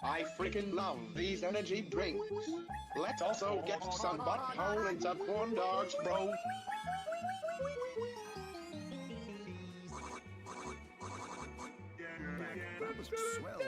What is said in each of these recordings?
I freaking love these energy drinks. Let's also get some butthole and some corn dogs, bro. That was swell.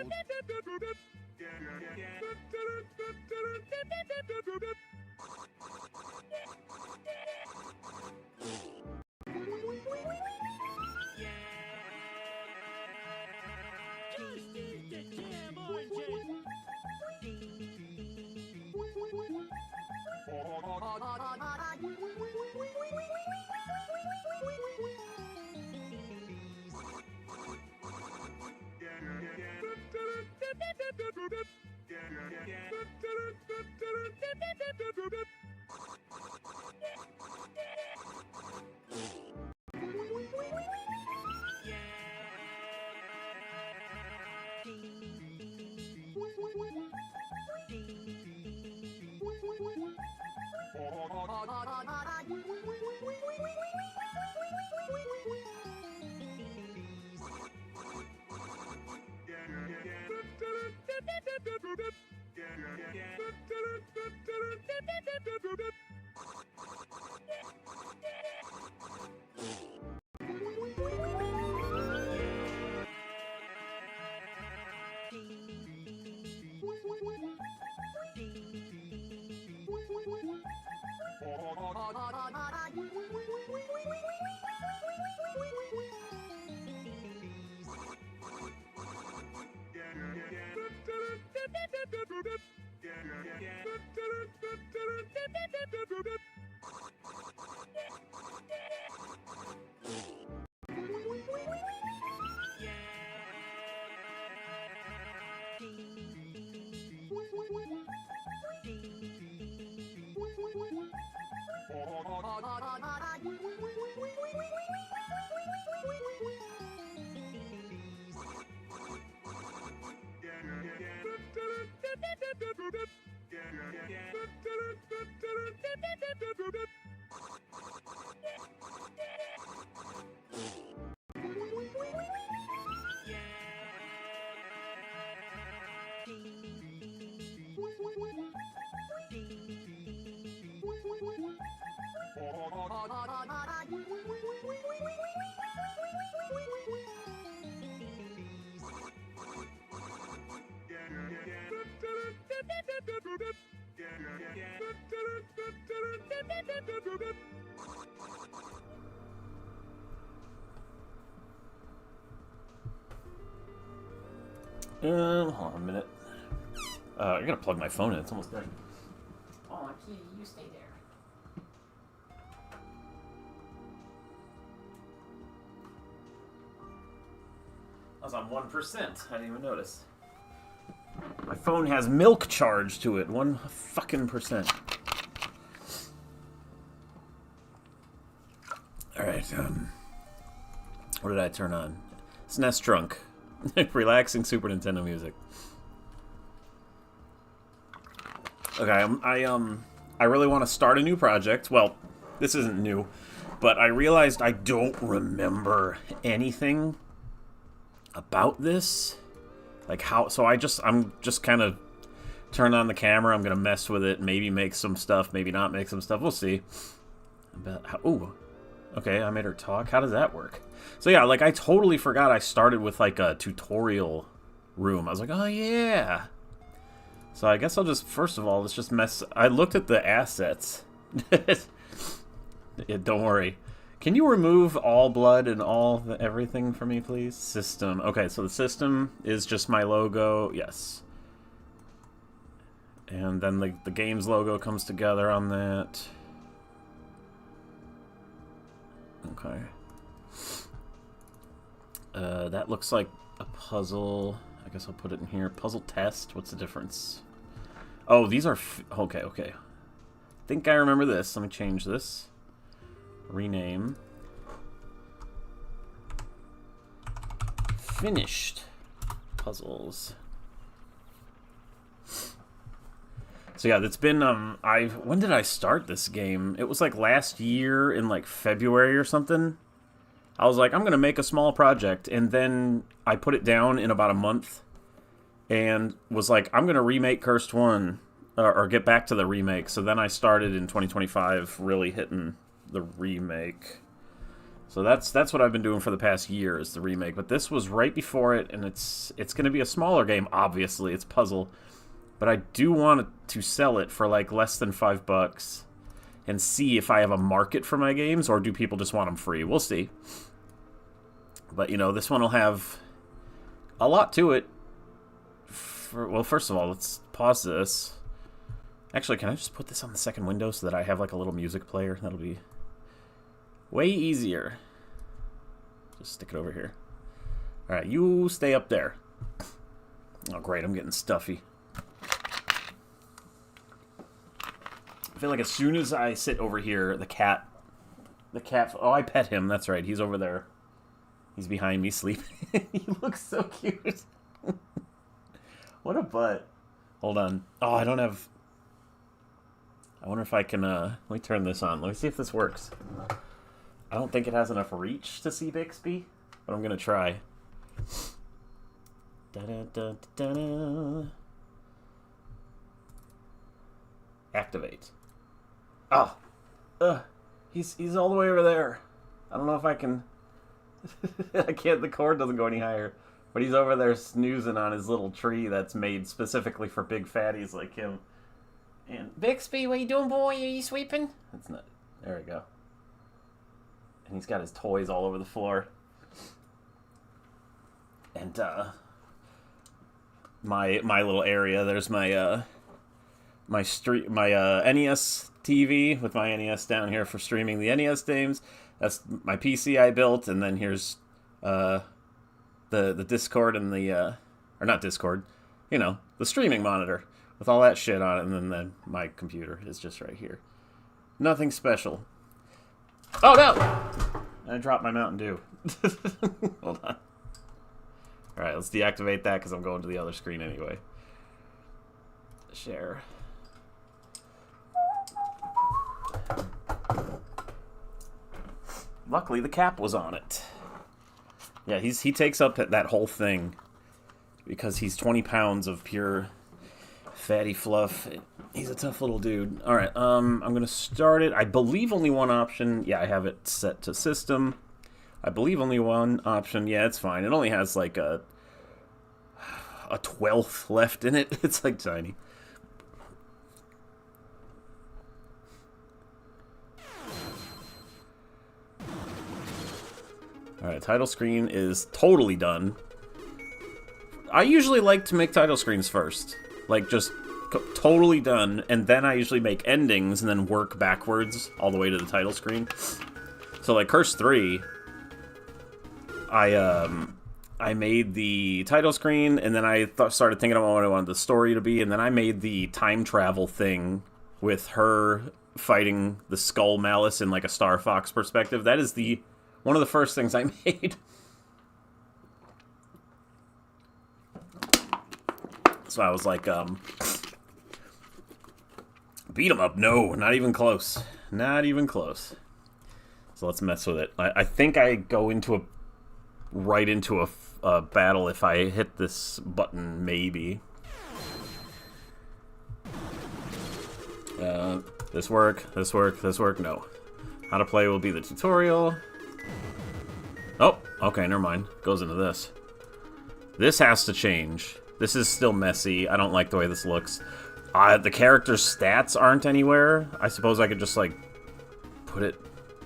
Hold on a minute. I gotta plug my phone in. It's almost done. Oh, you stay there. I was on 1%. I didn't even notice. My phone has milk charge to it. 1 fucking %. Alright, what did I turn on? SNES Drunk. Relaxing Super Nintendo music. Okay, I really want to start a new project. Well, this isn't new, but I realized I don't remember anything about this. Like how, so I'm just kind of turn on the camera. I'm gonna mess with it, maybe make some stuff, maybe not make some stuff. We'll see. Ooh, okay, I made her talk. How does that work? So yeah, like I totally forgot I started with like a tutorial room. I was like, oh yeah. So I guess I'll just, first of all, let's just mess. I looked at the assets. Yeah, don't worry. Can you remove all blood and everything for me, please? System. Okay, so the system is just my logo. Yes. And then the game's logo comes together on that. Okay. That looks like a puzzle. I guess I'll put it in here. Puzzle test. What's the difference? Oh, these are... okay, okay. I think I remember this. Let me change this. Rename. Finished puzzles. So yeah, it's been when did I start this game? It was like last year in like February or something. I was like, I'm gonna make a small project, and then I put it down in about a month, and was like, I'm gonna remake Cursed 1, or get back to the remake. So then I started in 2025, really hitting the remake. So that's what I've been doing for the past year, is the remake. But this was right before it, and it's gonna be a smaller game. Obviously, it's puzzle, but I do want to sell it for like less than $5, and see if I have a market for my games, or do people just want them free. We'll see. But, you know, this one will have a lot to it. Well, first of all, let's pause this. Actually, can I just put this on the second window so that I have, like, a little music player? That'll be way easier. Just stick it over here. Alright, you stay up there. Oh, great, I'm getting stuffy. I feel like as soon as I sit over here, the cat... Oh, I pet him, that's right, he's over there. He's behind me sleeping. He looks so cute. What a butt. Hold on. Oh, I don't have... I wonder if I can... Let me turn this on. Let me see if this works. I don't think it has enough reach to see Bixby, but I'm going to try. Da-da-da-da-da. Activate. Oh. He's all the way over there. I don't know if I can... I can't, the cord doesn't go any higher. But he's over there snoozing on his little tree that's made specifically for big fatties like him. And Bixby, what you doing, boy? Are you sweeping? that's not... There we go. And he's got his toys all over the floor. And, my little area, there's my, my NES TV with my NES down here for streaming the NES games. That's my PC I built, and then here's the Discord and the or not Discord, you know, the streaming monitor with all that shit on it, and then my computer is just right here. Nothing special. Oh no! I dropped my Mountain Dew. Hold on. All right, let's deactivate that because I'm going to the other screen anyway. Share. Luckily, the cap was on it. Yeah, he takes up that whole thing because he's 20 pounds of pure fatty fluff. He's a tough little dude. All right, I'm gonna start it. I believe only one option. Yeah, I have it set to system. I believe only one option. Yeah, it's fine. It only has like a 12th left in it. It's like tiny. Alright, title screen is totally done. I usually like to make title screens first. Like, just totally done, and then I usually make endings and then work backwards all the way to the title screen. So, like, Curse 3, I made the title screen, and then I started thinking about what I wanted the story to be, and then I made the time travel thing with her fighting the Skull Malice in, like, a Star Fox perspective. That is one of the first things I made. So I was like, beat 'em up. No, not even close. Not even close. So let's mess with it. I think I go into right into a battle if I hit this button, maybe. This work, no. How to play will be the tutorial. Oh, okay, never mind. Goes into this. This has to change. This is still messy. I don't like the way this looks. The character's stats aren't anywhere. I suppose I could just, like, put it,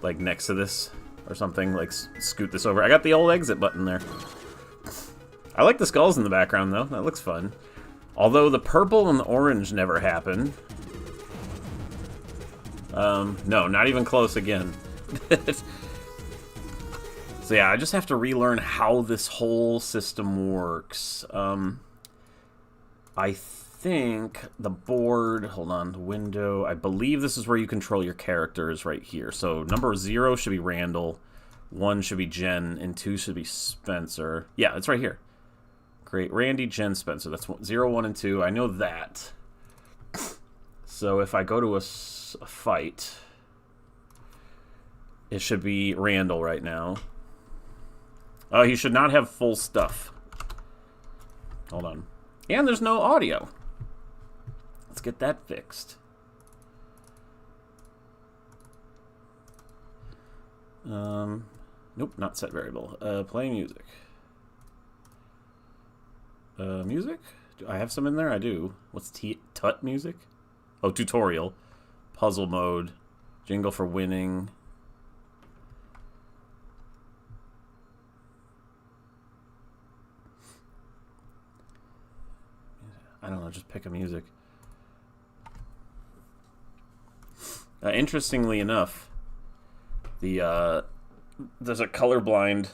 like, next to this or something. Like, scoot this over. I got the old exit button there. I like the skulls in the background, though. That looks fun. Although the purple and the orange never happen. No, not even close again. So yeah, I just have to relearn how this whole system works. I think the board, hold on, the window, I believe this is where you control your characters right here. So number 0 should be Randall, 1 should be Jen, and 2 should be Spencer. Yeah, it's right here. Great, Randy, Jen, Spencer. That's 0, 1, and 2. I know that. So if I go to a fight, it should be Randall right now. Oh, he should not have full stuff. Hold on. And there's no audio. Let's get that fixed. Nope, not set variable. Play music. Music? Do I have some in there? I do. What's tut music? Oh, tutorial. Puzzle mode. Jingle for winning. I don't know, just pick a music. Interestingly enough, there's a colorblind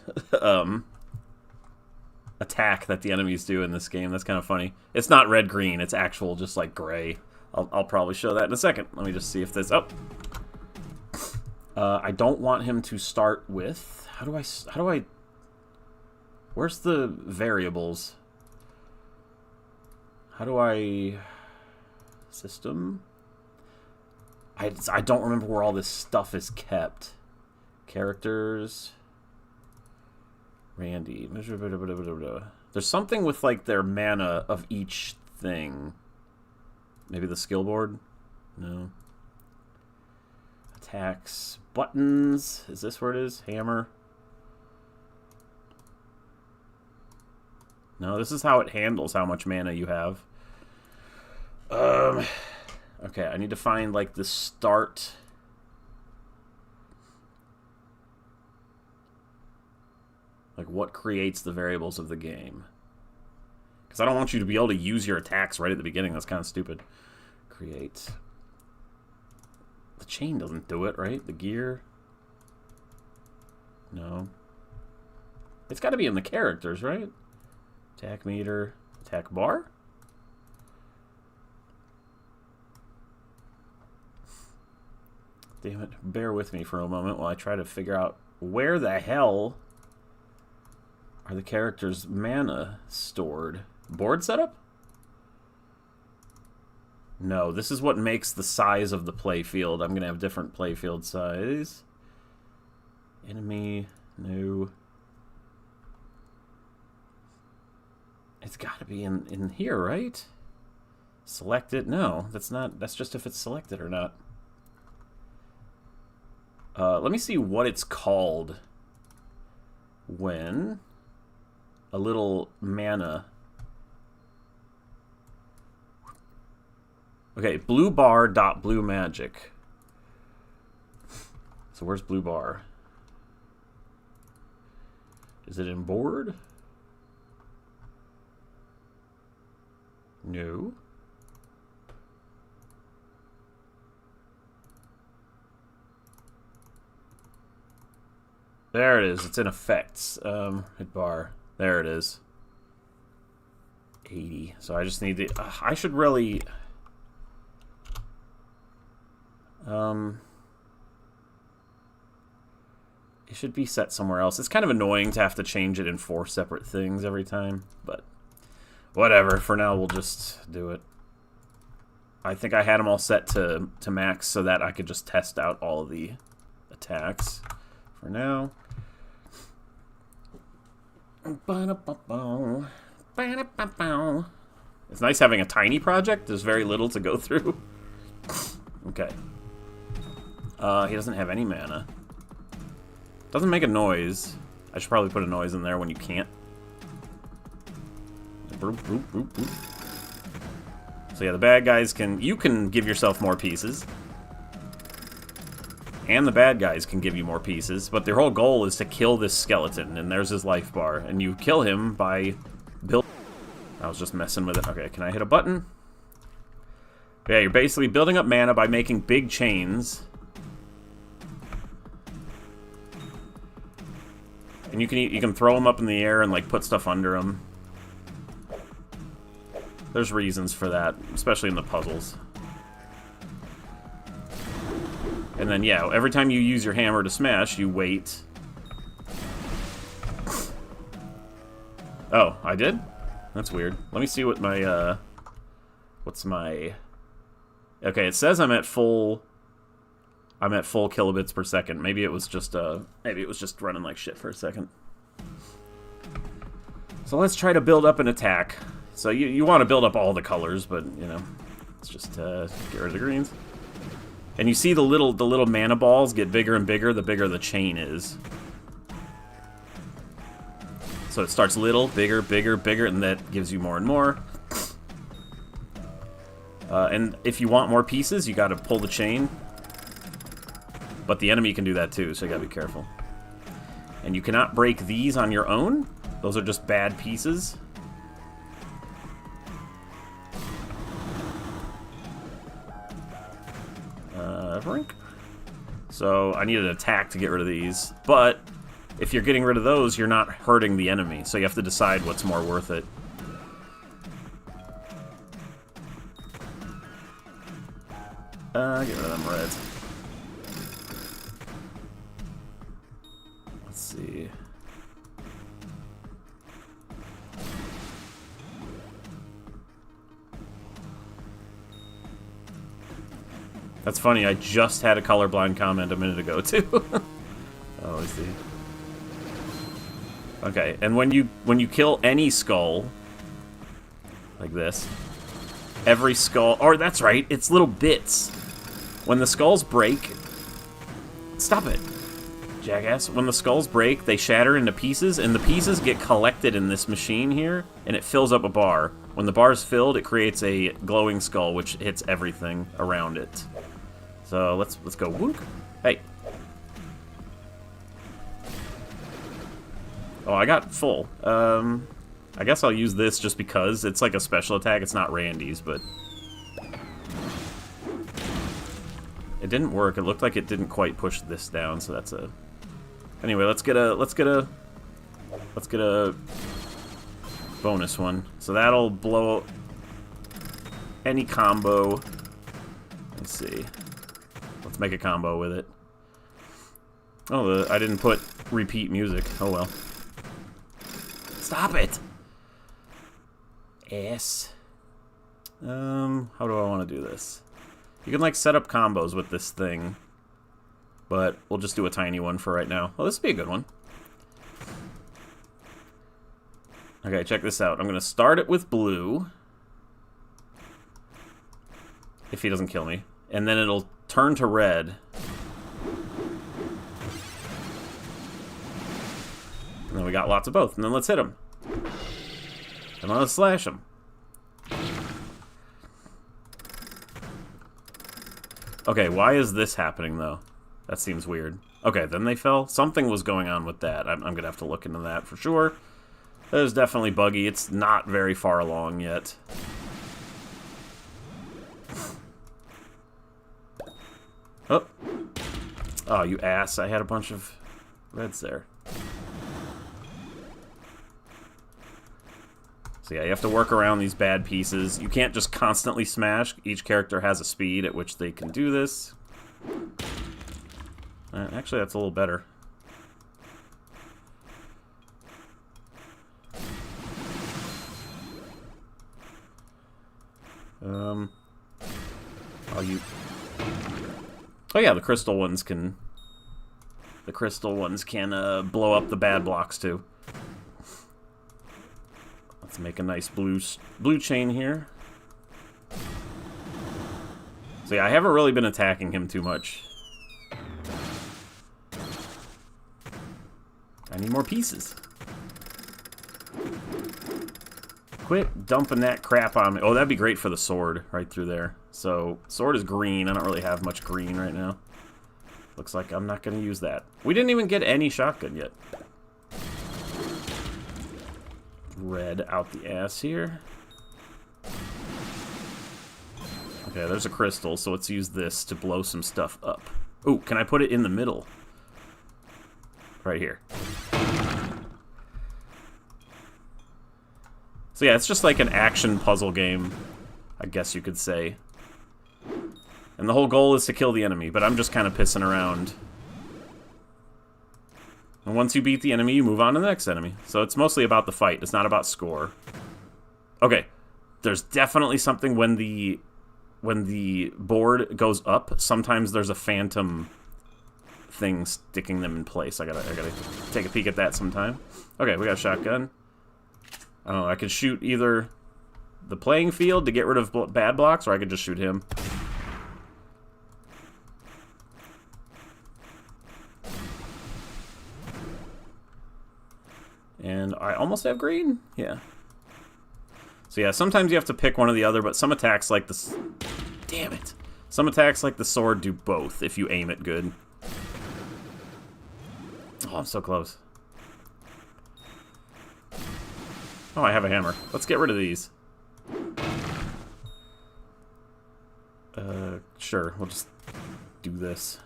attack that the enemies do in this game. That's kind of funny. It's not red-green, it's actual just like gray. I'll probably show that in a second. Let me just see if this... Oh! I don't want him to start with... How do I... Where's the variables? How do I... System? I don't remember where all this stuff is kept. Characters... Randy. There's something with, like, their mana of each thing. Maybe the skill board? No. Attacks. Buttons. Is this where it is? Hammer. No, this is how it handles how much mana you have. Okay, I need to find, like, the start... Like, what creates the variables of the game? Because I don't want you to be able to use your attacks right at the beginning. That's kind of stupid. Create. The chain doesn't do it, right? The gear? No. It's got to be in the characters, right? Attack meter. Attack bar? Damn it. Bear with me for a moment while I try to figure out where the hell... Are the characters' mana stored? Board setup? No, this is what makes the size of the playfield. I'm going to have different playfield size. Enemy, no. It's got to be in here, right? Select it? No, that's not. That's just if it's selected or not. Let me see what it's called when... A little mana. Okay, blue bar dot blue magic. So where's blue bar? Is it in board? No. There it is. It's in effects. Hit bar. There it is. 80. So I just need the... I should really... It should be set somewhere else. It's kind of annoying to have to change it in 4 separate things every time, but whatever. For now, we'll just do it. I think I had them all set to max so that I could just test out all of the attacks. For now... It's nice having a tiny project. There's very little to go through. Okay. He doesn't have any mana. Doesn't make a noise. I should probably put a noise in there when you can't. So yeah, the bad guys can... You can give yourself more pieces. And the bad guys can give you more pieces, but their whole goal is to kill this skeleton, and there's his life bar. And you kill him by building... I was just messing with it. Okay, can I hit a button? Yeah, you're basically building up mana by making big chains. And you can throw them up in the air and, like, put stuff under them. There's reasons for that, especially in the puzzles. And then, yeah, every time you use your hammer to smash, you wait. Oh, I did? That's weird. Let me see what my, what's my Okay, it says I'm at full kilobits per second. Maybe it was just running like shit for a second. So let's try to build up an attack. So you want to build up all the colors, but you know, let's just get rid of the greens. And you see the little mana balls get bigger and bigger the bigger the chain is. So it starts little, bigger, bigger, bigger, and that gives you more and more. And if you want more pieces, you got to pull the chain. But the enemy can do that too, so you got to be careful. And you cannot break these on your own. Those are just bad pieces. So I need an attack to get rid of these. But if you're getting rid of those, you're not hurting the enemy. So you have to decide what's more worth it. Get rid of them reds. Let's see. That's funny, I just had a colorblind comment a minute ago, too. Oh, I see. Okay, and when you kill any skull, like this, every skull... Oh, that's right, it's little bits. When the skulls break... Stop it, jackass. When the skulls break, they shatter into pieces, and the pieces get collected in this machine here, and it fills up a bar. When the bar's filled, it creates a glowing skull, which hits everything around it. So let's go. Wook. Hey. Oh, I got full. I guess I'll use this just because it's like a special attack. It's not Randy's, but it didn't work. It looked like it didn't quite push this down, so that's a. Anyway, let's get a bonus one. So that'll blow any combo. Let's see. Let's make a combo with it. Oh, I didn't put repeat music. Oh well. Stop it! Ass. How do I want to do this? You can, like, set up combos with this thing. But we'll just do a tiny one for right now. Well, this would be a good one. Okay, check this out. I'm going to start it with blue. If he doesn't kill me. And then it'll turn to red. And then we got lots of both. And then let's hit him. And let's slash him. Okay, why is this happening, though? That seems weird. Okay, then they fell. Something was going on with that. I'm going to have to look into that for sure. That is definitely buggy. It's not very far along yet. Oh. Oh, you ass. I had a bunch of reds there. So yeah, you have to work around these bad pieces. You can't just constantly smash. Each character has a speed at which they can do this. Actually, that's a little better. Oh yeah, the crystal ones can blow up the bad blocks too. Let's make a nice blue chain here. So yeah, I haven't really been attacking him too much. I need more pieces. Quit dumping that crap on me. Oh, that'd be great for the sword right through there. So, sword is green. I don't really have much green right now. Looks like I'm not going to use that. We didn't even get any shotgun yet. Red out the ass here. Okay, there's a crystal, so let's use this to blow some stuff up. Ooh, can I put it in the middle? Right here. So yeah, it's just like an action puzzle game, I guess you could say. And the whole goal is to kill the enemy, but I'm just kind of pissing around. And once you beat the enemy, you move on to the next enemy. So it's mostly about the fight. It's not about score. Okay. There's definitely something when the when the board goes up, sometimes there's a phantom thing sticking them in place. I gotta take a peek at that sometime. Okay, we got a shotgun. I don't know, I could shoot either the playing field to get rid of bad blocks, or I could just shoot him. And I almost have green? Yeah. So yeah, sometimes you have to pick one or the other, but some attacks like this... Damn it. Some attacks like the sword do both if you aim it good. Oh, I'm so close. Oh, I have a hammer. Let's get rid of these. Sure, we'll just do this.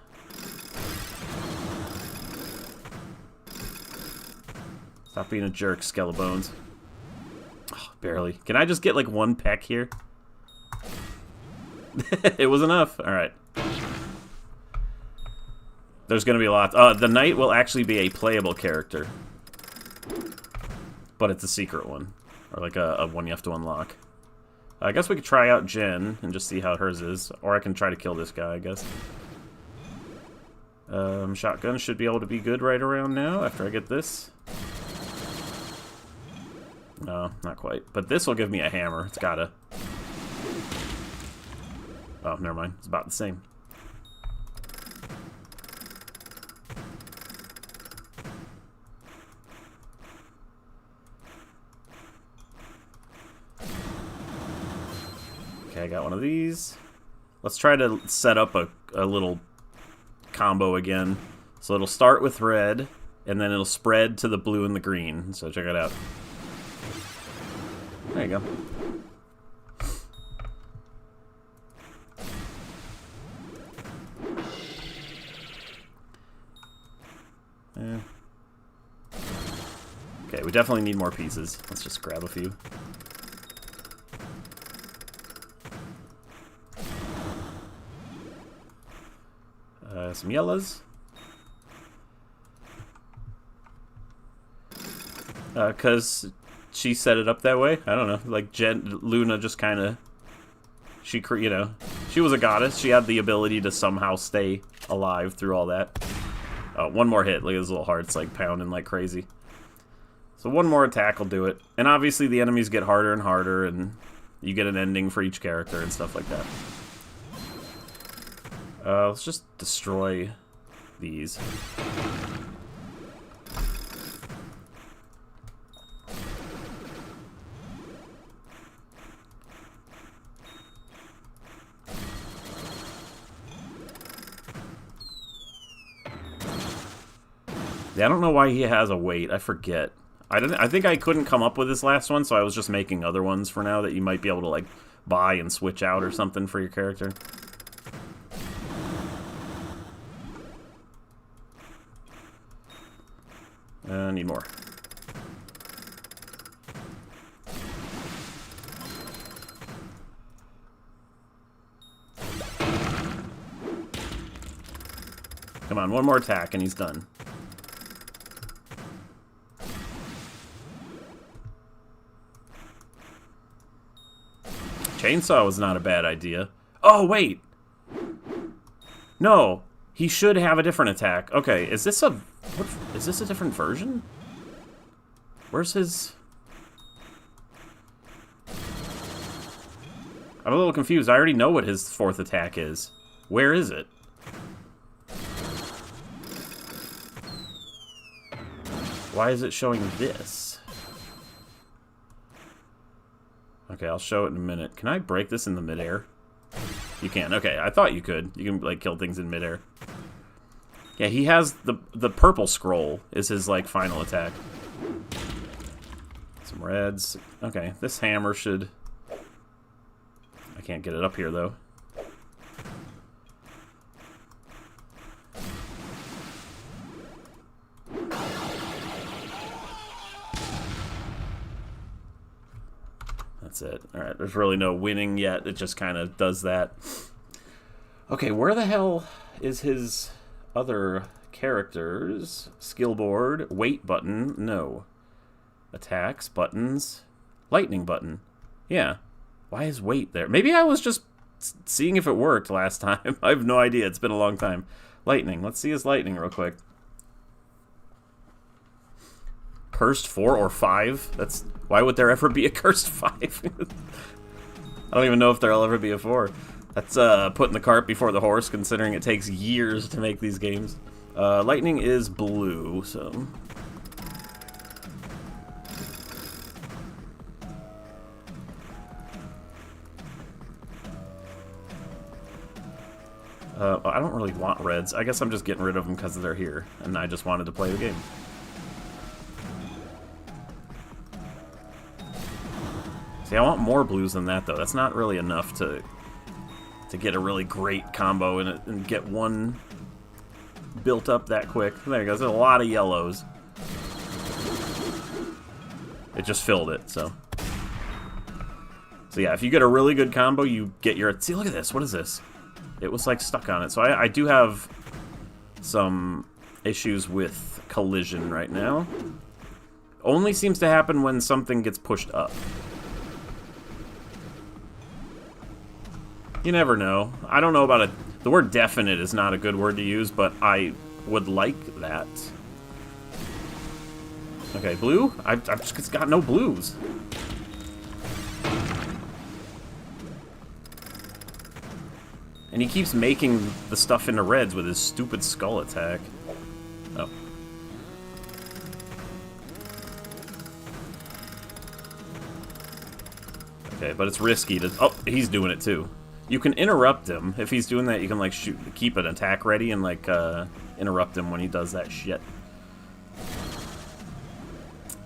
Stop being a jerk, Skelebones. Oh, barely. Can I just get like one peck here? It was enough. Alright. There's gonna be a lot. The knight will actually be a playable character. But it's a secret one. Or like a one you have to unlock. I guess we could try out Jen and just see how hers is. Or I can try to kill this guy, I guess. Shotgun should be able to be good right around now after I get this. No, not quite. But this will give me a hammer. It's gotta. Oh, never mind. It's about the same. Okay, I got one of these. Let's try to set up a little combo again. So it'll start with red, and then it'll spread to the blue and the green. So check it out. There you go. Yeah. Okay, we definitely need more pieces. Let's just grab a few. Some yellows. Because she set it up that way. I don't know. Like, Luna just kind of... you know, she was a goddess. She had the ability to somehow stay alive through all that. Oh, one more hit. Look at his little heart's, like, pounding like crazy. So one more attack will do it. And obviously the enemies get harder and harder, and you get an ending for each character and stuff like that. Let's just destroy these. Yeah, I don't know why he has a weight. I forget. I think I couldn't come up with this last one, so I was just making other ones for now that you might be able to, like, buy and switch out or something for your character. Need more. Come on, one more attack and he's done. Chainsaw was not a bad idea. Oh, wait! No! He should have a different attack. Okay, is this a... What, is this a different version? Where's his... I'm a little confused. I already know what his fourth attack is. Where is it? Why is it showing this? Okay, I'll show it in a minute. Can I break this in the midair? You can. Okay, I thought you could. You can, like, kill things in midair. Yeah, he has the purple scroll is his, like, final attack. Some reds. Okay, this hammer should... I can't get it up here, though. That's it. Alright, there's really no winning yet. It just kind of does that. Okay, where the hell is his other characters? Skill board, weight button, no. Attacks, buttons, lightning button. Yeah. Why is weight there? Maybe I was just seeing if it worked last time. I have no idea. It's been a long time. Lightning. Let's see his lightning real quick. Cursed 4 or 5? That's... Why would there ever be a cursed 5? I don't even know if there'll ever be a 4. That's putting the cart before the horse, considering it takes years to make these games. Lightning is blue, so... I don't really want reds. I guess I'm just getting rid of them because they're here, and I just wanted to play the game. See, I want more blues than that, though. That's not really enough to get a really great combo in it and get one built up that quick. There you go. There's a lot of yellows. It just filled it, so... So yeah, if you get a really good combo, you get your... See, look at this. What is this? It was, like, stuck on it. So I do have some issues with collision right now. Only seems to happen when something gets pushed up. You never know. I don't know about it. The word definite is not a good word to use, but I would like that. Okay, blue? I've just got no blues. And he keeps making the stuff into reds with his stupid skull attack. Oh. Okay, but it's risky to... Oh, he's doing it too. You can interrupt him. If he's doing that, you can, like, keep an attack ready and, like, interrupt him when he does that shit.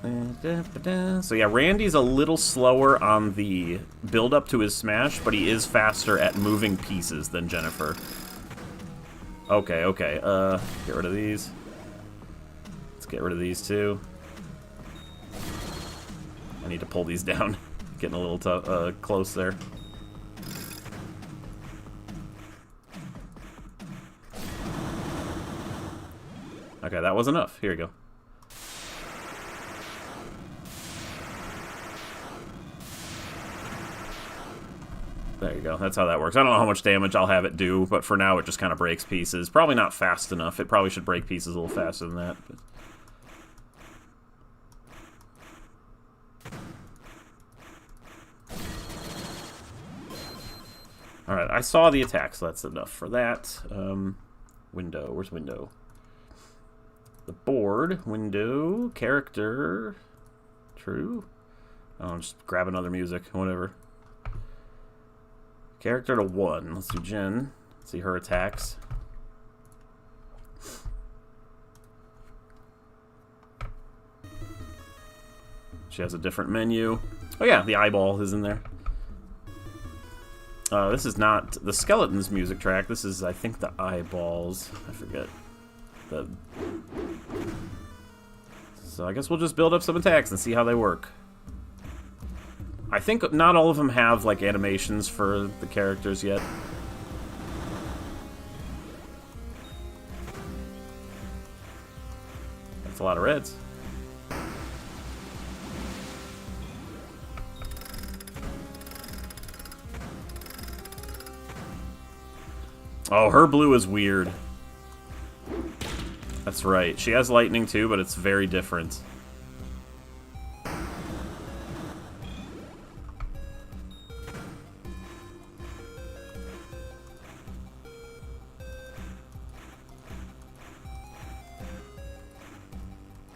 So yeah, Randy's a little slower on the build-up to his smash, but he is faster at moving pieces than Jennifer. Okay, okay, get rid of these. Let's get rid of these too. I need to pull these down. Getting a little close there. Okay, that was enough. Here you go. There you go. That's how that works. I don't know how much damage I'll have it do, but for now it just kind of breaks pieces. Probably not fast enough. It probably should break pieces a little faster than that. But... Alright, I saw the attack, so that's enough for that. Window. Where's window? The board. Window. Character. True. I'll just grab another music. Whatever. Character to 1. Let's do Jen. Let's see her attacks. She has a different menu. Oh yeah, the eyeball is in there. This is not the Skeleton's music track. This is, I think, the eyeballs. I forget. So I guess we'll just build up some attacks and see how they work. I think not all of them have, like, animations for the characters yet. That's a lot of reds. Oh, her blue is weird. That's right. She has lightning too, but it's very different.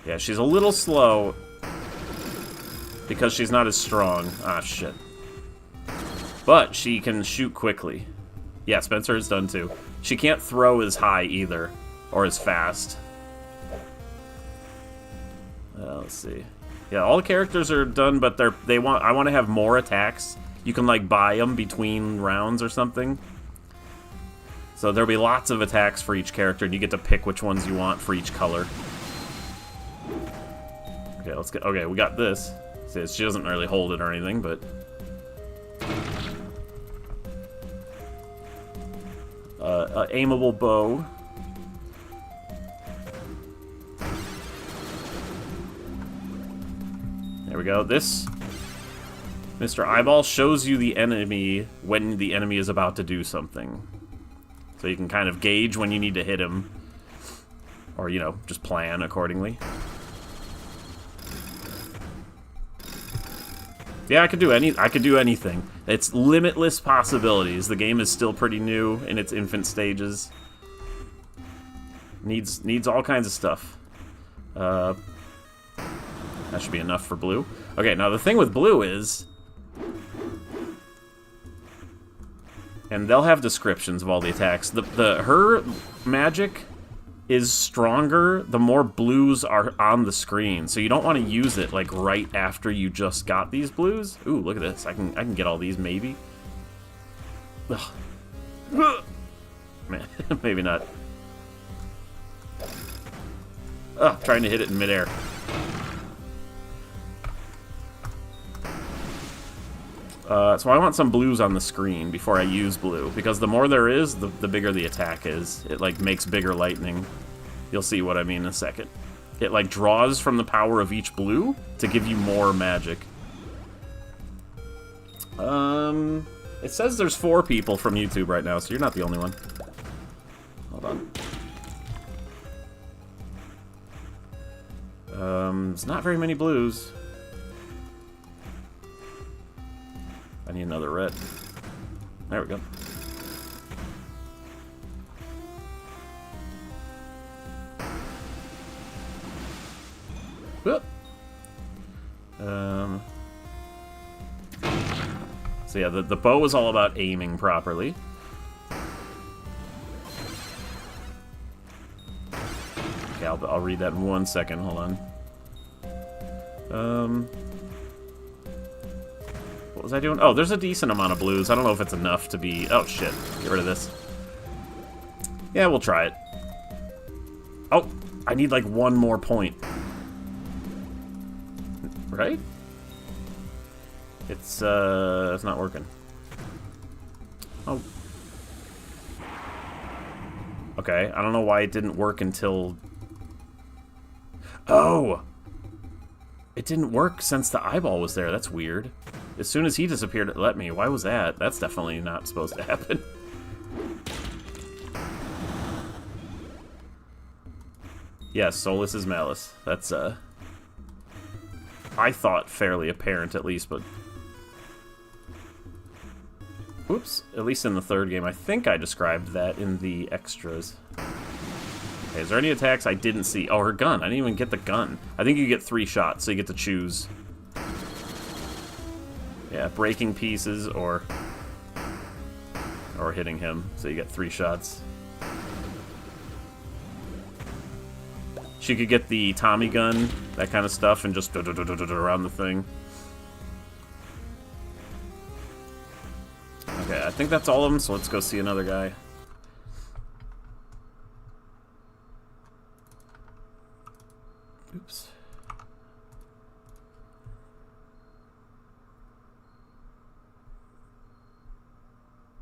Yeah, she's a little slow because she's not as strong. Ah, shit. But she can shoot quickly. Yeah, Spencer is done too. She can't throw as high either, or as fast. Let's see. Yeah, all the characters are done, but I want to have more attacks. You can, like, buy them between rounds or something. So there'll be lots of attacks for each character, and you get to pick which ones you want for each color. Okay, let's get. Okay, we got this. See, she doesn't really hold it or anything, but. Aimable bow. There we go. This Mr. Eyeball shows you the enemy when the enemy is about to do something. So you can kind of gauge when you need to hit him. Or, you know, just plan accordingly. Yeah, I could do anything. It's limitless possibilities. The game is still pretty new in its infant stages. Needs all kinds of stuff. That should be enough for blue. Okay, now the thing with blue is... And they'll have descriptions of all the attacks. Her magic is stronger the more blues are on the screen. So you don't want to use it like right after you just got these blues. Ooh, look at this. I can get all these maybe. Ugh. Man, maybe not. Ugh, trying to hit it in midair. So I want some blues on the screen before I use blue, because the more there is, the bigger the attack is. It, like, makes bigger lightning. You'll see what I mean in a second. It, like, draws from the power of each blue to give you more magic. It says there's 4 people from YouTube right now, so you're not the only one. Hold on. There's not very many blues. I need another red. There we go. Whoop. So yeah, the bow is all about aiming properly. Okay, I'll read that in 1 second. Hold on. What was I doing? Oh, there's a decent amount of blues. I don't know if it's enough to be... Oh, shit. Get rid of this. Yeah, we'll try it. Oh, I need, like, 1 more point. Right? It's not working. Oh. Okay, I don't know why it didn't work until... Oh! It didn't work since the eyeball was there. That's weird. As soon as he disappeared, it let me. Why was that? That's definitely not supposed to happen. Yes, Solus is Malice. That's, I thought fairly apparent, at least, but... Oops. At least in the 3rd game. I think I described that in the extras. Okay, is there any attacks I didn't see? Oh, her gun. I didn't even get the gun. I think you get 3 shots, so you get to choose. Yeah, breaking pieces or hitting him, so you get 3 shots. She could get the Tommy gun, that kind of stuff, and just around the thing. Okay, I think that's all of them, so let's go see another guy. Oops.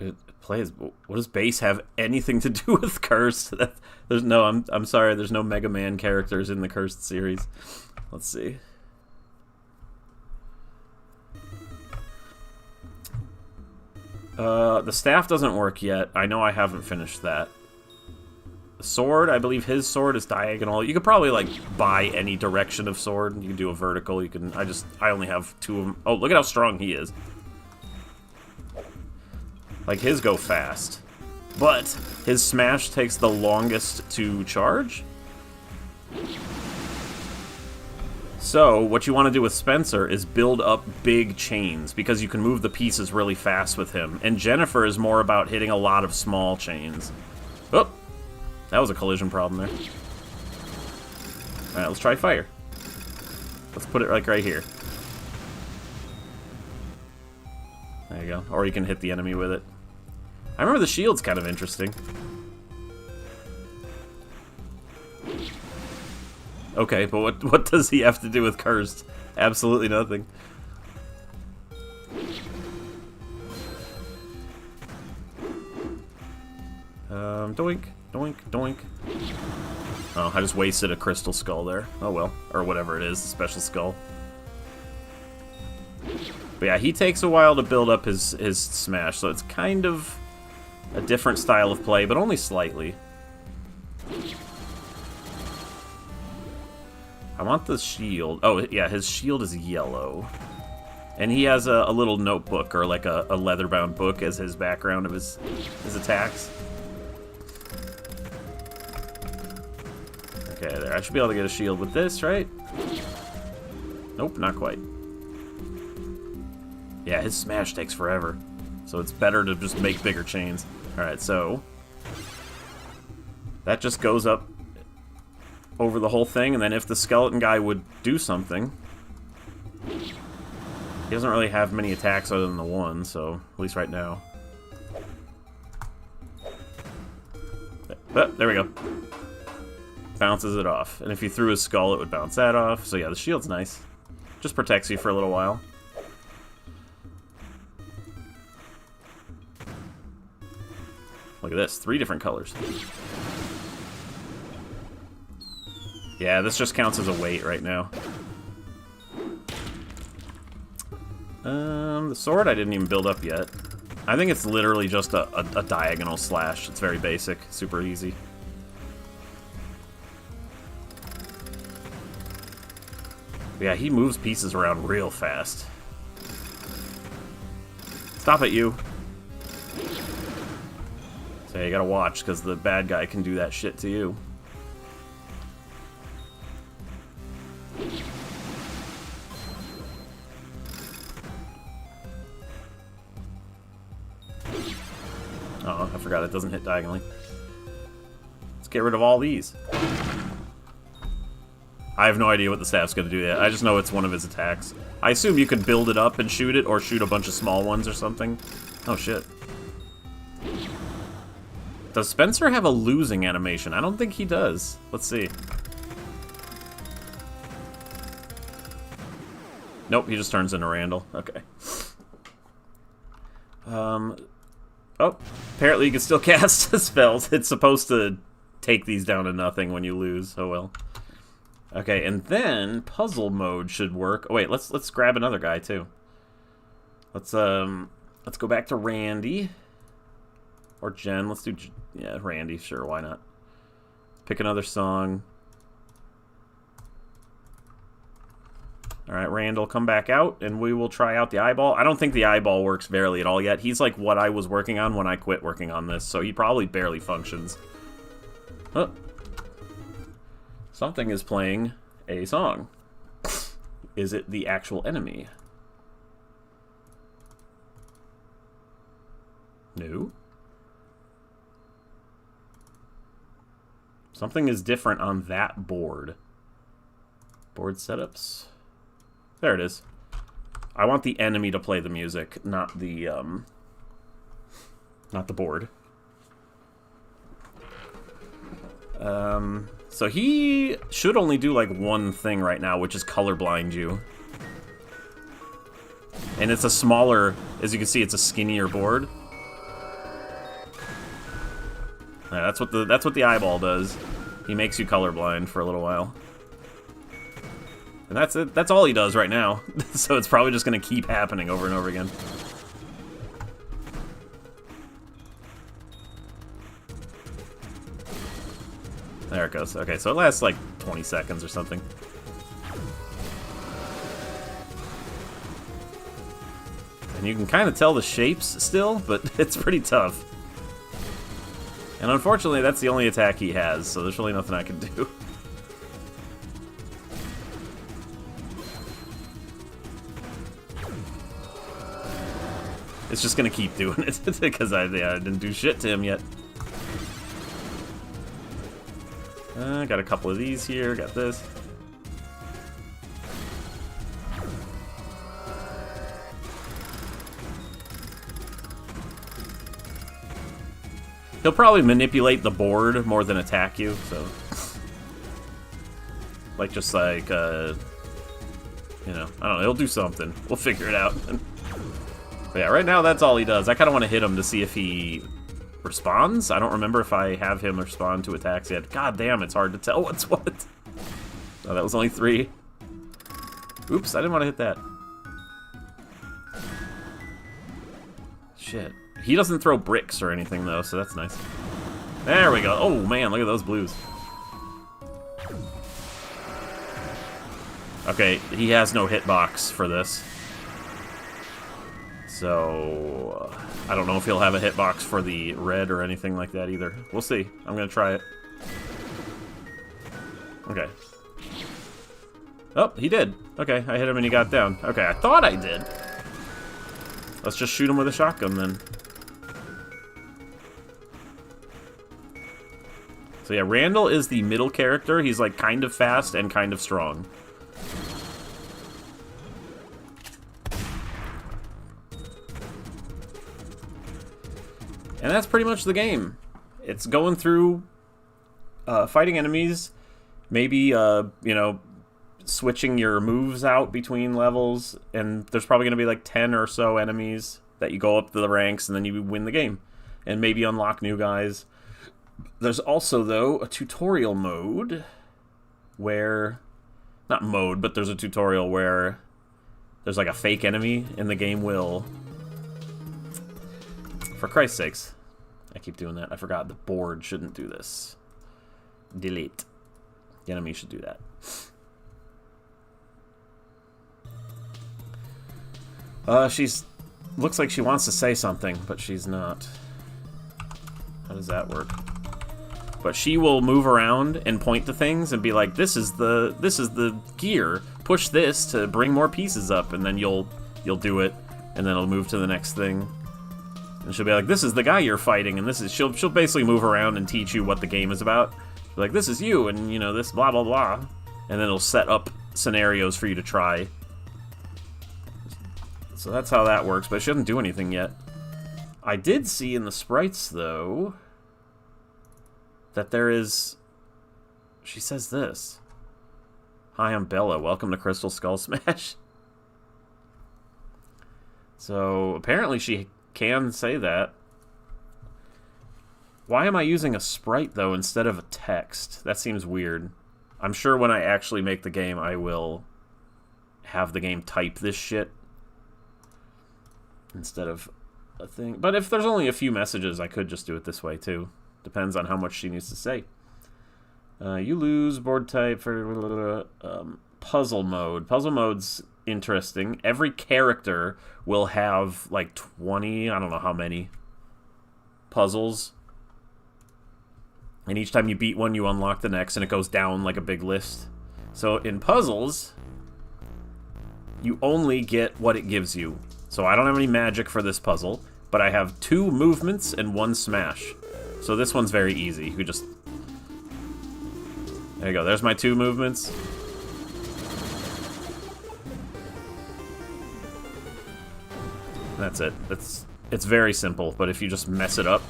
It plays. What does base have anything to do with Cursed? There's no. I'm sorry. There's no Mega Man characters in the Cursed series. Let's see. The staff doesn't work yet. I know I haven't finished that. The sword, I believe his sword is diagonal. You could probably, like, buy any direction of sword. You can do a vertical. You can. I only have 2 of them. Oh, look at how strong he is. Like, his go fast. But his smash takes the longest to charge. So, what you want to do with Spencer is build up big chains, because you can move the pieces really fast with him. And Jennifer is more about hitting a lot of small chains. Oh! That was a collision problem there. Alright, let's try fire. Let's put it like right here. There you go. Or you can hit the enemy with it. I remember the shield's kind of interesting. Okay, but what does he have to do with Cursed? Absolutely nothing. Doink, doink, doink. Oh, I just wasted a crystal skull there. Oh well. Or whatever it is, a special skull. But yeah, he takes a while to build up his smash, so it's kind of a different style of play, but only slightly. I want the shield. Oh, yeah, his shield is yellow. And he has a little notebook, or like a leather-bound book as his background of his attacks. Okay, there. I should be able to get a shield with this, right? Nope, not quite. Yeah, his smash takes forever. So it's better to just make bigger chains. Alright, so... that just goes up over the whole thing, and then if the skeleton guy would do something... he doesn't really have many attacks other than the one, so at least right now. Oh, there we go. Bounces it off. And if you threw his skull, it would bounce that off. So yeah, the shield's nice. Just protects you for a little while. Look at this, 3 different colors. Yeah, this just counts as a weight right now. The sword I didn't even build up yet. I think it's literally just a diagonal slash. It's very basic, super easy. Yeah, he moves pieces around real fast. Stop it, you. So you gotta watch, because the bad guy can do that shit to you. Oh, I forgot it doesn't hit diagonally. Let's get rid of all these. I have no idea what the staff's gonna do yet. I just know it's one of his attacks. I assume you could build it up and shoot it, or shoot a bunch of small ones or something. Oh, shit. Does Spencer have a losing animation? I don't think he does. Let's see. Nope, he just turns into Randall. Okay. Oh, apparently you can still cast spells. It's supposed to take these down to nothing when you lose. Oh well. Okay, and then puzzle mode should work. Oh wait, let's grab another guy too. Let's go back to Randy or Jen. Let's do yeah, Randy. Sure, why not? Pick another song. All right, Randall, come back out, and we will try out the eyeball. I don't think the eyeball works barely at all yet. He's like what I was working on when I quit working on this, so he probably barely functions. Huh. Something is playing a song. Is it the actual enemy? No. Something is different on that board. Board setups. There it is. I want the enemy to play the music, not the board. So he should only do like one thing right now, which is colorblind you. And it's a smaller, as you can see, it's a skinnier board. Yeah, that's what the eyeball does. He makes you colorblind for a little while. And that's it. That's all he does right now. So it's probably just going to keep happening over and over again. There it goes. Okay, so it lasts like 20 seconds or something. And you can kind of tell the shapes still, but it's pretty tough. And unfortunately, that's the only attack he has, so there's really nothing I can do. It's just gonna keep doing it, because I didn't do shit to him yet. Got a couple of these here, got this. He'll probably manipulate the board more than attack you, so... like, just like, you know, I don't know, he'll do something. We'll figure it out. But yeah, right now that's all he does. I kind of want to hit him to see if he responds. I don't remember if I have him respond to attacks yet. God damn, it's hard to tell what's what. Oh, that was only 3. Oops, I didn't want to hit that. Shit. He doesn't throw bricks or anything, though, so that's nice. There we go. Oh, man, look at those blues. Okay, he has no hitbox for this. So, I don't know if he'll have a hitbox for the red or anything like that either. We'll see. I'm gonna try it. Okay. Oh, he did. Okay, I hit him and he got down. Okay, I thought I did. Let's just shoot him with a shotgun then. So yeah, Randall is the middle character. He's like kind of fast and kind of strong. And that's pretty much the game. It's going through fighting enemies, maybe, you know, switching your moves out between levels, and there's probably going to be like 10 or so enemies that you go up to the ranks, and then you win the game. And maybe unlock new guys. There's also, though, a tutorial mode where... Not mode, but there's a tutorial where there's like a fake enemy, and the game will... For Christ's sakes. I keep doing that. I forgot. The board shouldn't do this. Delete. The enemy should do that. She's... Looks like she wants to say something, but she's not. How does that work? But she will move around and point to things and be like, this is the gear. Push this to bring more pieces up, and then you'll do it, and then it'll move to the next thing. And she'll be like, this is the guy you're fighting, and this is... She'll basically move around and teach you what the game is about. Be like, this is you, and, you know, this blah, blah, blah. And then it'll set up scenarios for you to try. So that's how that works, but she doesn't do anything yet. I did see in the sprites, though, that there is... She says this. Hi, I'm Bella. Welcome to Crystal Skull Smash. So, apparently she can say that. Why am I using a sprite, though, instead of a text? That seems weird. I'm sure when I actually make the game, I will have the game type this shit instead of a thing. But if there's only a few messages, I could just do it this way, too. Depends on how much she needs to say. You lose board type for puzzle mode. Puzzle mode's interesting. Every character will have like 20, I don't know how many, puzzles. And each time you beat one, you unlock the next, and it goes down like a big list. So in puzzles, you only get what it gives you. So I don't have any magic for this puzzle, but I have 2 movements and 1 smash. So this one's very easy. You could just... There you go. There's my 2 movements. That's it. It's very simple, but if you just mess it up...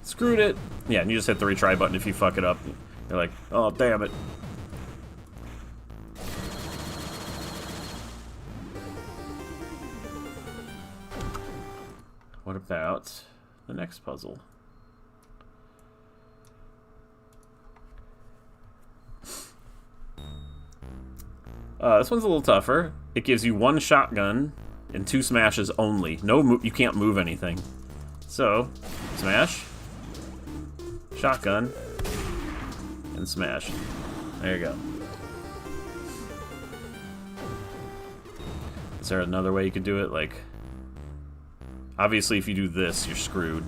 Screwed it! Yeah, and you just hit the retry button if you fuck it up. You're like, oh, damn it. What about the next puzzle? This one's a little tougher. It gives you 1 shotgun and 2 smashes only. You can't move anything. So, smash, shotgun, and smash. There you go. Is there another way you could do it? Like, obviously if you do this, you're screwed.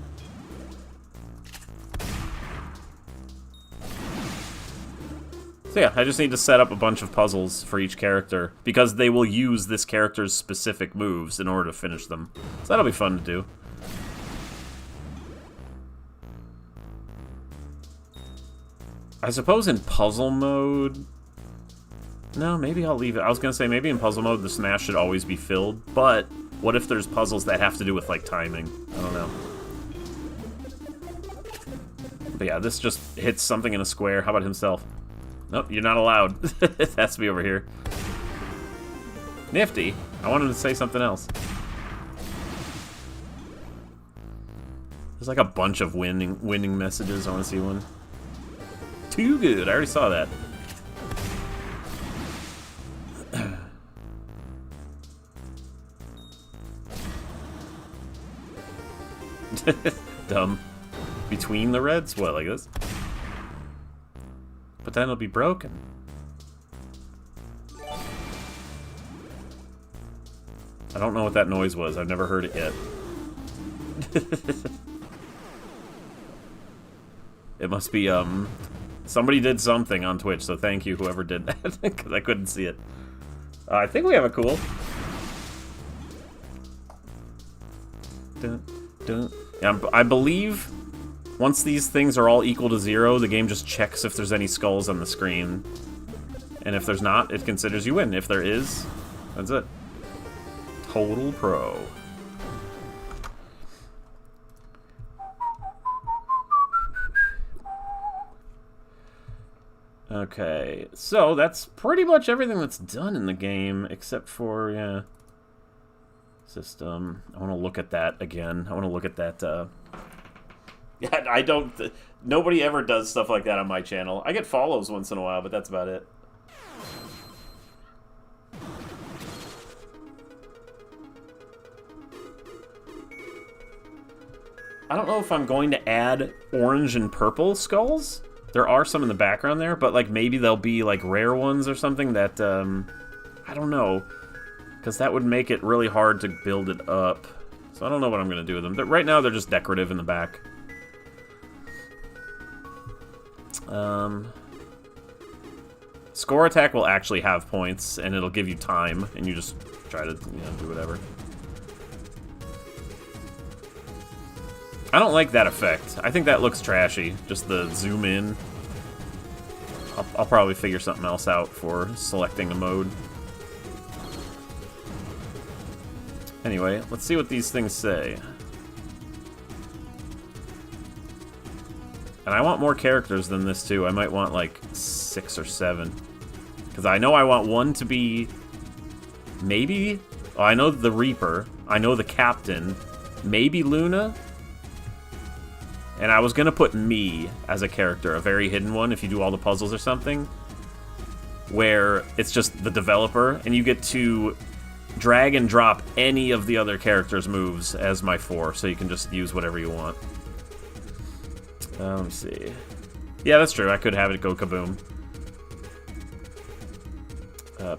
So yeah, I just need to set up a bunch of puzzles for each character, because they will use this character's specific moves in order to finish them. So that'll be fun to do. I suppose in puzzle mode... No, maybe I'll leave it. I was gonna say, maybe in puzzle mode the smash should always be filled, but what if there's puzzles that have to do with, like, timing? I don't know. But yeah, this just hits something in a square. How about himself? Nope, you're not allowed. It has to be over here. Nifty. I wanted to say something else. There's like a bunch of winning messages. I want to see one. Too good. I already saw that. Dumb. Between the reds? What, like this? But then it'll be broken. I don't know what that noise was. I've never heard it yet. It must be, somebody did something on Twitch, so thank you, whoever did that, because I couldn't see it. I think we have a cool. Dun, dun. Yeah, I believe once these things are all equal to 0, the game just checks if there's any skulls on the screen. And if there's not, it considers you win. If there is, that's it. Total pro. Okay, so that's pretty much everything that's done in the game, except for, yeah, system. I want to look at that again. I want to look at that, yeah, I don't, nobody ever does stuff like that on my channel. I get follows once in a while, but that's about it. I don't know if I'm going to add orange and purple skulls. There are some in the background there, but like maybe they'll be like rare ones or something that, I don't know. Because that would make it really hard to build it up. So I don't know what I'm going to do with them. Right now they're just decorative in the back. Score attack will actually have points, and it'll give you time, and you just try to, you know, do whatever. I don't like that effect. I think that looks trashy. Just the zoom in. I'll probably figure something else out for selecting a mode. Anyway, let's see what these things say. And I want more characters than this, too. I might want, like, 6 or 7. Because I know I want one to be... Maybe... Oh, I know the Reaper. I know the Captain. Maybe Luna. And I was going to put me as a character, a very hidden one, if you do all the puzzles or something. Where it's just the developer, and you get to drag and drop any of the other characters' moves as my 4, so you can just use whatever you want. Let me see. Yeah, that's true. I could have it go kaboom.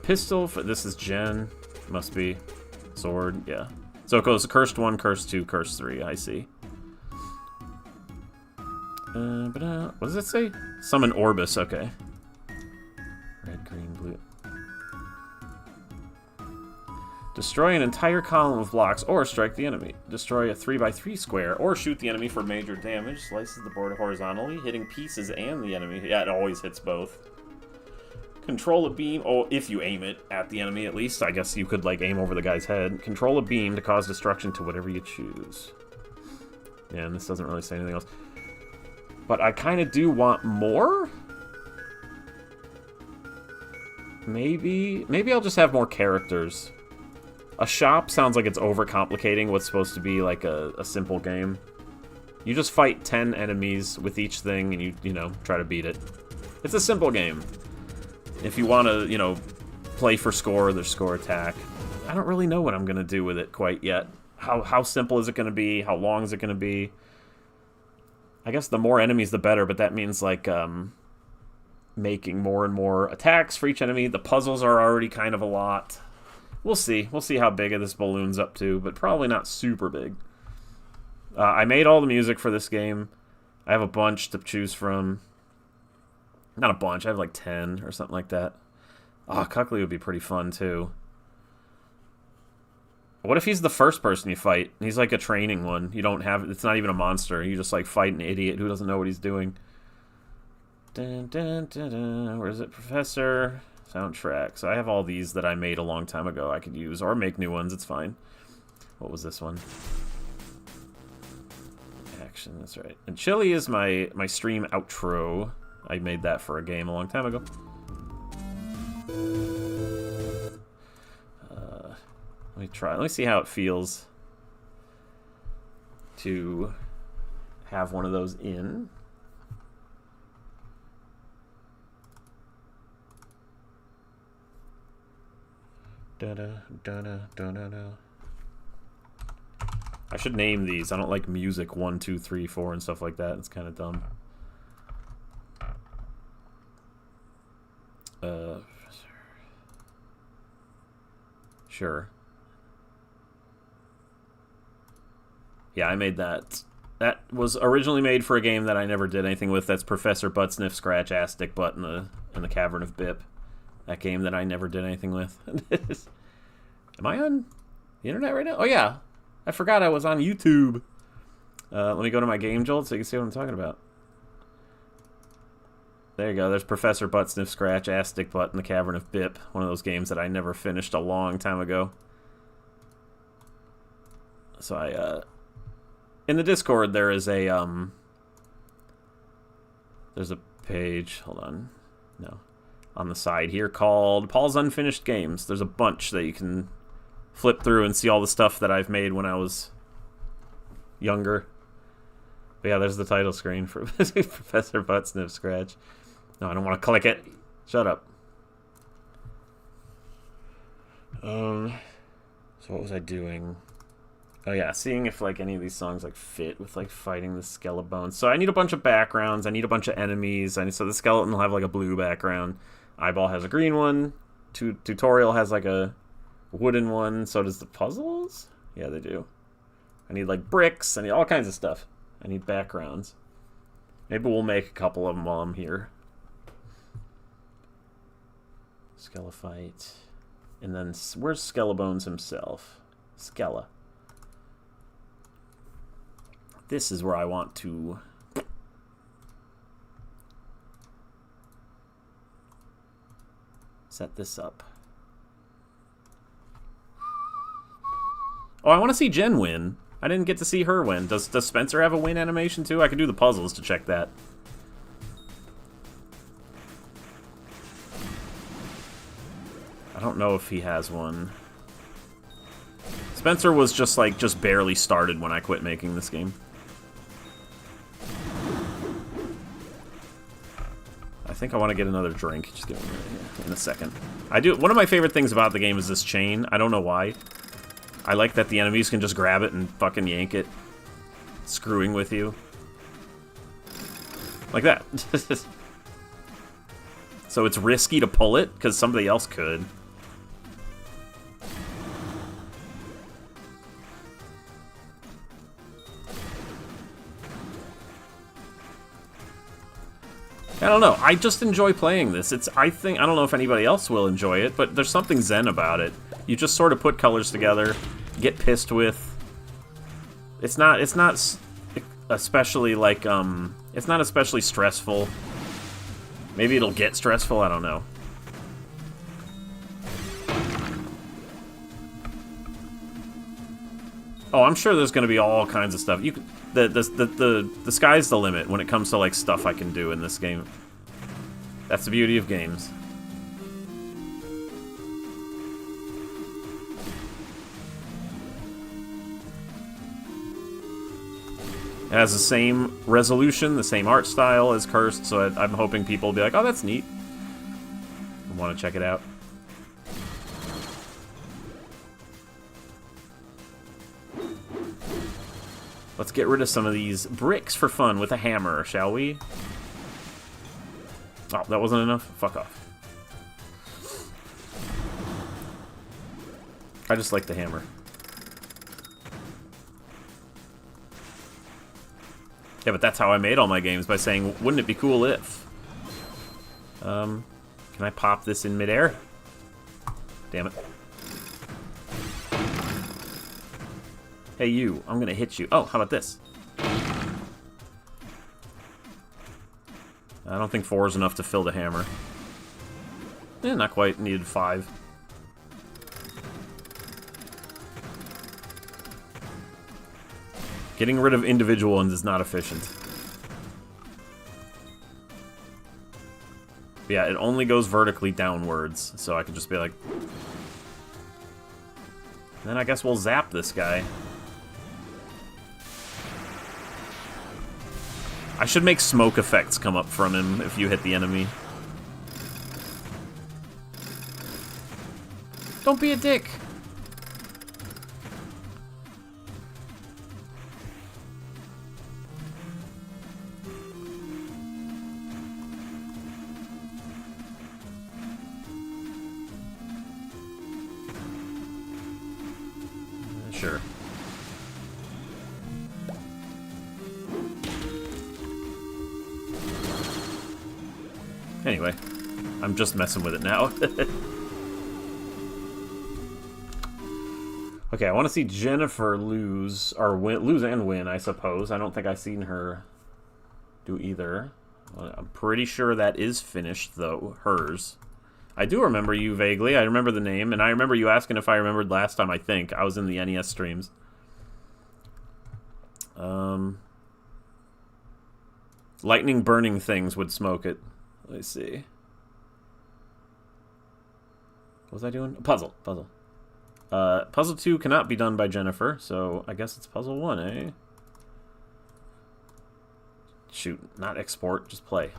Pistol, this is Jen. Must be. Sword, yeah. So it goes Cursed 1, Cursed 2, Cursed 3, I see. What does it say? Summon Orbis, okay. Red, green, blue. Destroy an entire column of blocks or strike the enemy. Destroy a 3x3 square or shoot the enemy for major damage. Slices the board horizontally, hitting pieces and the enemy. Yeah, it always hits both. Control a beam, oh, if you aim it at the enemy at least. I guess you could, like, aim over the guy's head. Control a beam to cause destruction to whatever you choose. Yeah, and this doesn't really say anything else. But I kind of do want more? Maybe I'll just have more characters. A shop sounds like it's overcomplicating what's supposed to be like a simple game. You just fight 10 enemies with each thing and you know, try to beat it. It's a simple game. If you want to, you know, play for score, there's score attack. I don't really know what I'm going to do with it quite yet. How simple is it going to be? How long is it going to be? I guess the more enemies, the better, but that means, like, making more and more attacks for each enemy. The puzzles are already kind of a lot. We'll see. We'll see how big this balloon's up to, but probably not super big. I made all the music for this game. I have a bunch to choose from. Not a bunch. I have, like, 10 or something like that. Oh, Cuckley would be pretty fun, too. What if he's the first person you fight? He's like a training one. You don't have... It's not even a monster. You just, like, fight an idiot who doesn't know what he's doing. Dun, dun, dun, dun. Where is it? Professor. Soundtrack. So I have all these that I made a long time ago I could use. Or make new ones. It's fine. What was this one? Action. That's right. And Chili is my stream outro. I made that for a game a long time ago. Let me try. Let me see how it feels to have one of those in. Da-da, da-da, da-da-da. I should name these. I don't like music 1, 2, 3, 4 and stuff like that. It's kind of dumb. Sure. Yeah, I made that. That was originally made for a game that I never did anything with. That's Professor Buttsniff Scratch Ass Dick Butt in the Cavern of Bip. That game that I never did anything with. Am I on the internet right now? Oh yeah, I forgot I was on YouTube. Let me go to my game, Jolt, so you can see what I'm talking about. There you go. There's Professor Buttsniff Scratch Ass Dick Butt in the Cavern of Bip. One of those games that I never finished a long time ago. So I in the Discord there is a there's a page, hold on. No. On the side here called Paul's Unfinished Games. There's a bunch that you can flip through and see all the stuff that I've made when I was younger. But yeah, there's the title screen for Professor Buttsniff Scratch. No, I don't want to click it. Shut up. So what was I doing? Oh yeah, seeing if like any of these songs like fit with like fighting the Skelebones. So I need a bunch of backgrounds. I need a bunch of enemies. So the skeleton will have like a blue background. Eyeball has a green one. Tutorial has like a wooden one. So does the puzzles? Yeah, they do. I need like bricks. I need all kinds of stuff. I need backgrounds. Maybe we'll make a couple of them while I'm here. Skelefight. And then where's Skelebones himself? Skella. This is where I want to set this up. Oh, I want to see Jen win. I didn't get to see her win. Does Spencer have a win animation too? I could do the puzzles to check that. I don't know if he has one. Spencer was just barely started when I quit making this game. I think I want to get another drink. Just give me a minute in a second. One of my favorite things about the game is this chain. I don't know why. I like that the enemies can just grab it and fucking yank it. Screwing with you. Like that. So it's risky to pull it, because somebody else could. I don't know. I just enjoy playing this. I don't know if anybody else will enjoy it, but there's something zen about it. You just sort of put colors together, get pissed with. It's not especially like it's not especially stressful. Maybe it'll get stressful, I don't know. Oh, I'm sure there's going to be all kinds of stuff. The sky's the limit when it comes to like stuff I can do in this game. That's the beauty of games. It has the same resolution, the same art style as Cursed, so I'm hoping people will be like, oh, that's neat. I want to check it out. Let's get rid of some of these bricks for fun with a hammer, shall we? Oh, that wasn't enough? Fuck off. I just like the hammer. Yeah, but that's how I made all my games, by saying, wouldn't it be cool if? Can I pop this in midair? Damn it. Hey, you. I'm gonna hit you. Oh, how about this? I don't think 4 is enough to fill the hammer. Eh, not quite. Needed 5. Getting rid of individual ones is not efficient. But yeah, it only goes vertically downwards, so I can just be like... Then I guess we'll zap this guy. I should make smoke effects come up from him if you hit the enemy. Don't be a dick. sure. Anyway, I'm just messing with it now. Okay, I want to see Jennifer lose, or lose and win, I suppose. I don't think I've seen her do either. I'm pretty sure that is finished, though, hers. I do remember you vaguely. I remember the name, and I remember you asking if I remembered last time, I think. I was in the NES streams. Lightning burning things would smoke it. Let's see. What was I doing? Puzzle. Puzzle 2 cannot be done by Jennifer, so I guess it's puzzle 1, eh? Shoot, not export, just play.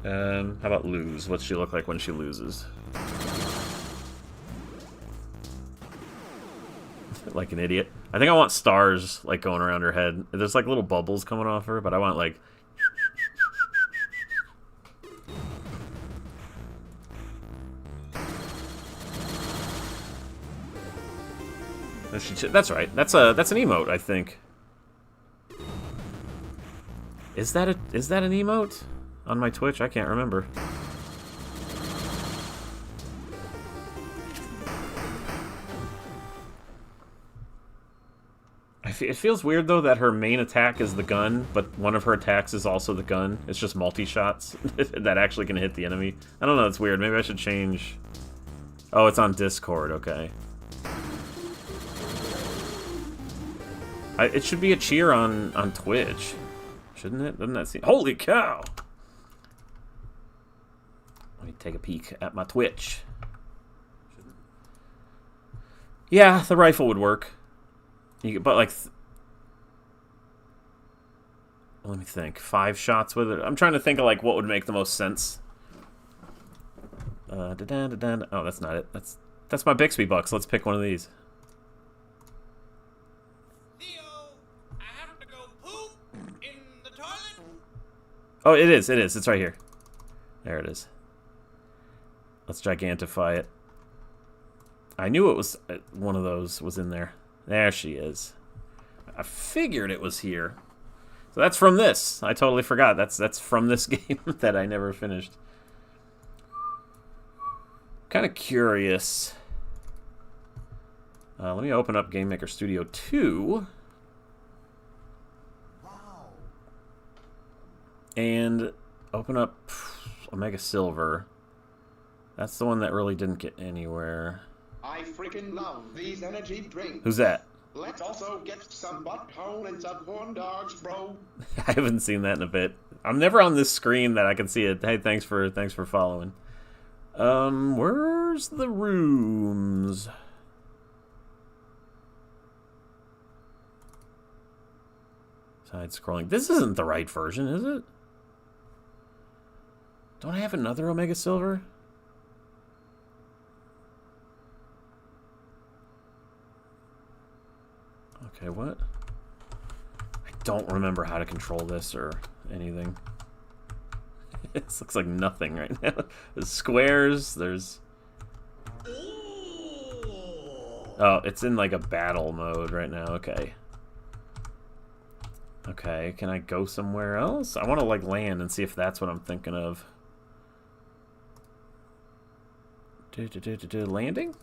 How about lose? What's she look like when she loses? Like an idiot. I think I want stars, like, going around her head. There's, like, little bubbles coming off her, but I want, like... That's right. That's an emote, I think. Is that an emote on my Twitch? I can't remember. It feels weird though that her main attack is the gun, but one of her attacks is also the gun. It's just multi-shots that actually can hit the enemy. I don't know, it's weird. Maybe I should change... Oh, it's on Discord, okay. It should be a cheer on Twitch, shouldn't it? Doesn't that seem... Holy cow! Let me take a peek at my Twitch. Yeah, the rifle would work. But like... Let me think. 5 shots with it? I'm trying to think of like what would make the most sense. Oh, that's not it. That's my Bixby Bucks. Let's pick one of these. Oh, it is. It's right here. There it is. Let's gigantify it. I knew it was one of those was in there. There she is. I figured it was here. So that's from this. I totally forgot. That's from this game that I never finished. Kind of curious. Let me open up Game Maker Studio 2. And open up Omega Silver. That's the one that really didn't get anywhere. I freaking love these energy drinks. Who's that? Let's also get some butthole and some corn dogs, bro. I haven't seen that in a bit. I'm never on this screen that I can see it. Hey, thanks for following. Where's the rooms? Side scrolling. This isn't the right version, is it? Don't I have another Omega Silver? Okay, what? I don't remember how to control this or anything. This looks like nothing right now. There's squares, there's... Oh, it's in like a battle mode right now, okay. Okay, can I go somewhere else? I want to like land and see if that's what I'm thinking of. Landing?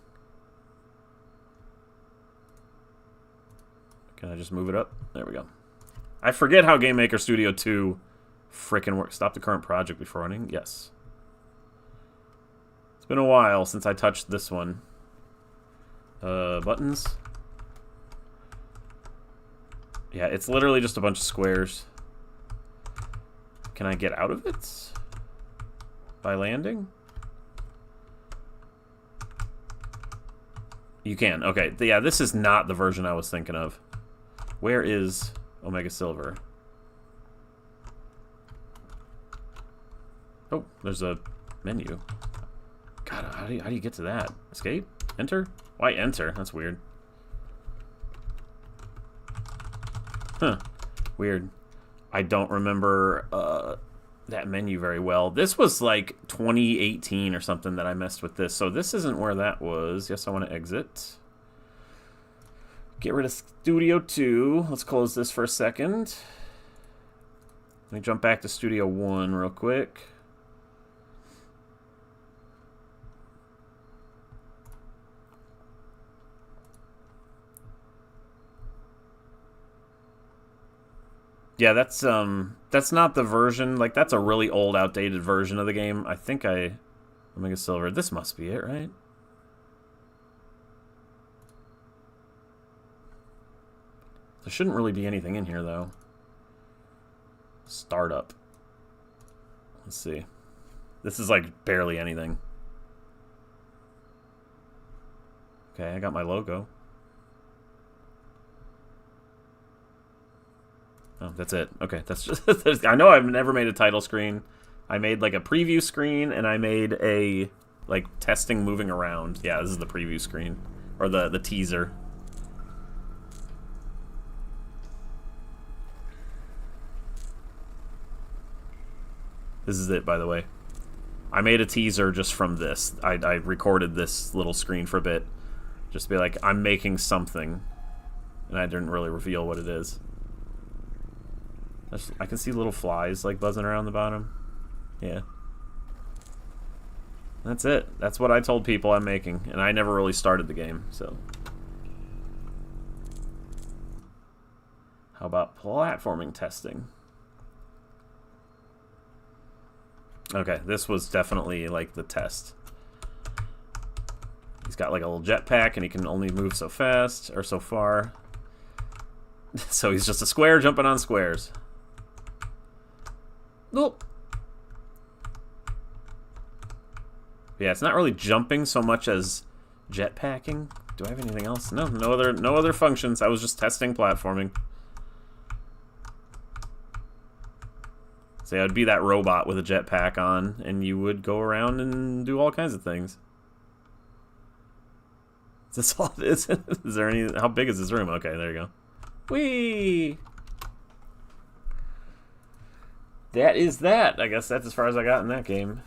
Can I just move it up? There we go. I forget how Game Maker Studio 2 frickin' works. Stop the current project before running? Yes. It's been a while since I touched this one. Buttons? Yeah, it's literally just a bunch of squares. Can I get out of it? By landing? You can. Okay, yeah, this is not the version I was thinking of. Where is Omega Silver? Oh, there's a menu. God, how do you get to that? Escape? Enter? Why enter? That's weird. Huh. Weird. I don't remember that menu very well. This was like 2018 or something that I messed with this, so this isn't where that was. Yes, I want to exit. Get rid of Studio 2. Let's close this for a second. Let me jump back to Studio 1 real quick. Yeah, that's not the version. Like, that's a really old, outdated version of the game. I think Omega Silver. This must be it, right? There shouldn't really be anything in here, though. Startup. Let's see. This is, like, barely anything. Okay, I got my logo. Oh, that's it. Okay, that's just... I know I've never made a title screen. I made, like, a preview screen, and I made a, like, testing moving around. Yeah, this is the preview screen. Or the teaser. This is it, by the way. I made a teaser just from this. I recorded this little screen for a bit. Just to be like, I'm making something. And I didn't really reveal what it is. I can see little flies, like, buzzing around the bottom. Yeah. That's it. That's what I told people I'm making. And I never really started the game, so... How about platforming testing? Okay, this was definitely, like, the test. He's got, like, a little jetpack, and he can only move so fast, or so far. So he's just a square jumping on squares. Nope. Yeah, it's not really jumping so much as jetpacking. Do I have anything else? No, no other functions. I was just testing platforming. So yeah, it would be that robot with a jetpack on, and you would go around and do all kinds of things. Is this all it is? Is there any... How big is this room? Okay, there you go. Whee! That is that. I guess that's as far as I got in that game.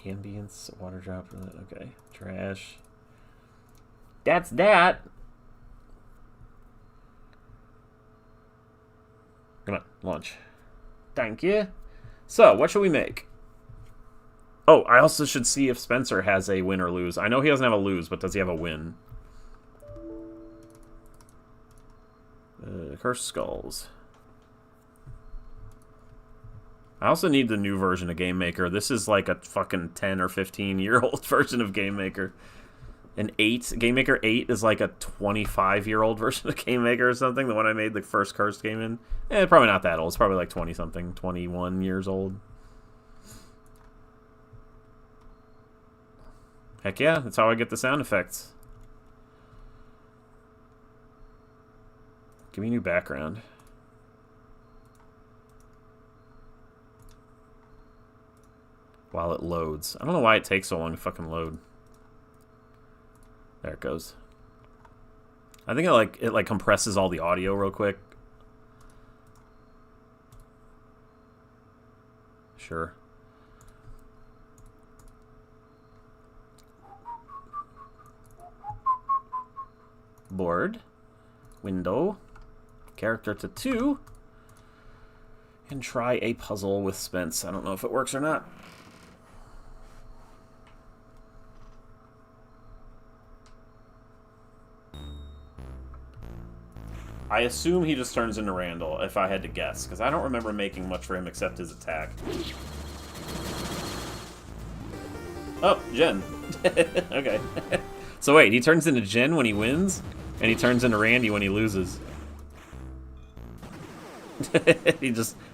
Ambience, water drop. Okay, trash. That's that. Come on, launch. Thank you. So, what should we make? Oh, I also should see if Spencer has a win or lose. I know he doesn't have a lose, but does he have a win? Cursed Skulls. I also need the new version of Game Maker. This is like a fucking 10 or 15-year-old version of Game Maker. An 8. Game Maker 8 is like a 25-year-old version of Game Maker or something. The one I made the first Cursed game in. Probably not that old. It's probably like 20-something. 21 years old. Heck yeah, that's how I get the sound effects. Give me a new background. While it loads. I don't know why it takes so long to fucking load. There it goes. I think it like compresses all the audio real quick. Sure. Board. Window. Character to 2. And try a puzzle with Spence. I don't know if it works or not. I assume he just turns into Randall, if I had to guess, because I don't remember making much for him except his attack. Oh, Jen. Okay. So wait, he turns into Jen when he wins, and he turns into Randy when he loses.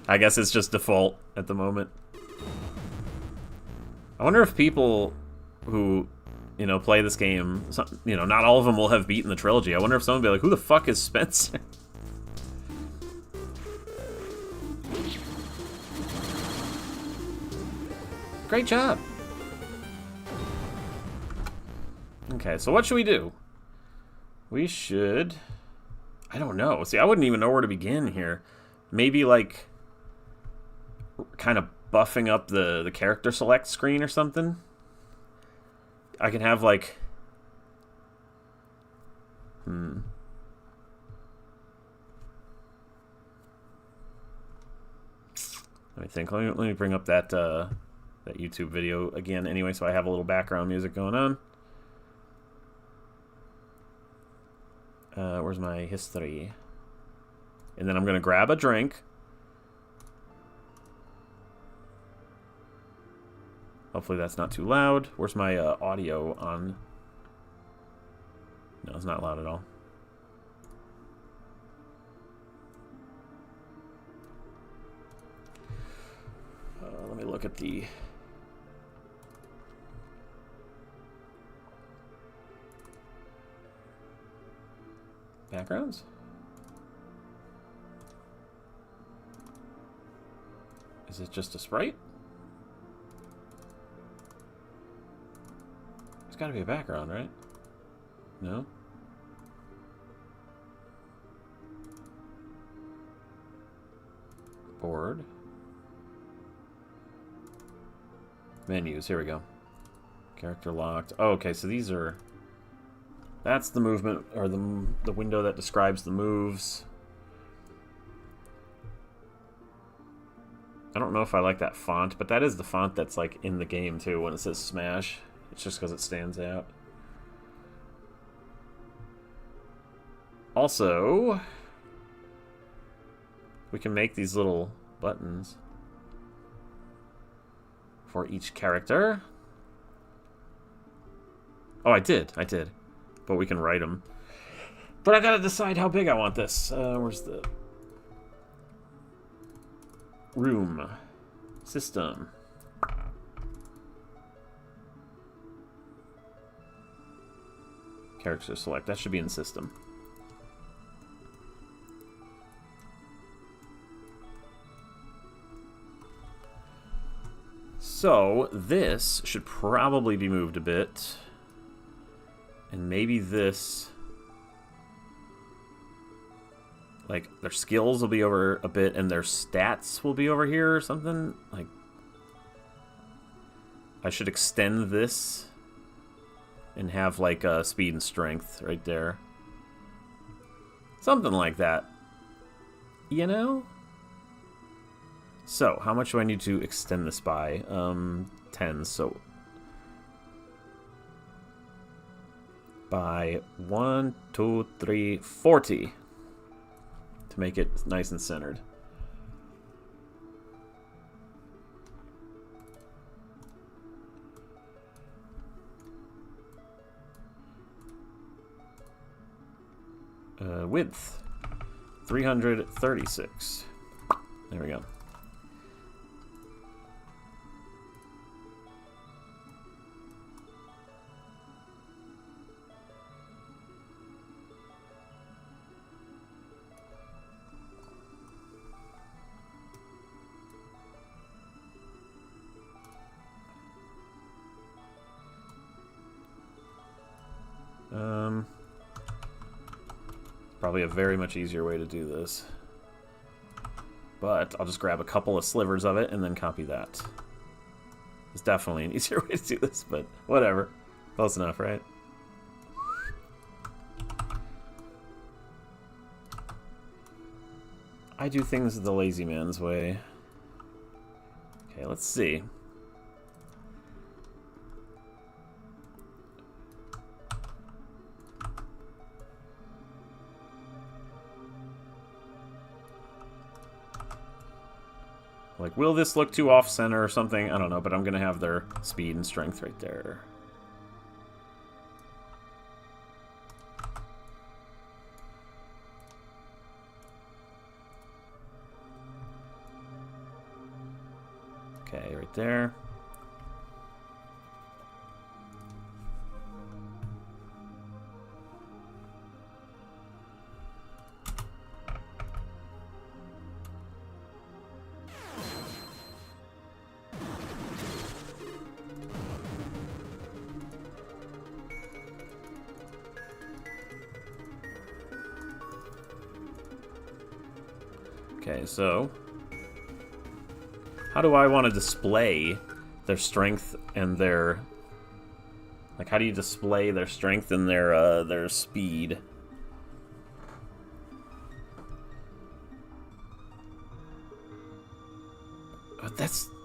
I guess it's just default at the moment. I wonder if people who, you know, play this game, you know, not all of them will have beaten the trilogy. I wonder if someone will be like, who the fuck is Spencer? Great job. Okay, so what should we do? We should... I don't know. See, I wouldn't even know where to begin here. Maybe, like... kind of buffing up the character select screen or something. I can have like... Let me think. Let me bring up that that YouTube video again anyway, so I have a little background music going on. Where's my history? And then I'm going to grab a drink. Hopefully that's not too loud. Where's my audio on? No, it's not loud at all. Let me look at the... backgrounds? Is it just a sprite? There's got to be a background, right? No? Board. Menus, here we go. Character locked. Oh, okay, so these are... That's the movement, or the window that describes the moves. I don't know if I like that font, but that is the font that's like in the game too when it says Smash. It's just because it stands out. Also, we can make these little buttons for each character. Oh, I did. But we can write them. But I gotta decide how big I want this. Where's the... room. System. Character select. That should be in system. So, this should probably be moved a bit. And maybe this... like, their skills will be over a bit, and their stats will be over here or something. Like, I should extend this and have, like, speed and strength right there. Something like that. You know? So, how much do I need to extend this by? 10, so... by 1, 2, 3, 40. To make it nice and centered. Width 336. There we go. Probably a very much easier way to do this. But I'll just grab a couple of slivers of it and then copy that. It's definitely an easier way to do this, but whatever. Close enough, right? I do things the lazy man's way. Okay, let's see. Like, will this look too off-center or something? I don't know, but I'm going to have their speed and strength right there. Okay, right there. Okay, so How do I want to display their strength and their... Like, how do you display their strength and their speed?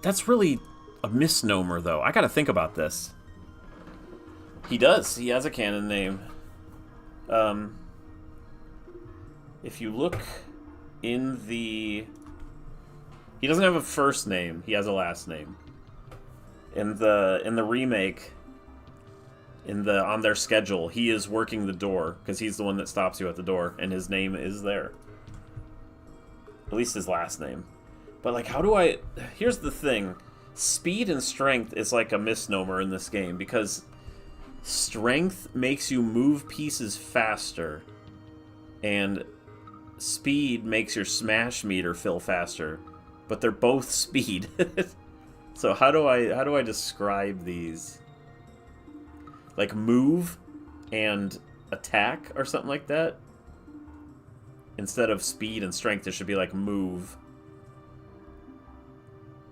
That's really a misnomer, though. I gotta think about this. He does. He has a canon name. If you look in the... He doesn't have a first name. He has a last name. In the remake, on their schedule, he is working the door because he's the one that stops you at the door, and his name is there. At least his last name. But like, how do I? Here's the thing: speed and strength is like a misnomer in this game because strength makes you move pieces faster, and speed makes your smash meter fill faster. But they're both speed. So how do I describe these? Like move and attack or something like that? Instead of speed and strength, it should be like move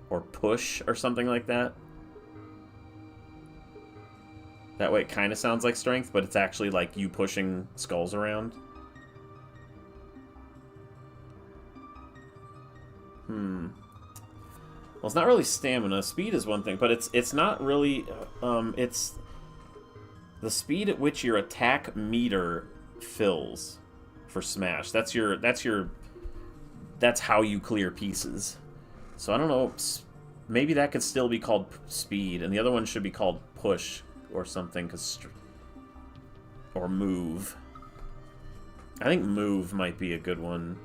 or push or something like that. That way it kind of sounds like strength, but it's actually like you pushing skulls around. Well, it's not really stamina. Speed is one thing, but it's not really... it's the speed at which your attack meter fills for Smash. That's how you clear pieces. So I don't know. Maybe that could still be called speed, and the other one should be called push or something, or move. I think move might be a good one.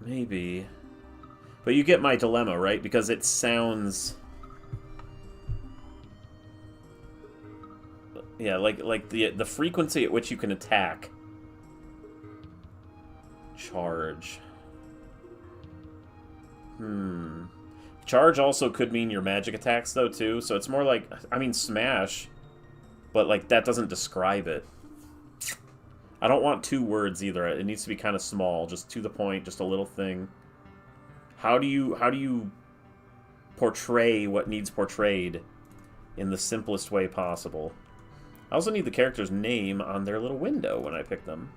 Maybe. But you get my dilemma, right? Because it sounds... Yeah, like the frequency at which you can attack. Charge. Charge also could mean your magic attacks, though, too. So it's more like... I mean, smash. But, like, that doesn't describe it. I don't want two words either. It needs to be kind of small, just to the point, just a little thing. How do you portray what needs portrayed in the simplest way possible? I also need the character's name on their little window when I pick them.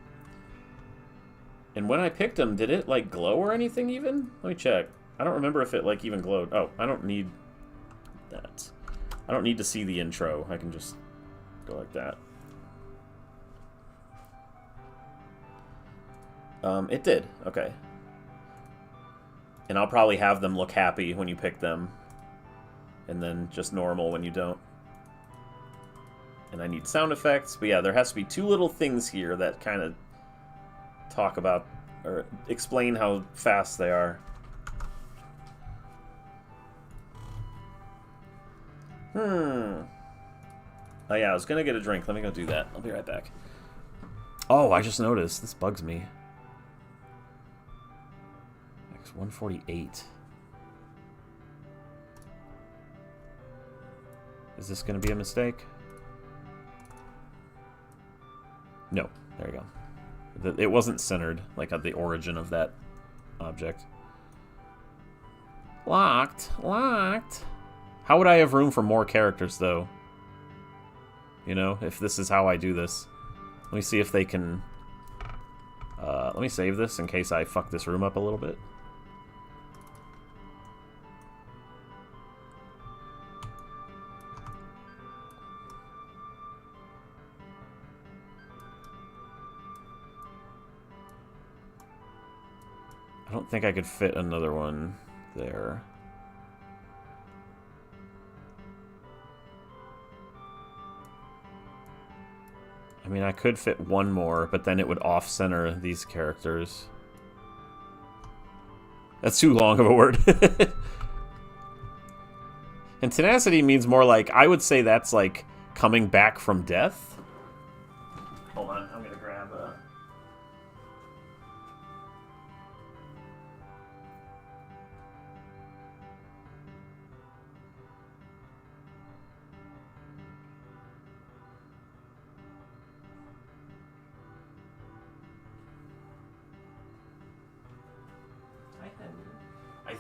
And when I picked them, did it, like, glow or anything even? Let me check. I don't remember if it, like, even glowed. Oh, I don't need that. I don't need to see the intro. I can just go like that. It did. Okay. And I'll probably have them look happy when you pick them. And then just normal when you don't. And I need sound effects. But yeah, there has to be two little things here that kind of talk about or explain how fast they are. Oh yeah, I was gonna get a drink. Let me go do that. I'll be right back. Oh, I just noticed. This bugs me. X148. Is this going to be a mistake? No. There you go. It wasn't centered, like at the origin of that object. Locked. Locked. How would I have room for more characters, though? You know, if this is how I do this. Let me see if they can... let me save this in case I fuck this room up a little bit. I don't think I could fit another one there. I mean, I could fit one more, but then it would off-center these characters. That's too long of a word. And tenacity means more like, I would say that's like coming back from death. Hold on, I'm gonna grab a...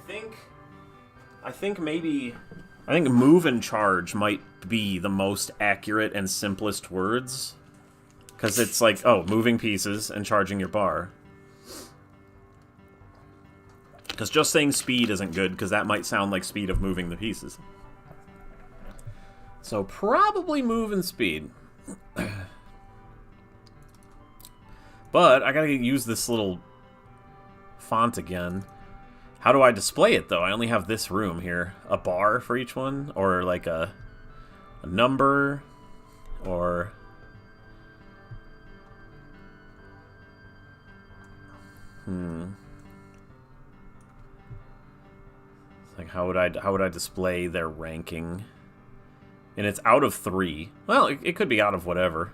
think maybe... I think move and charge might be the most accurate and simplest words. Because it's like, oh, moving pieces and charging your bar. Because just saying speed isn't good, because that might sound like speed of moving the pieces. So probably move and speed. But I gotta use this little font again. How do I display it, though? I only have this room here. A bar for each one? Or like a number? Or... Like, how would I display their ranking? And it's out of 3. Well, it could be out of whatever.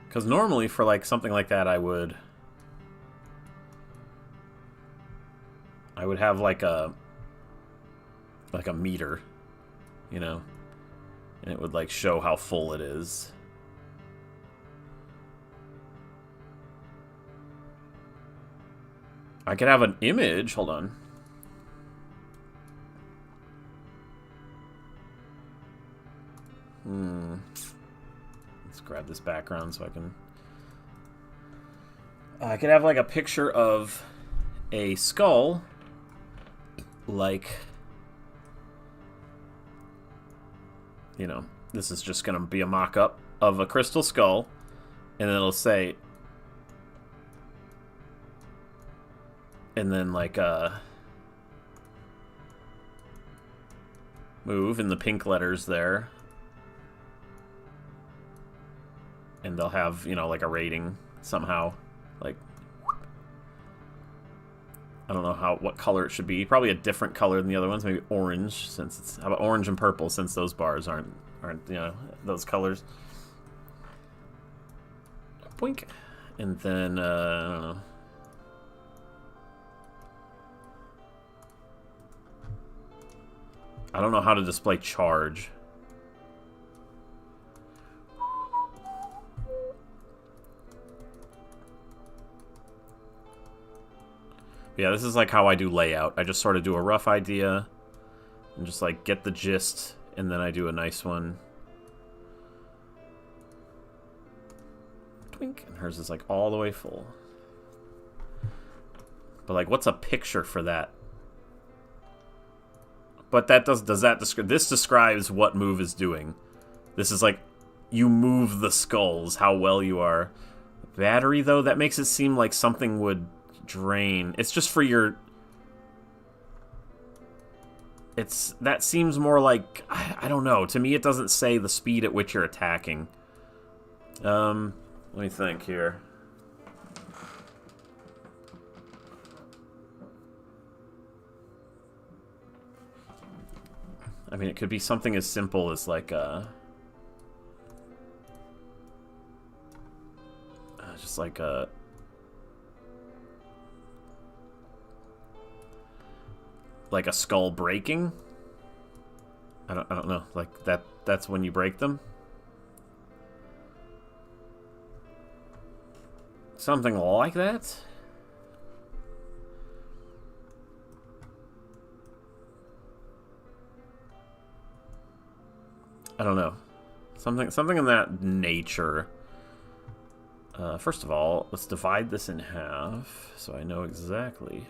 Because normally for like something like that, I would have like a meter, you know, and it would like show how full it is. I could have an image. Hold on. Let's grab this background so I could have like a picture of a skull, like, you know, this is just gonna be a mock-up of a crystal skull, and then it'll say, and then like move in the pink letters there. And they'll have, you know, like a rating somehow. Like, I don't know what color it should be. Probably a different color than the other ones. Maybe orange, since it's... How about orange and purple, since those bars aren't you know, those colors. Boink. And then, I don't know. I don't know how to display charge. Yeah, this is like how I do layout. I just sort of do a rough idea and just like get the gist, and then I do a nice one. Twink. And hers is like all the way full. But like, what's a picture for that? But that does that describe... This describes what move is doing. This is like, you move the skulls, how well you are. Battery, though, that makes it seem like something would drain. It's just for your... That seems more like... I don't know. To me, it doesn't say the speed at which you're attacking. Let me think here. I mean, it could be something as simple as like just like a... Like a skull breaking? I don't know. Like that's when you break them? Something like that? I don't know. Something in that nature. First of all, let's divide this in half so I know exactly.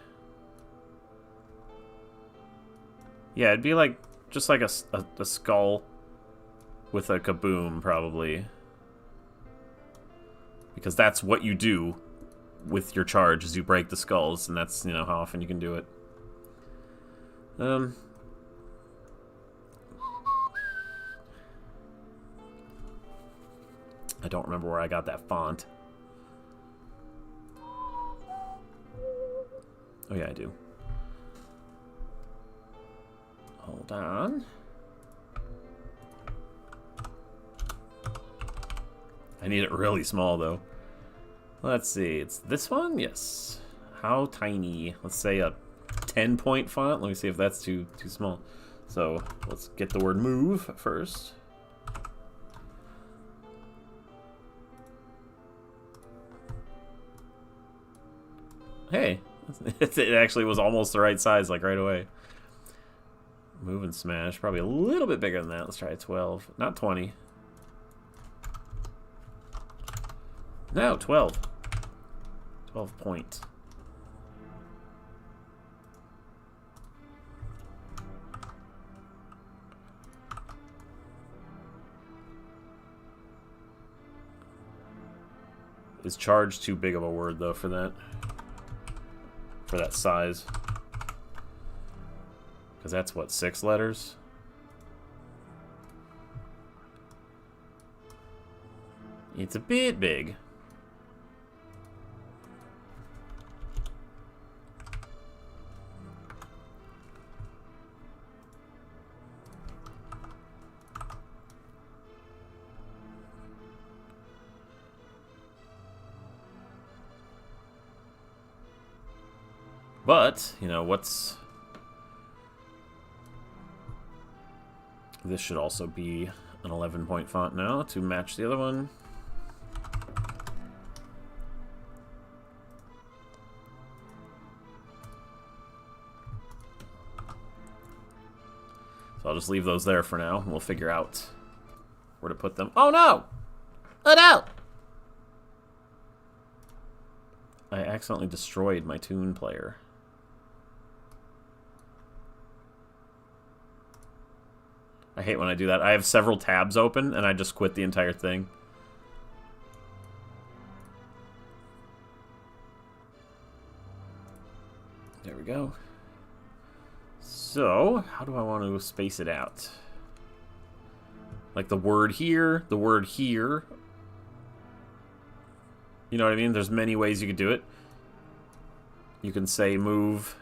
Yeah, it'd be like just like a skull with a kaboom, probably. Because that's what you do with your charge, is you break the skulls, and that's, you know, how often you can do it. I don't remember where I got that font. Oh yeah, I do. Hold on. I need it really small, though. Let's see. It's this one? Yes. How tiny? Let's say a 10-point font. Let me see if that's too small. So let's get the word move first. Hey, it actually was almost the right size, like right away. Move and smash. Probably a little bit bigger than that. Let's try 12. Not 20. No, 12. 12 point. Is charge too big of a word, though, for that? For that size? Because that's, what, 6 letters? It's a bit big. But, you know, what's... This should also be an 11-point font now to match the other one. So I'll just leave those there for now, and we'll figure out where to put them. Oh no! Oh no! I accidentally destroyed my tune player. I hate when I do that. I have several tabs open, and I just quit the entire thing. There we go. So, how do I want to space it out? Like the word here, the word here. You know what I mean? There's many ways you could do it. You can say move,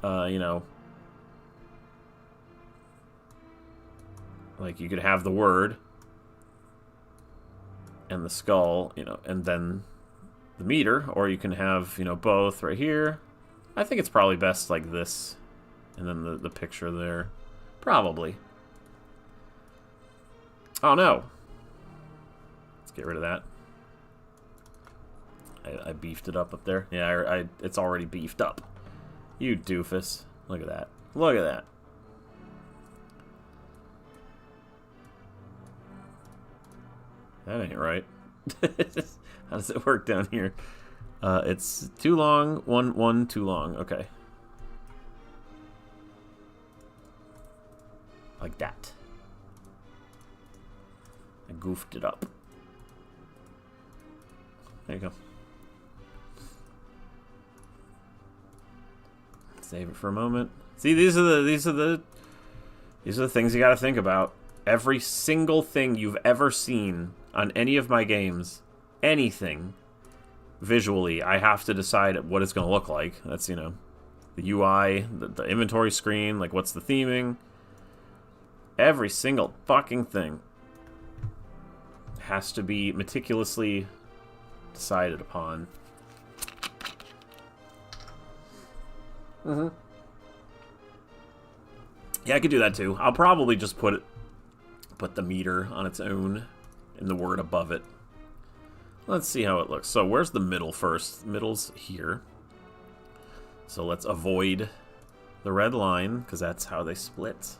you know. Like, you could have the word and the skull, you know, and then the meter, or you can have, you know, both right here. I think it's probably best like this, and then the picture there. Probably. Oh, no. Let's get rid of that. I beefed it up there. Yeah, it's already beefed up. You doofus. Look at that. Look at that. That ain't right. How does it work down here? It's too long. One too long. Okay. Like that. I goofed it up. There you go. Save it for a moment. See, these are the things you got to think about. Every single thing you've ever seen on any of my games, anything, visually, I have to decide what it's going to look like. That's, you know, the UI, the inventory screen, like what's the theming. Every single fucking thing has to be meticulously decided upon. Yeah, I could do that too. I'll probably just put the meter on its own and the word above it. Let's see how it looks. So where's the middle first? Middle's here. So let's avoid the red line, because that's how they split.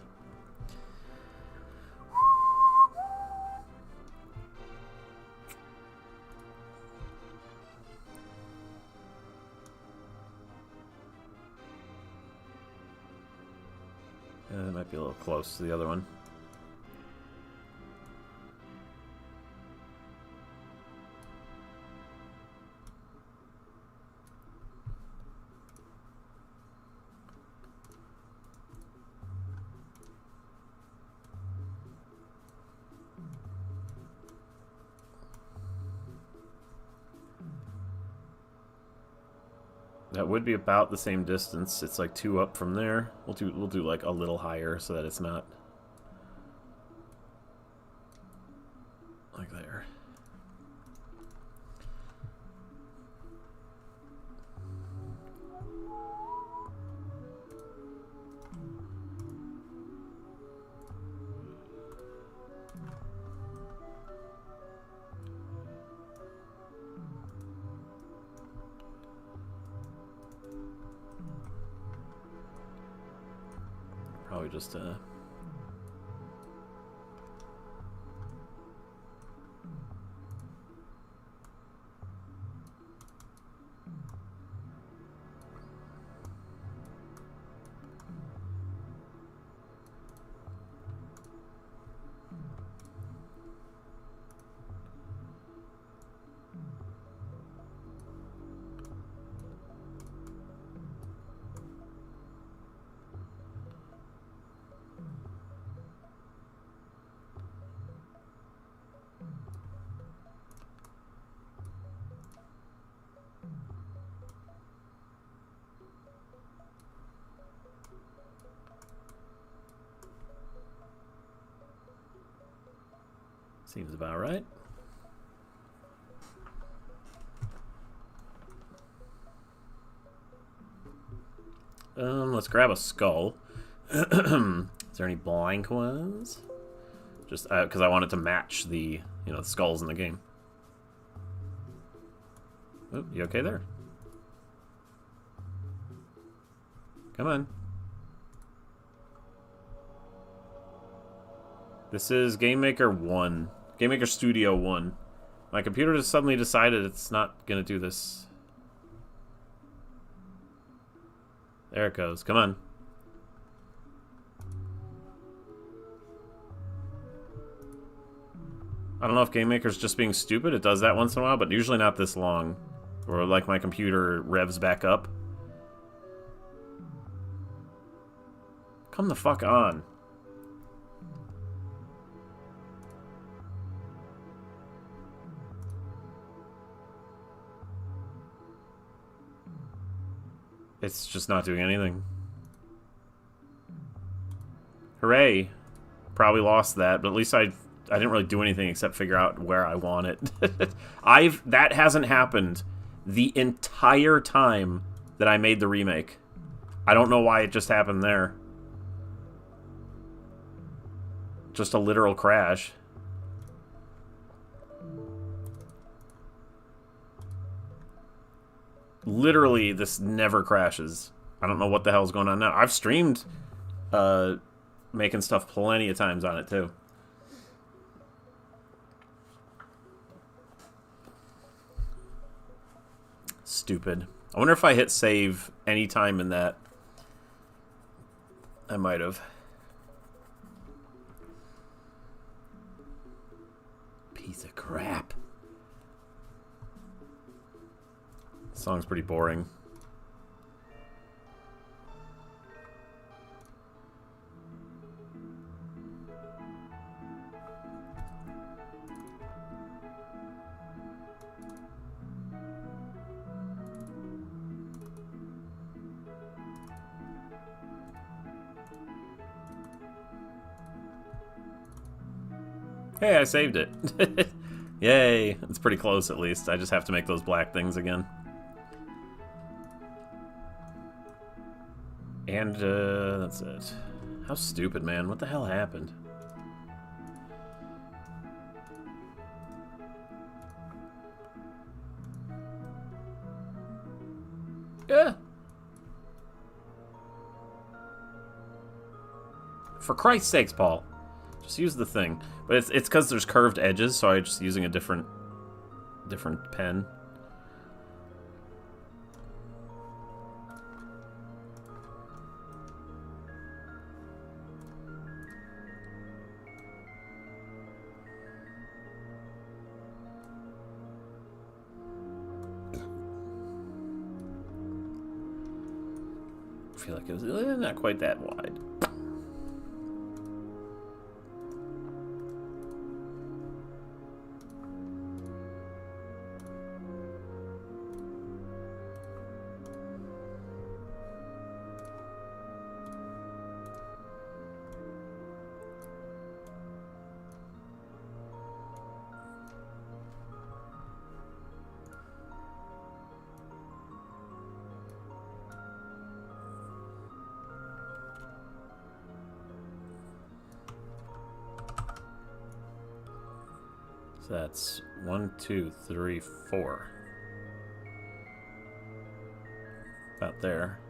That might be a little close to the other one. That would be about the same distance. It's like 2 up from there. We'll do like a little higher so that it's not like there. Probably just seems about right. Let's grab a skull. Is there any blank ones? Just because I want it to match the, the skulls in the game. Oh, you okay there? Come on. This is Game Maker 1. Game Maker Studio 1. My computer just suddenly decided it's not going to do this. There it goes. Come on. I don't know if Game Maker's just being stupid. It does that once in a while, but usually not this long. Or like my computer revs back up. Come the fuck on. It's just not doing anything. Hooray. Probably lost that, but at least I didn't really do anything except figure out where I want it. That hasn't happened the entire time that I made the remake. I don't know why it just happened there. Just a literal crash. Literally, this never crashes. I don't know what the hell's going on now. I've streamed making stuff plenty of times on it, too. Stupid. I wonder if I hit save any time in that. I might have. Piece of crap. This song's pretty boring. Hey, I saved it. Yay. It's pretty close, at least. I just have to make those black things again. And, that's it. How stupid, man. What the hell happened? Yeah. For Christ's sakes, Paul. Just use the thing. But it's because there's curved edges, so I'm just using a different pen. I feel like it was not quite that wide. So that's 1, 2, 3, 4. About there.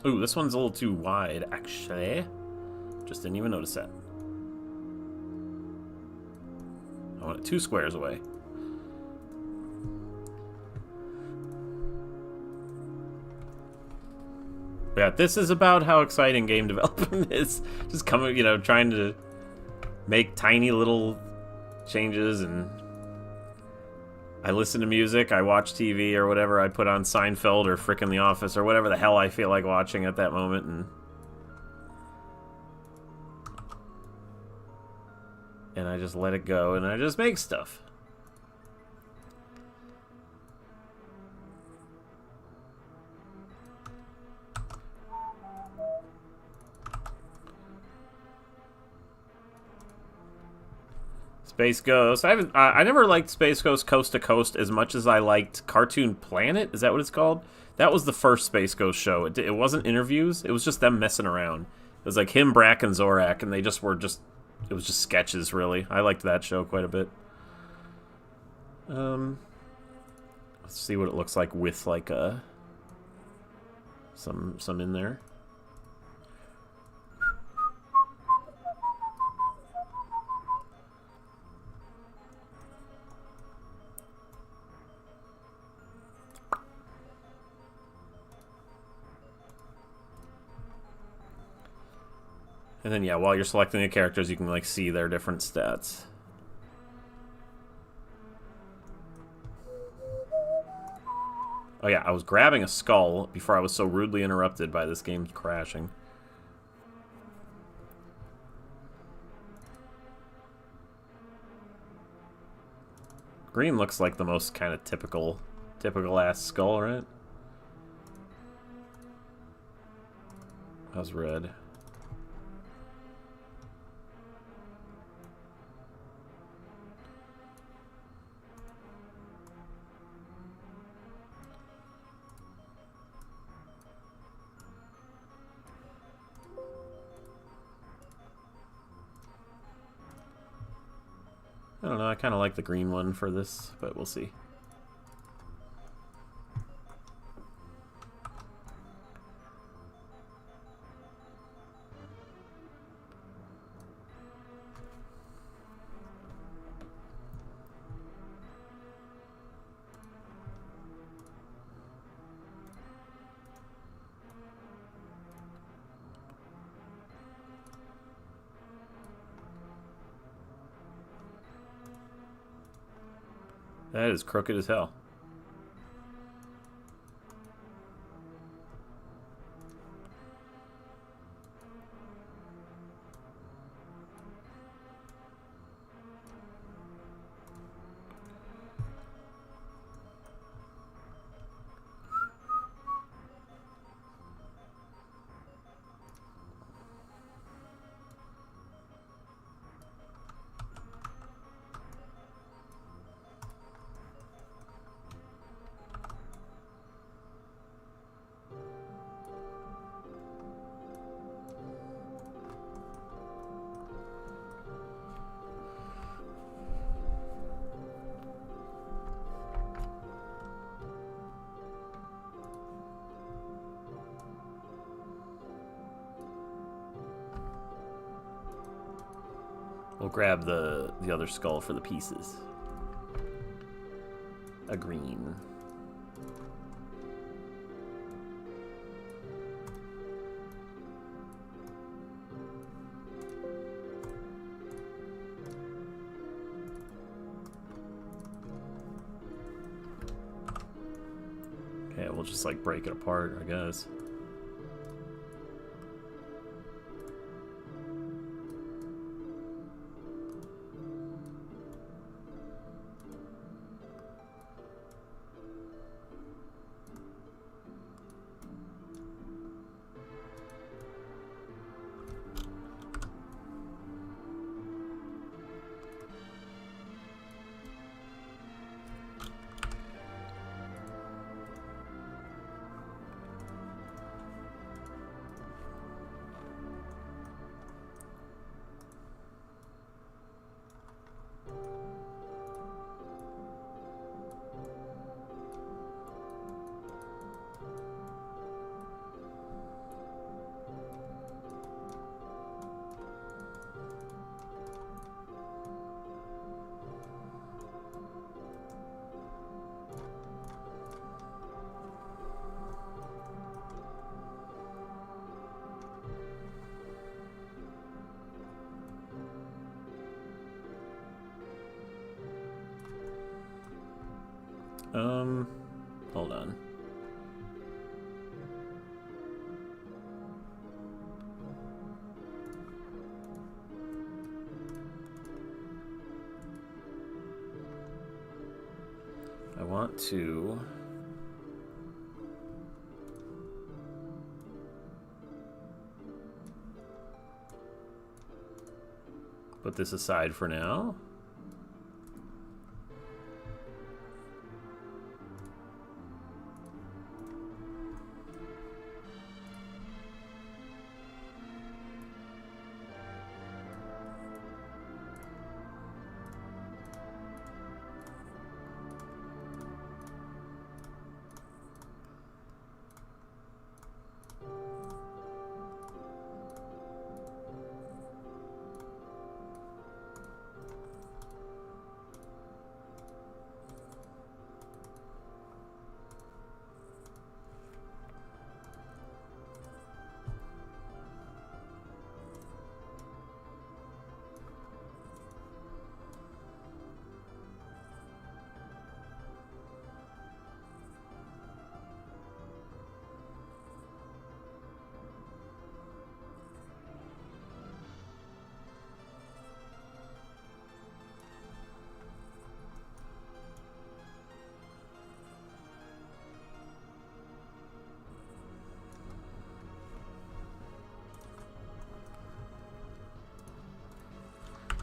Ooh, this one's a little too wide, actually. Just didn't even notice that. I want it 2 squares away. Yeah, this is about how exciting game development is. Just coming, you know, trying to make tiny little changes, and I listen to music, I watch TV or whatever, I put on Seinfeld or frickin' The Office or whatever the hell I feel like watching at that moment, and I just let it go, and I just make stuff. Space Ghost. I never liked Space Ghost Coast to Coast as much as I liked Cartoon Planet. Is that what it's called? That was the first Space Ghost show. It wasn't interviews. It was just them messing around. It was like him, Brack, and Zorak, and they just were just... It was just sketches, really. I liked that show quite a bit. Let's see what it looks like with, like, some in there. And then, yeah, while you're selecting the characters, you can, like, see their different stats. Oh, yeah, I was grabbing a skull before I was so rudely interrupted by this game crashing. Green looks like the most kind of typical-ass skull, right? How's red? I don't know, I kind of like the green one for this, but we'll see. That is crooked as hell. We'll grab the other skull for the pieces. A green. Okay, we'll just like break it apart, I guess. Hold on. I want to... put this aside for now.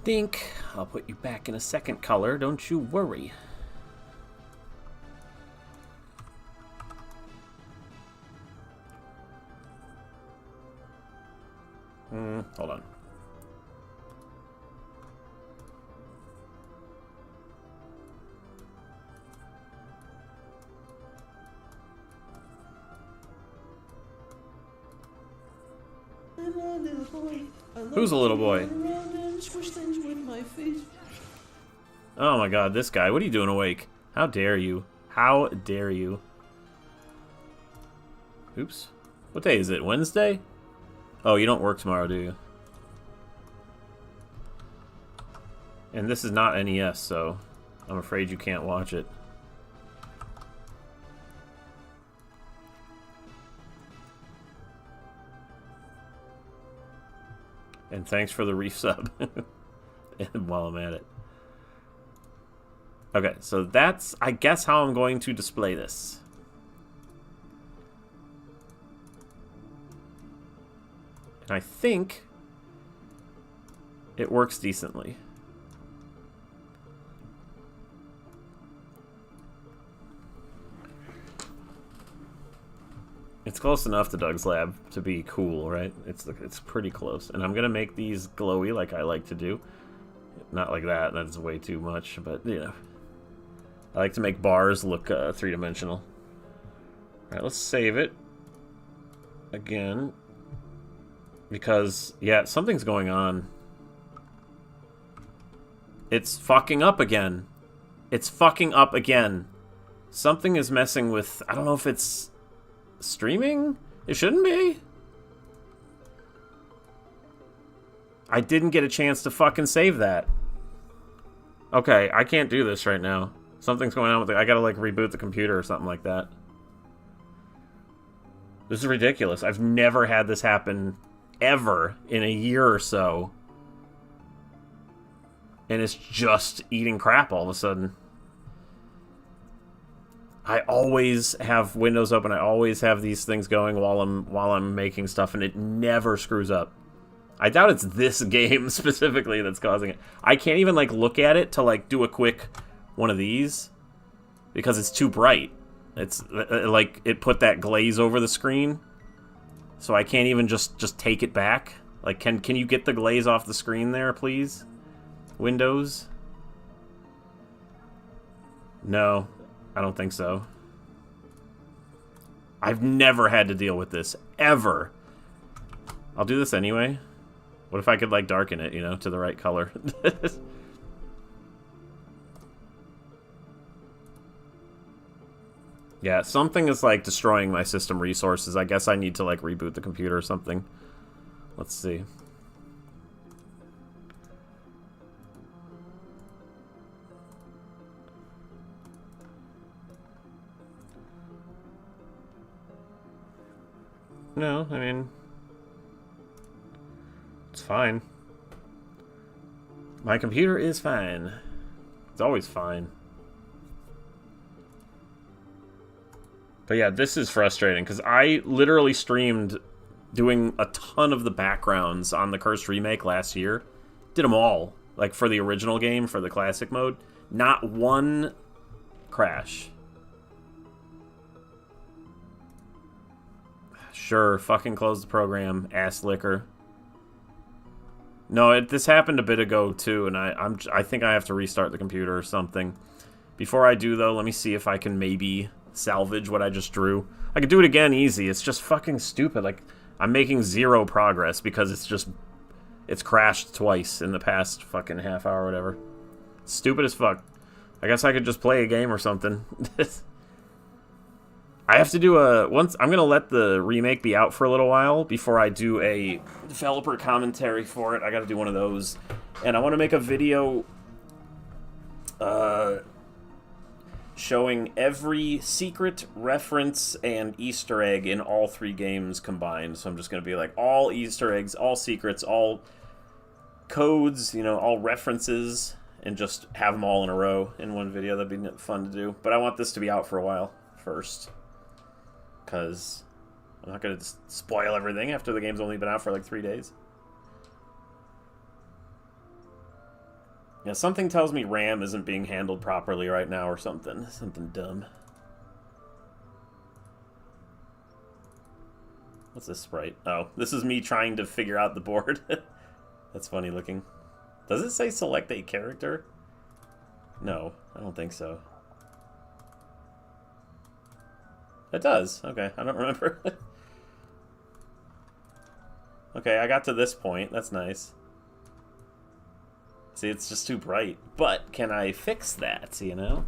Think I'll put you back in a second color, don't you worry. Hold on. Who's a little boy? Oh my god, this guy. What are you doing awake? How dare you? How dare you? Oops. What day is it? Wednesday? Oh, you don't work tomorrow, do you? And this is not NES, so I'm afraid you can't watch it. And thanks for the resub. And while I'm at it. Okay, so that's, I guess, how I'm going to display this. And I think it works decently. It's close enough to Doug's Lab to be cool, right? It's pretty close. And I'm going to make these glowy like I like to do. Not like that, that's way too much, but, you know. I like to make bars look three-dimensional. Alright, let's save it. Again. Because, yeah, something's going on. It's fucking up again. It's fucking up again. Something is messing with... I don't know if it's... streaming? It shouldn't be. I didn't get a chance to fucking save that. Okay, I can't do this right now. Something's going on with it. I gotta, like, reboot the computer or something like that. This is ridiculous. I've never had this happen ever in a year or so. And it's just eating crap all of a sudden. I always have Windows open. I always have these things going while I'm making stuff, and it never screws up. I doubt it's this game specifically that's causing it. I can't even like look at it to like do a quick one of these because it's too bright. It's like it put that glaze over the screen, so I can't even just take it back. Like, can you get the glaze off the screen there, please? Windows? No. I don't think so. I've never had to deal with this, ever. I'll do this anyway. What if I could, like, darken it, you know, to the right color? Yeah, something is, like, destroying my system resources. I guess I need to, like, reboot the computer or something. Let's see. No, I mean, it's fine. My computer is fine. It's always fine. But yeah, this is frustrating, because I literally streamed doing a ton of the backgrounds on the Cursed Remake last year. Did them all. Like, for the original game, for the classic mode. Not one crash. Sure, fucking close the program, ass licker. No, this happened a bit ago, too, and I think I have to restart the computer or something. Before I do, though, let me see if I can maybe salvage what I just drew. I could do it again easy. It's just fucking stupid. Like, I'm making zero progress because it's crashed twice in the past fucking half hour or whatever. Stupid as fuck. I guess I could just play a game or something. I have to do I'm gonna let the remake be out for a little while before I do a developer commentary for it. I gotta do one of those. And I want to make a video showing every secret, reference, and Easter egg in all 3 games combined. So I'm just going to be like, all Easter eggs, all secrets, all codes, you know, all references, and just have them all in a row in one video. That'd be fun to do. But I want this to be out for a while first, because I'm not going to spoil everything after the game's only been out for like 3 days. Yeah, something tells me RAM isn't being handled properly right now or something. Something dumb. What's this sprite? Oh, this is me trying to figure out the board. That's funny looking. Does it say select a character? No, I don't think so. It does. Okay, I don't remember. Okay, I got to this point. That's nice. See, it's just too bright. But can I fix that, you know?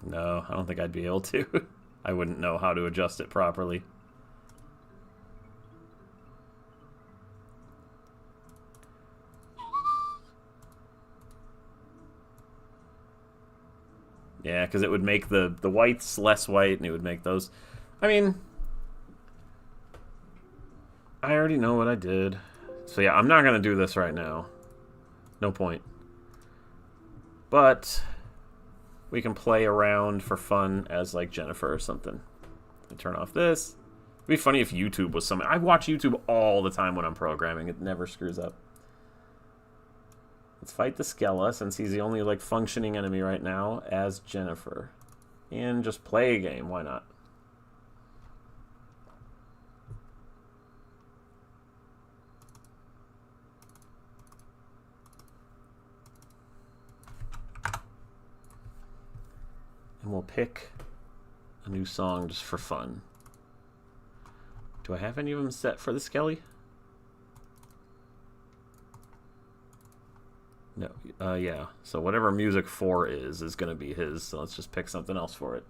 No, I don't think I'd be able to. I wouldn't know how to adjust it properly. Yeah, because it would make the whites less white, and it would make those... I mean... I already know what I did. So yeah, I'm not going to do this right now. No point. But... we can play around for fun as, like, Jennifer or something. Turn off this. It'd be funny if YouTube was something... I watch YouTube all the time when I'm programming. It never screws up. Let's fight the Skella, since he's the only, like, functioning enemy right now, as Jennifer. And just play a game. Why not? And we'll pick a new song just for fun. Do I have any of them set for the Skelly? No. Yeah. So whatever music 4 is going to be his. So let's just pick something else for it.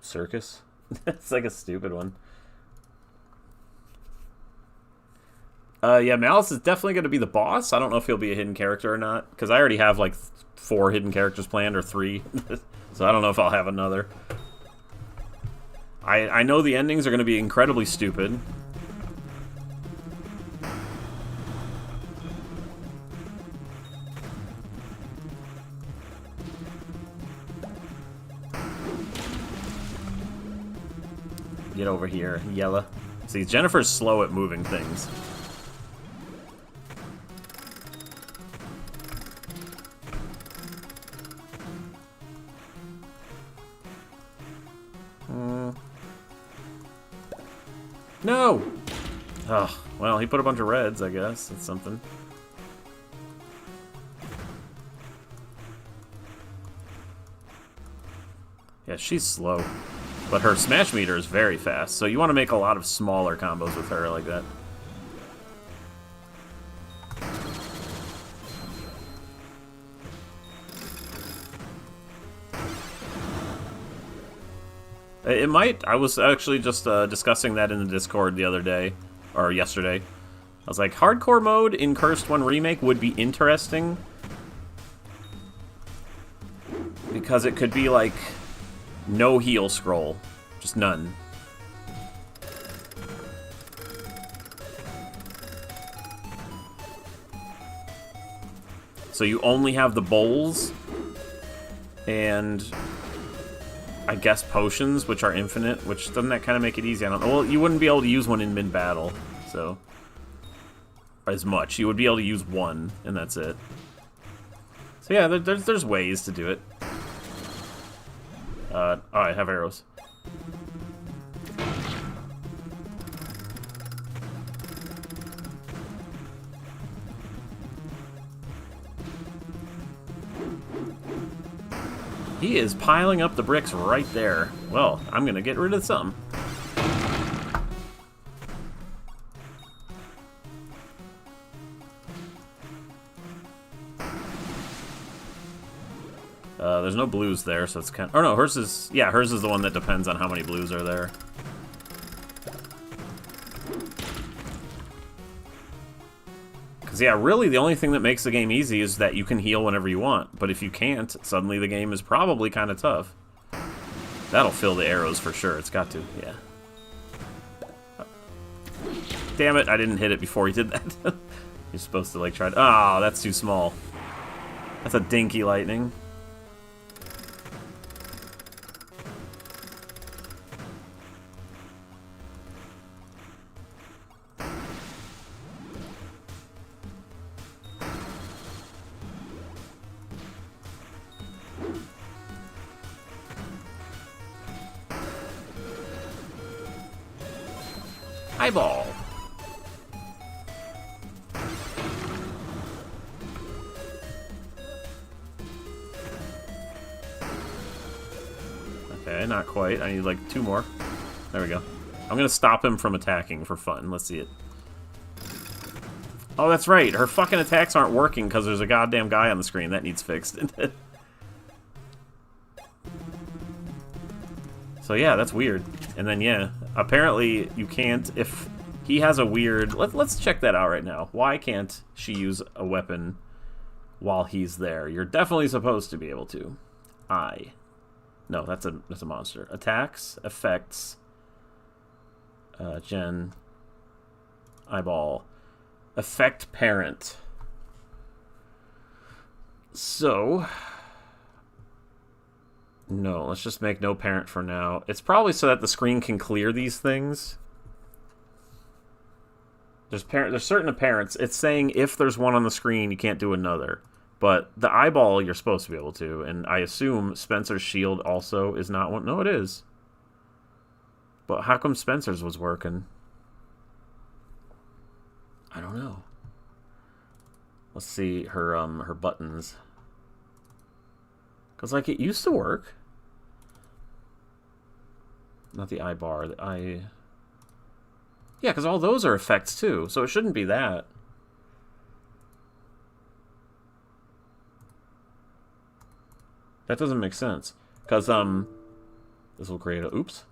Circus? That's like a stupid one. Yeah, Malice is definitely going to be the boss. I don't know if he'll be a hidden character or not, because I already have, like, 4 hidden characters planned, or 3. So I don't know if I'll have another. I know the endings are going to be incredibly stupid. Get over here, Yella. See, Jennifer's slow at moving things. No! Ugh. Well, he put a bunch of reds, I guess. That's something. Yeah, she's slow. But her smash meter is very fast, so you want to make a lot of smaller combos with her like that. It might. I was actually just discussing that in the Discord the other day, or yesterday. I was like, hardcore mode in Cursed 1 Remake would be interesting. Because it could be like, no heal scroll. Just none. So you only have the bowls, and I guess potions, which are infinite, which doesn't that kind of make it easy? I don't know. Well, you wouldn't be able to use one in mid-battle, so... as much. You would be able to use one, and that's it. So yeah, there's ways to do it. Oh, I have arrows. He is piling up the bricks right there. Well, I'm gonna get rid of some. There's no blues there, so it's kind of... oh no, hers is... yeah, hers is the one that depends on how many blues are there. Because, yeah, really the only thing that makes the game easy is that you can heal whenever you want. But if you can't, suddenly the game is probably kind of tough. That'll fill the arrows for sure. It's got to, yeah. Damn it, I didn't hit it before he did that. You're supposed to, like, try to... oh, that's too small. That's a dinky lightning. Eyeball. Okay, not quite. I need like 2 more. There we go. I'm gonna stop him from attacking for fun. Let's see it. Oh, that's right. Her fucking attacks aren't working because there's a goddamn guy on the screen. That needs fixed. So yeah, that's weird. And then yeah, apparently you can't, if he has a weird... let's check that out right now. Why can't she use a weapon while he's there? You're definitely supposed to be able to. No, that's a monster. Attacks, effects, Gen, eyeball, effect parent. So... no, let's just make no parent for now. It's probably so that the screen can clear these things. There's certain parents. It's saying if there's one on the screen, you can't do another. But the eyeball, you're supposed to be able to. And I assume Spencer's shield also is not one. No, it is. But how come Spencer's was working? I don't know. Let's see her buttons. Because, like, it used to work. Not the eye bar. The eye... yeah, because all those are effects, too. So it shouldn't be that. That doesn't make sense. Because, this will create a... oops.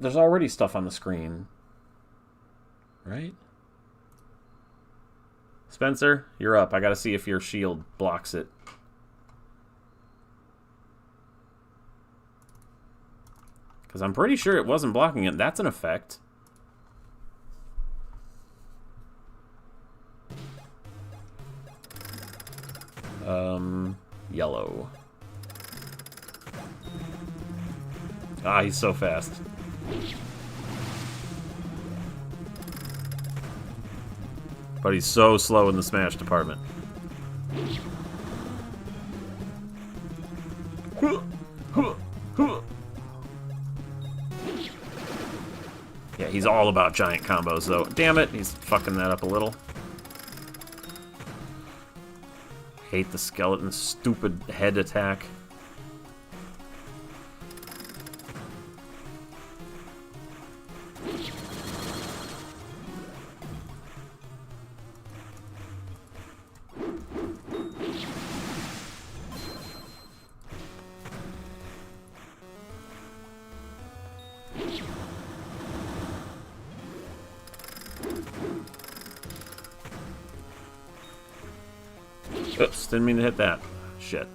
There's already stuff on the screen. Right? Spencer, you're up. I gotta see if your shield blocks it. Because I'm pretty sure it wasn't blocking it. That's an effect. Yellow. Ah, he's so fast. But he's so slow in the smash department. Yeah, he's all about giant combos, though. Damn it, he's fucking that up a little. Hate the skeleton's stupid head attack. Oops, didn't mean to hit that. Shit.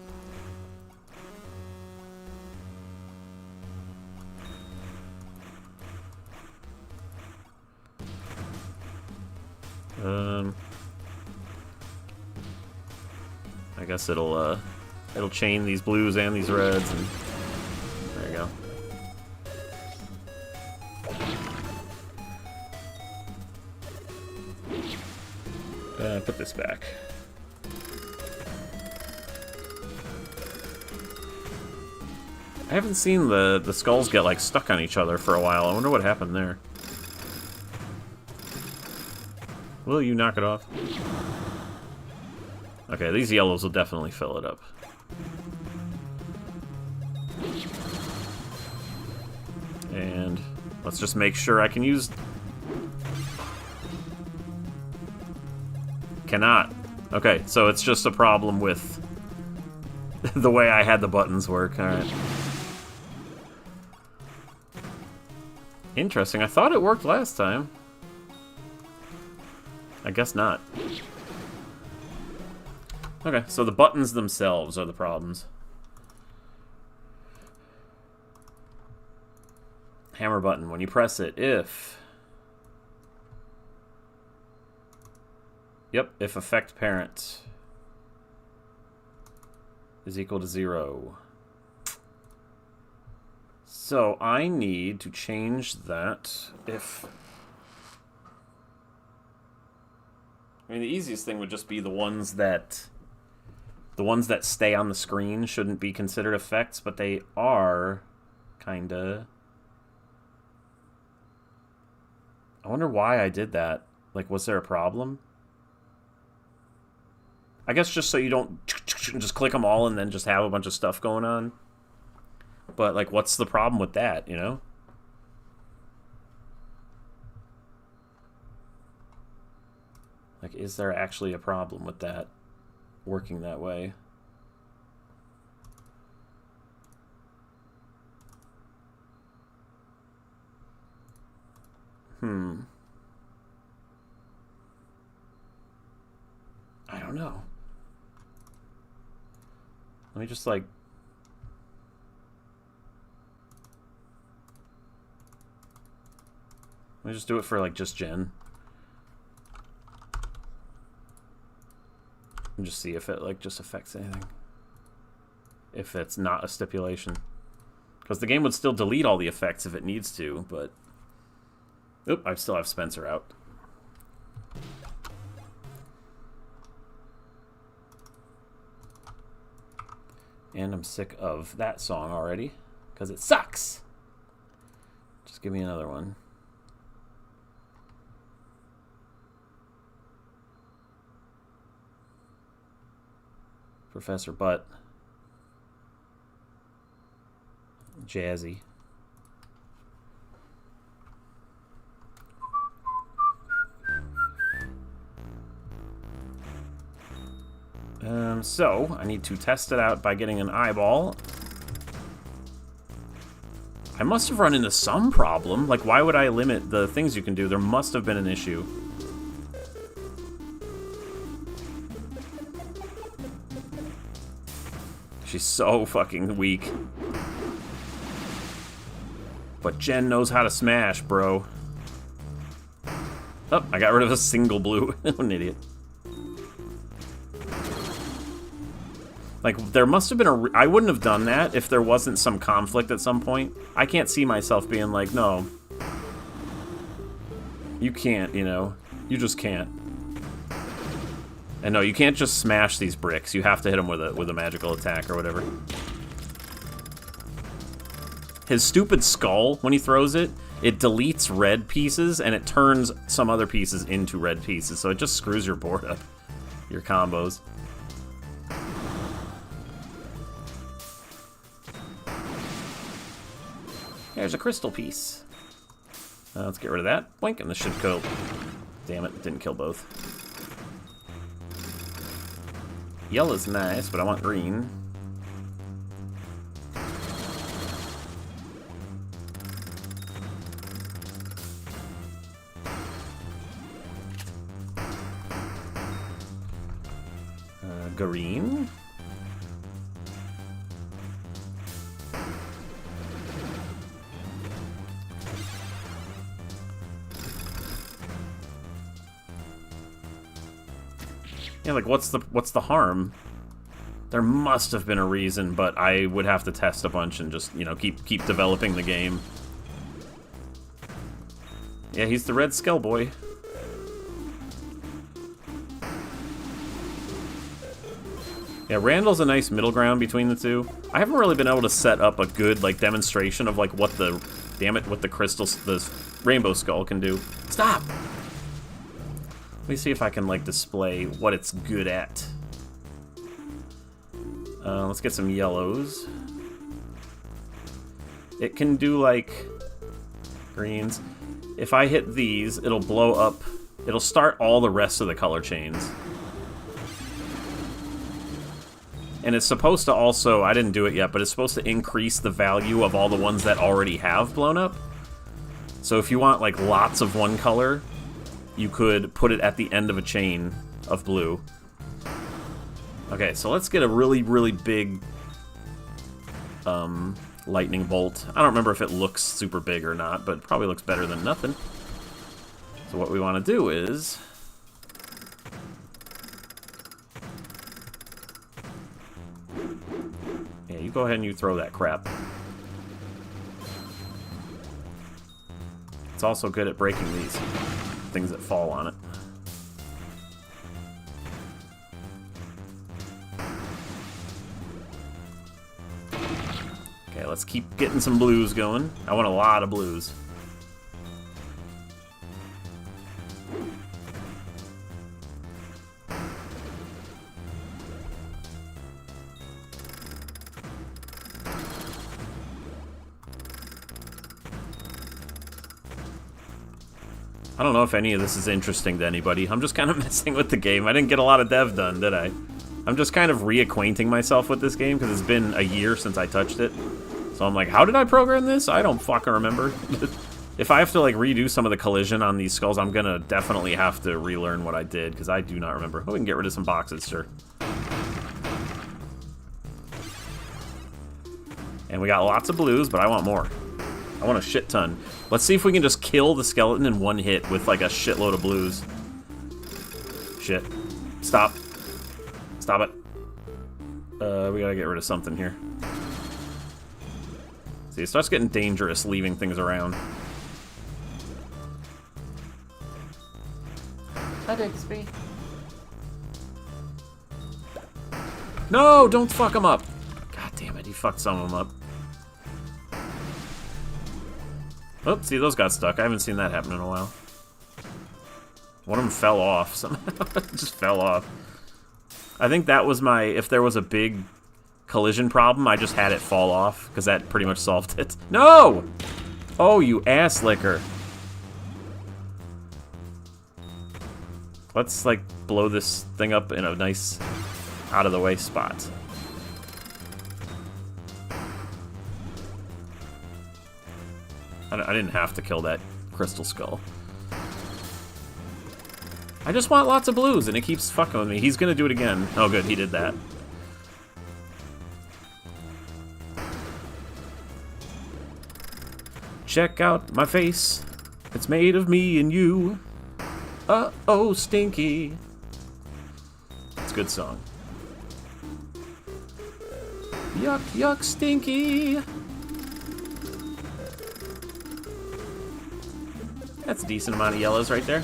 I guess it'll chain these blues and these reds, and there you go. Put this back. I haven't seen the skulls get like stuck on each other for a while. I wonder what happened there. Will you knock it off? Okay, these yellows will definitely fill it up. And let's just make sure I can use... Cannot. Okay, so it's just a problem with the way I had the buttons work. Alright. Interesting. I thought it worked last time. I guess not. Okay, so the buttons themselves are the problems. Hammer button, when you press it, if... Yep, if effect parent is equal to 0. So I need to change that if... I mean, the easiest thing would just be the ones that stay on the screen shouldn't be considered effects, but they are, kinda. I wonder why I did that. Like, was there a problem? I guess just so you don't just click them all and then just have a bunch of stuff going on. But, like, what's the problem with that, you know? Like, is there actually a problem with that working that way? I don't know. Let me just, like... Let me just do it for, like, just Jen. And just see if it, like, just affects anything. If it's not a stipulation. Because the game would still delete all the effects if it needs to, but... Oop, I still have Spencer out. And I'm sick of that song already. Because it sucks! Just give me another one. Professor Butt. Jazzy. So, I need to test it out by getting an eyeball. I must have run into some problem. Like, why would I limit the things you can do? There must have been an issue. She's so fucking weak. But Jen knows how to smash, bro. Oh, I got rid of a single blue. What an idiot. Like, there must have been a... I wouldn't have done that if there wasn't some conflict at some point. I can't see myself being like, no. You can't, you know. You just can't. And no, you can't just smash these bricks. You have to hit them with a magical attack or whatever. His stupid skull, when he throws it, it deletes red pieces, and it turns some other pieces into red pieces. So it just screws your board up. Your combos. There's a crystal piece. Let's get rid of that. Blink, and this should kill. Damn it, didn't kill both. Yellow's nice, but I want green. green. Yeah, like what's the harm? There must have been a reason, but I would have to test a bunch and just, you know, keep developing the game. Yeah, he's the red skull boy. Yeah, Randall's a nice middle ground between the two. I haven't really been able to set up a good, like, demonstration of, like, what the... Damn it, what the crystals... the rainbow skull can do. Stop! Let me see if I can, like, display what it's good at. Let's get some yellows. It can do, like... greens. If I hit these, it'll blow up... It'll start all the rest of the color chains. And it's supposed to also, I didn't do it yet, but it's supposed to increase the value of all the ones that already have blown up. So if you want, like, lots of one color, you could put it at the end of a chain of blue. Okay, so let's get a really, really big lightning bolt. I don't remember if it looks super big or not, but it probably looks better than nothing. So what we want to do is... yeah, you go ahead and you throw that crap. It's also good at breaking these things that fall on it. Okay, let's keep getting some blues going. I want a lot of blues. I don't know if any of this is interesting to anybody. I'm just kind of messing with the game. I didn't get a lot of dev done, did I? I'm just kind of reacquainting myself with this game because it's been a year since I touched it. So I'm like, how did I program this? I don't fucking remember. If I have to, like, redo some of the collision on these skulls, I'm gonna definitely have to relearn what I did because I do not remember. Oh, we can get rid of some boxes, sure. And we got lots of blues, but I want more. I want a shit ton. Let's see if we can just kill the skeleton in one hit with, like, a shitload of blues. Shit. Stop. Stop it. We gotta get rid of something here. See, it starts getting dangerous leaving things around. Hi, Dixby. No, don't fuck him up. God damn it, he fucked some of them up. Oh, see, those got stuck. I haven't seen that happen in a while. One of them fell off somehow. It just fell off. I think that was my... if there was a big collision problem, I just had it fall off, because that pretty much solved it. No! Oh, you ass licker. Let's, like, blow this thing up in a nice out-of-the-way spot. I didn't have to kill that crystal skull. I just want lots of blues, and it keeps fucking with me. He's gonna do it again. Oh, good, he did that. Check out my face. It's made of me and you. Uh-oh, stinky. It's a good song. Yuck, yuck, stinky. That's a decent amount of yellows right there.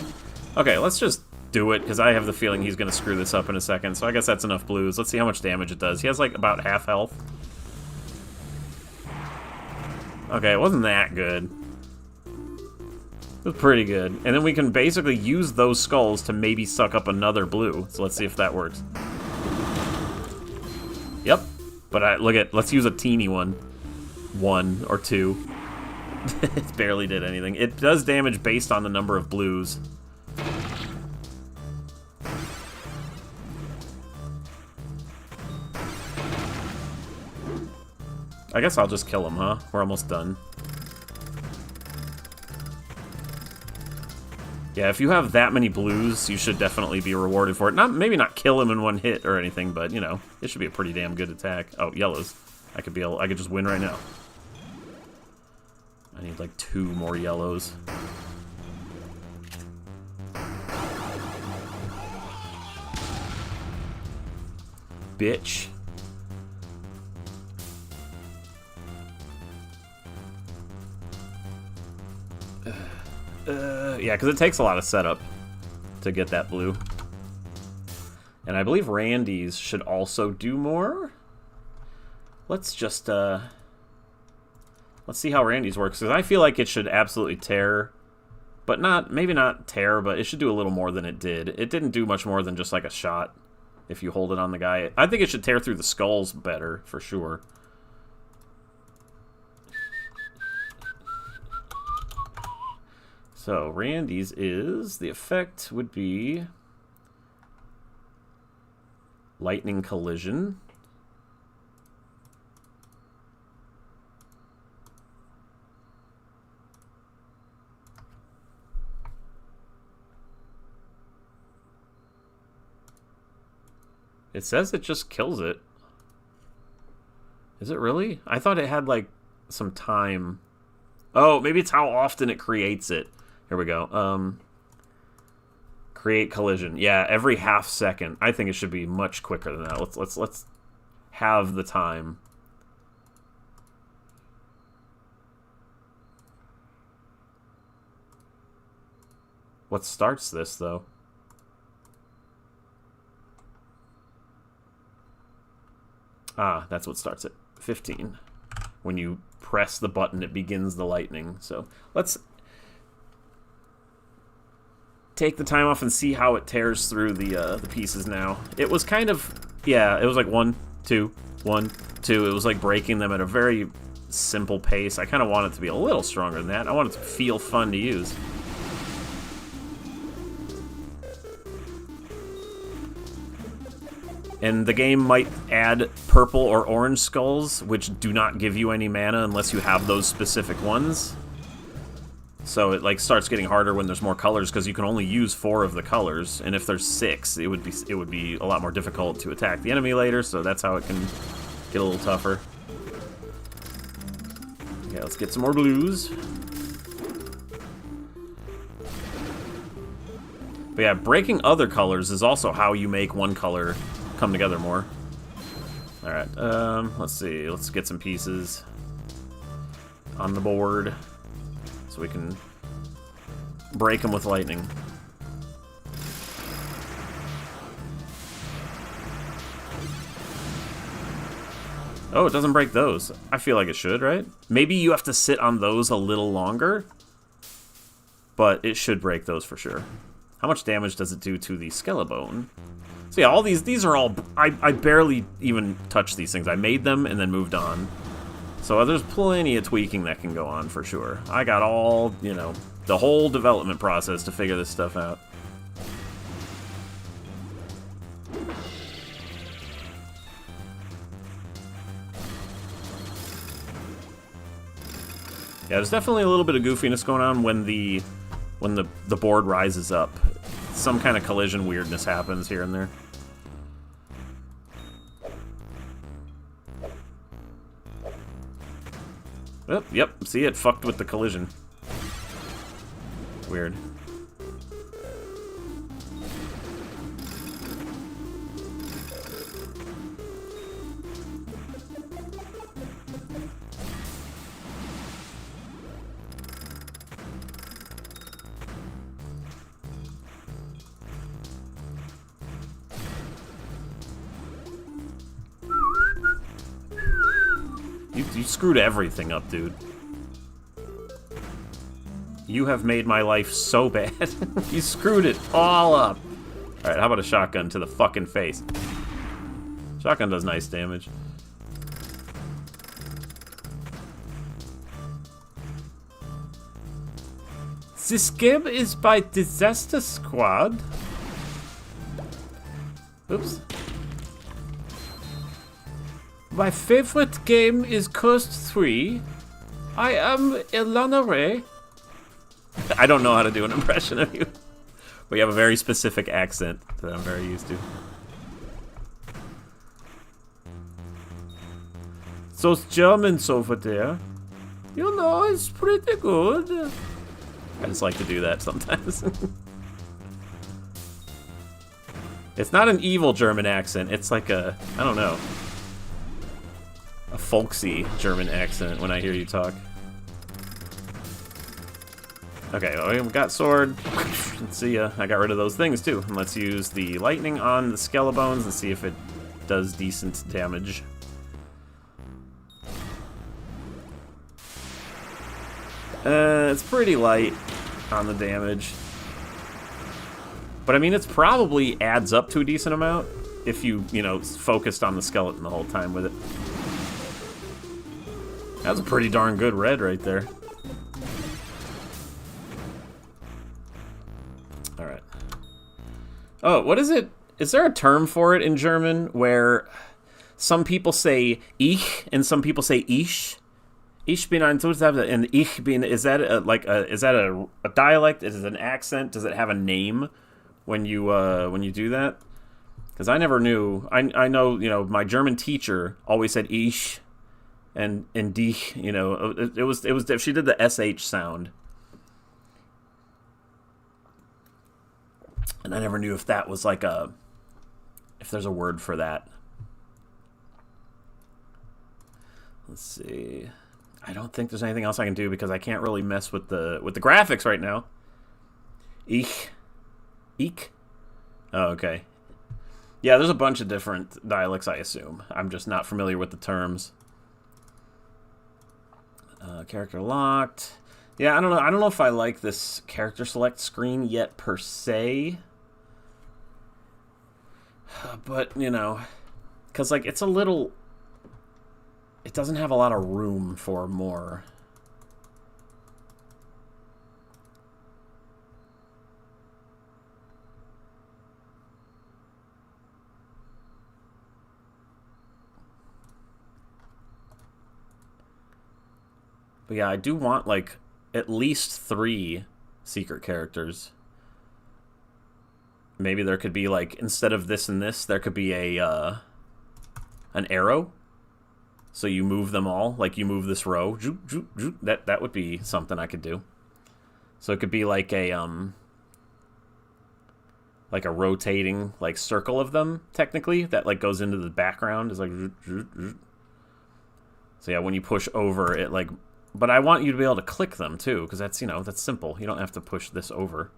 Okay, let's just do it, because I have the feeling he's going to screw this up in a second, so I guess that's enough blues. Let's see how much damage it does. He has, like, about half health. Okay, it wasn't that good. It was pretty good. And then we can basically use those skulls to maybe suck up another blue. So let's see if that works. Yep. But look at, let's use a teeny one. 1 or 2. It barely did anything. It does damage based on the number of blues. I guess I'll just kill him, huh? We're almost done. Yeah, if you have that many blues, you should definitely be rewarded for it. Maybe not kill him in one hit or anything, but you know, it should be a pretty damn good attack. Oh, yellows. I could just win right now. I need like 2 more yellows. Bitch. Yeah, because it takes a lot of setup to get that blue. And I believe Randy's should also do more. Let's just, let's see how Randy's works, because I feel like it should absolutely tear. But maybe not tear, but it should do a little more than it did. It didn't do much more than just like a shot if you hold it on the guy. I think it should tear through the skulls better, for sure. So, Randy's the effect would be lightning collision. It says it just kills it. Is it really? I thought it had, like, some time. Oh, maybe it's how often it creates it. Here we go. Create collision. Yeah, every half second. I think it should be much quicker than that. Let's have the time. What starts this, though? Ah, that's what starts it. 15. When you press the button, it begins the lightning. So let's take the time off and see how it tears through the pieces now. It was kind of, yeah, it was like 1, 2, 1, 2. It was like breaking them at a very simple pace. I kind of want it to be a little stronger than that. I want it to feel fun to use. And the game might add purple or orange skulls, which do not give you any mana unless you have those specific ones. So it like starts getting harder when there's more colors, because you can only use 4 of the colors, and if there's 6, it would be a lot more difficult to attack the enemy later. So that's how it can get a little tougher. Okay, let's get some more blues. But yeah, breaking other colors is also how you make one color come together more. Alright, let's see. Let's get some pieces on the board so we can break them with lightning. Oh, it doesn't break those. I feel like it should, right? Maybe you have to sit on those a little longer, but it should break those for sure. How much damage does it do to the skeleton? So yeah, all these are all... I barely even touched these things. I made them and then moved on. So there's plenty of tweaking that can go on for sure. I got all, you know, the whole development process to figure this stuff out. Yeah, there's definitely a little bit of goofiness going on when the board rises up. Some kind of collision weirdness happens here and there. Oh, yep, see, it fucked with the collision. Weird. You screwed everything up, dude. You have made my life so bad. You screwed it all up. Alright, how about a shotgun to the fucking face? Shotgun does nice damage. This game is by Disaster Squad. Oops. My favorite game is Cursed 3. I am Elana Ray. I don't know how to do an impression of you. We have a very specific accent that I'm very used to. Those Germans over there, you know, it's pretty good. I just like to do that sometimes. It's not an evil German accent. It's like a, I don't know, a folksy German accent when I hear you talk. Okay, well, we got sword. Let's see, I got rid of those things too. And let's use the lightning on the Skelebones and see if it does decent damage. It's pretty light on the damage. But I mean, it's probably adds up to a decent amount if you know, focused on the skeleton the whole time with it. That was a pretty darn good red right there. Alright. Oh, what is it? Is there a term for it in German where some people say ich and some people say ich? Ich bin ein Zustand and ich bin, is that a dialect? Is it an accent? Does it have a name when you do that? Because I never knew. I know, you know, my German teacher always said ich and dich, you know, it was she did the sh sound. And I never knew if that was like if there's a word for that. Let's see. I don't think there's anything else I can do because I can't really mess with the graphics right now. Eek. Oh, okay. Yeah, there's a bunch of different dialects, I assume. I'm just not familiar with the terms. Character locked. Yeah, I don't know. I don't know if I like this character select screen yet per se. But, you know, because like it's a little, it doesn't have a lot of room for more. But yeah, I do want like at least 3 secret characters. Maybe there could be like, instead of this and this, there could be a an arrow. So you move them all, like you move this row. That would be something I could do. So it could be like a rotating like circle of them, technically, that like goes into the background. Is like so yeah, when you push over it, like, but I want you to be able to click them too, because that's, you know, that's simple. You don't have to push this over.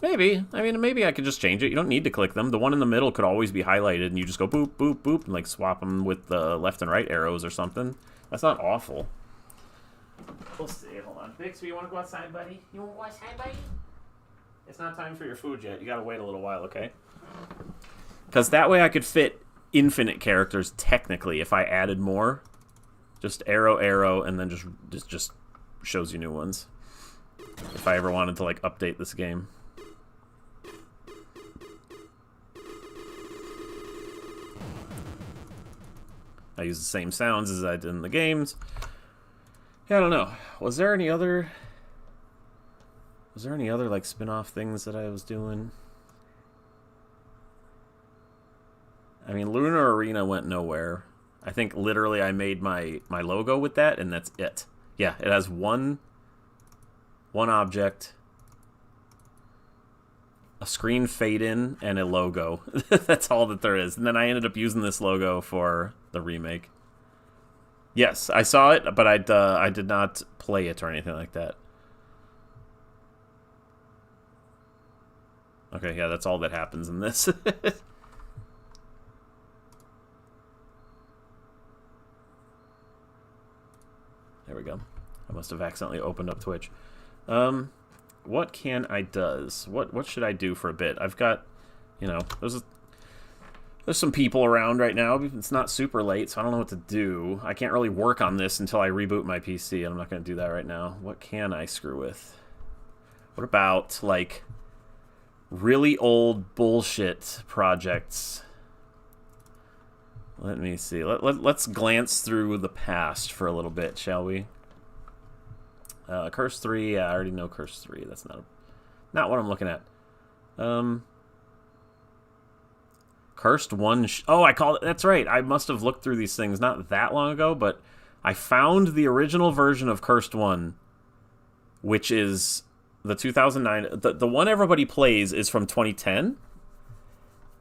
Maybe. I mean, maybe I could just change it. You don't need to click them. The one in the middle could always be highlighted, and you just go boop, boop, boop, and like swap them with the left and right arrows or something. That's not awful. We'll see. Hold on. Bixby, you want to go outside, buddy? You want to go outside, buddy? It's not time for your food yet. You gotta wait a little while, okay? Because that way I could fit infinite characters, technically, if I added more. Just arrow, arrow, and then just shows you new ones. If I ever wanted to, like, update this game. I use the same sounds as I did in the games. Yeah, I don't know. Was there any other, like, spin-off things that I was doing? I mean, Lunar Arena went nowhere. I think literally I made my logo with that, and that's it. Yeah, it has one object, a screen fade in, and a logo. That's all that there is. And then I ended up using this logo for the remake. Yes, I saw it, but I did not play it or anything like that. Okay, yeah, that's all that happens in this. There we go. I must have accidentally opened up Twitch. What can I does? What should I do for a bit? I've got, you know, there's some people around right now. It's not super late, so I don't know what to do. I can't really work on this until I reboot my PC, and I'm not going to do that right now. What can I screw with? What about, like, really old bullshit projects? Let me see. Let's glance through the past for a little bit, shall we? Curse 3, yeah, I already know Curse 3. That's not what I'm looking at. Cursed One... oh, I called it... that's right. I must have looked through these things not that long ago, but I found the original version of Cursed One, which is the 2009... The one everybody plays is from 2010,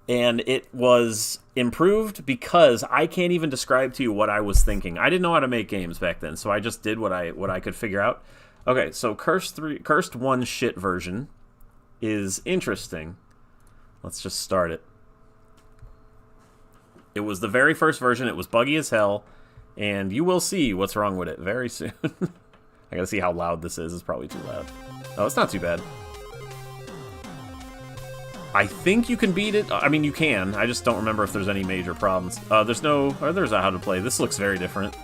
and it was improved because I can't even describe to you what I was thinking. I didn't know how to make games back then, so I just did what I could figure out. Okay, so Cursed One shit version is interesting. Let's just start it. It was the very first version. It was buggy as hell, and you will see what's wrong with it very soon. I gotta see how loud this is. It's probably too loud. Oh, it's not too bad. I think you can beat it. I mean, you can. I just don't remember if there's any major problems. There's no... or there's a how to play. This looks very different.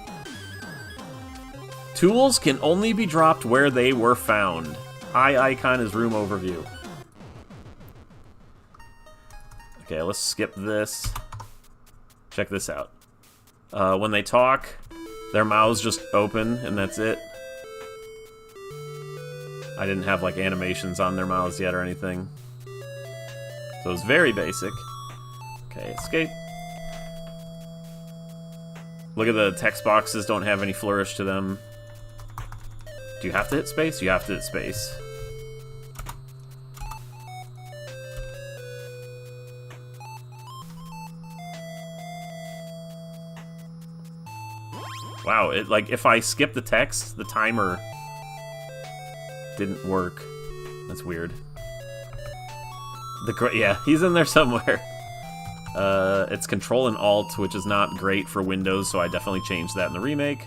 Tools can only be dropped where they were found. Eye icon is room overview. Okay, let's skip this. Check this out. When they talk, their mouths just open, and that's it. I didn't have, like, animations on their mouths yet or anything. So it's very basic. Okay, escape. Look at the text boxes, don't have any flourish to them. Do you have to hit space? You have to hit space. Wow, it, like, if I skip the text, the timer didn't work. That's weird. Yeah, he's in there somewhere. It's Control and Alt, which is not great for Windows, so I definitely changed that in the remake.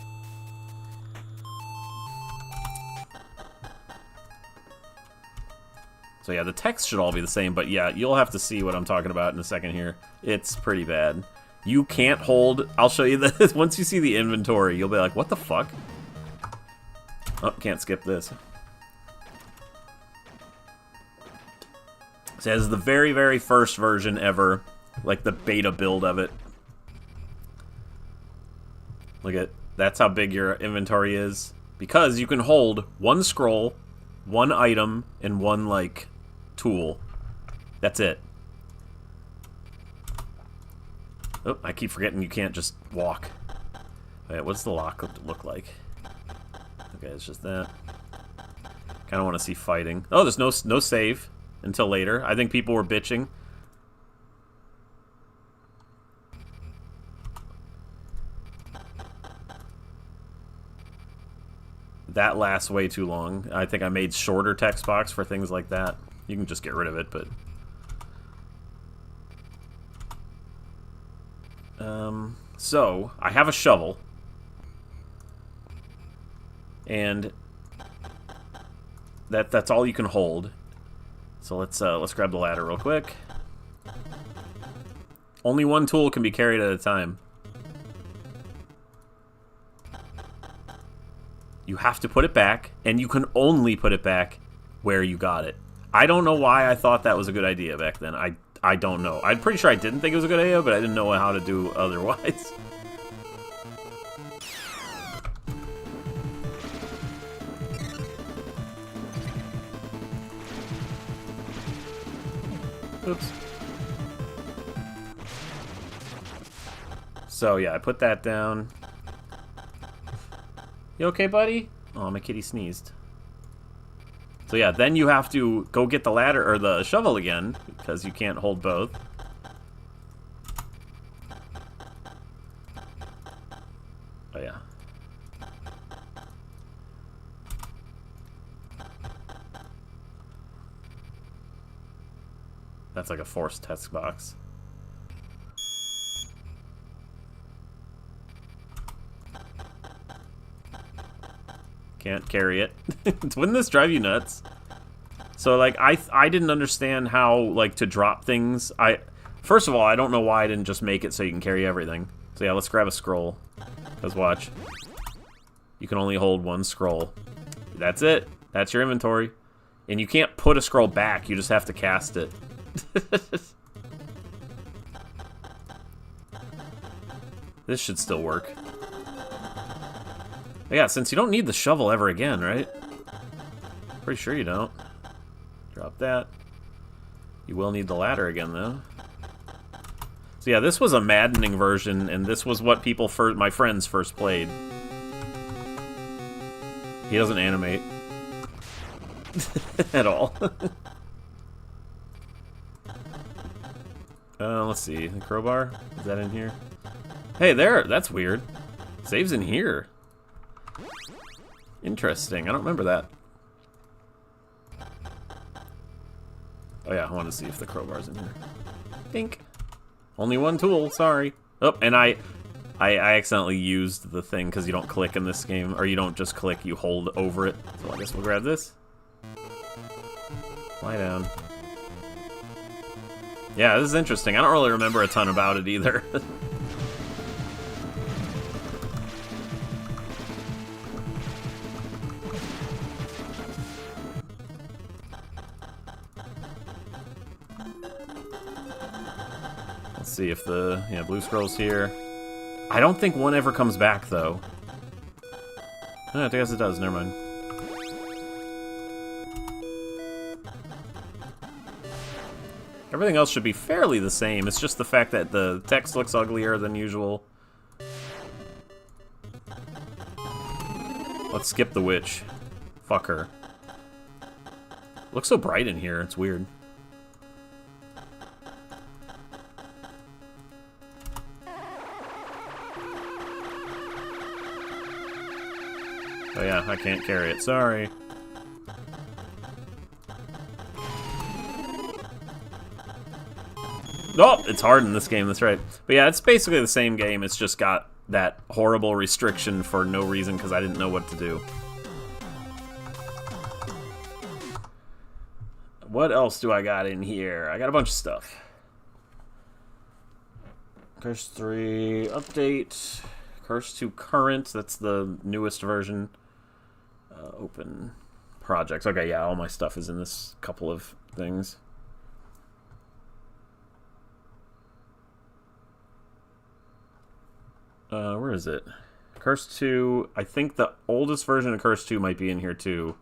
So yeah, the text should all be the same, but yeah, you'll have to see what I'm talking about in a second here. It's pretty bad. You can't hold... I'll show you this. Once you see the inventory, you'll be like, what the fuck? Oh, can't skip this. So this is the very, very first version ever. Like the beta build of it. Look at... that's how big your inventory is. Because you can hold one scroll, one item, and one, like, tool. That's it. Oh, I keep forgetting you can't just walk. Wait, what's the lock look like? Okay, it's just that. Kind of want to see fighting. Oh, there's no save until later. I think people were bitching. That lasts way too long. I think I made shorter text box for things like that. You can just get rid of it, but... so, I have a shovel. And... that's all you can hold. So let's grab the ladder real quick. Only one tool can be carried at a time. You have to put it back, and you can only put it back where you got it. I don't know why I thought that was a good idea back then. I don't know. I'm pretty sure I didn't think it was a good idea, but I didn't know how to do otherwise. Oops. So, yeah, I put that down. You okay, buddy? Oh, my kitty sneezed. So yeah, then you have to go get the ladder or the shovel again because you can't hold both. Oh yeah. That's like a forced text box. Can't carry it. Wouldn't this drive you nuts? So, like, I didn't understand how, like, to drop things. First of all, I don't know why I didn't just make it so you can carry everything. So, yeah, let's grab a scroll. Let's watch. You can only hold one scroll. That's it. That's your inventory. And you can't put a scroll back. You just have to cast it. This should still work. Yeah, since you don't need the shovel ever again, right? Pretty sure you don't. Drop that. You will need the ladder again, though. So yeah, this was a maddening version, and this was what people my friends first played. He doesn't animate. At all. Let's see. The crowbar? Is that in here? Hey, there! That's weird. Save's in here. Interesting. I don't remember that. Oh yeah, I want to see if the crowbar's in here. Pink. Only one tool, sorry. Oh, and I accidentally used the thing because you don't click in this game, or you don't just click, you hold over it. So I guess we'll grab this. Lie down. Yeah, this is interesting. I don't really remember a ton about it either. Let's see if the blue scroll's here. I don't think one ever comes back though. Oh, I guess it does. Never mind. Everything else should be fairly the same. It's just the fact that the text looks uglier than usual. Let's skip the witch. Fuck her. Looks so bright in here. It's weird. Oh yeah, I can't carry it. Sorry. Oh, it's hard in this game, that's right. But yeah, it's basically the same game, it's just got that horrible restriction for no reason because I didn't know what to do. What else do I got in here? I got a bunch of stuff. Curse 3 update. Curse 2 current, that's the newest version. Open projects. Okay, yeah, all my stuff is in this couple of things. Where is it? Curse 2, I think the oldest version of Curse 2 might be in here too.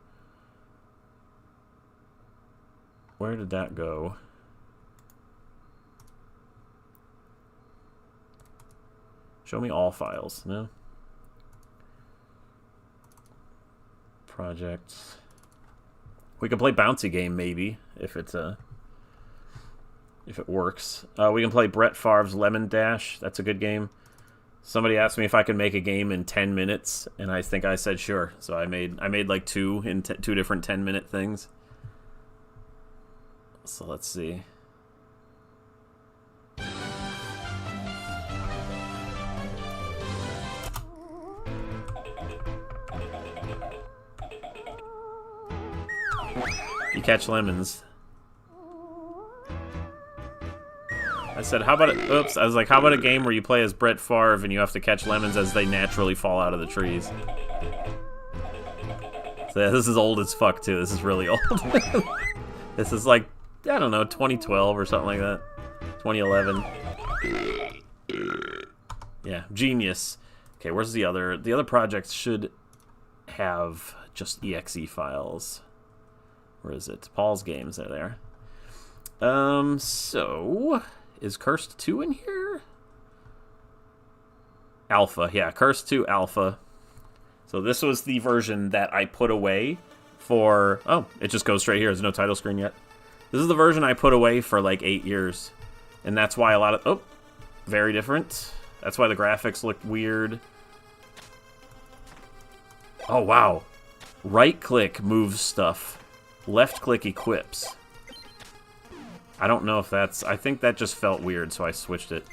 Where did that go? Show me all files, no? Projects. We can play Bouncy Game maybe, if it's if it works. We can play Brett Favre's Lemon Dash, that's a good game. Somebody asked me if I could make a game in 10 minutes, and I think I said sure. So I made like two different 10-minute things. So let's see. You catch lemons. I said, how about it? Oops, I was like, how about a game where you play as Brett Favre and you have to catch lemons as they naturally fall out of the trees? So yeah, this is old as fuck too. This is really old. This is like, I don't know, 2012 or something like that. 2011. Yeah, genius. Okay, where's the other? The other projects should have just exe files. Where is it? Paul's Games, they're there. So is Cursed 2 in here? Alpha, yeah, Cursed 2 Alpha. So this was the version that I put away for... Oh, it just goes straight here. There's no title screen yet. This is the version I put away for like 8 years. And that's why a lot of... Oh, very different. That's why the graphics look weird. Oh, wow. Right-click moves stuff. Left-click equips. I don't know if that's... I think that just felt weird, so I switched it.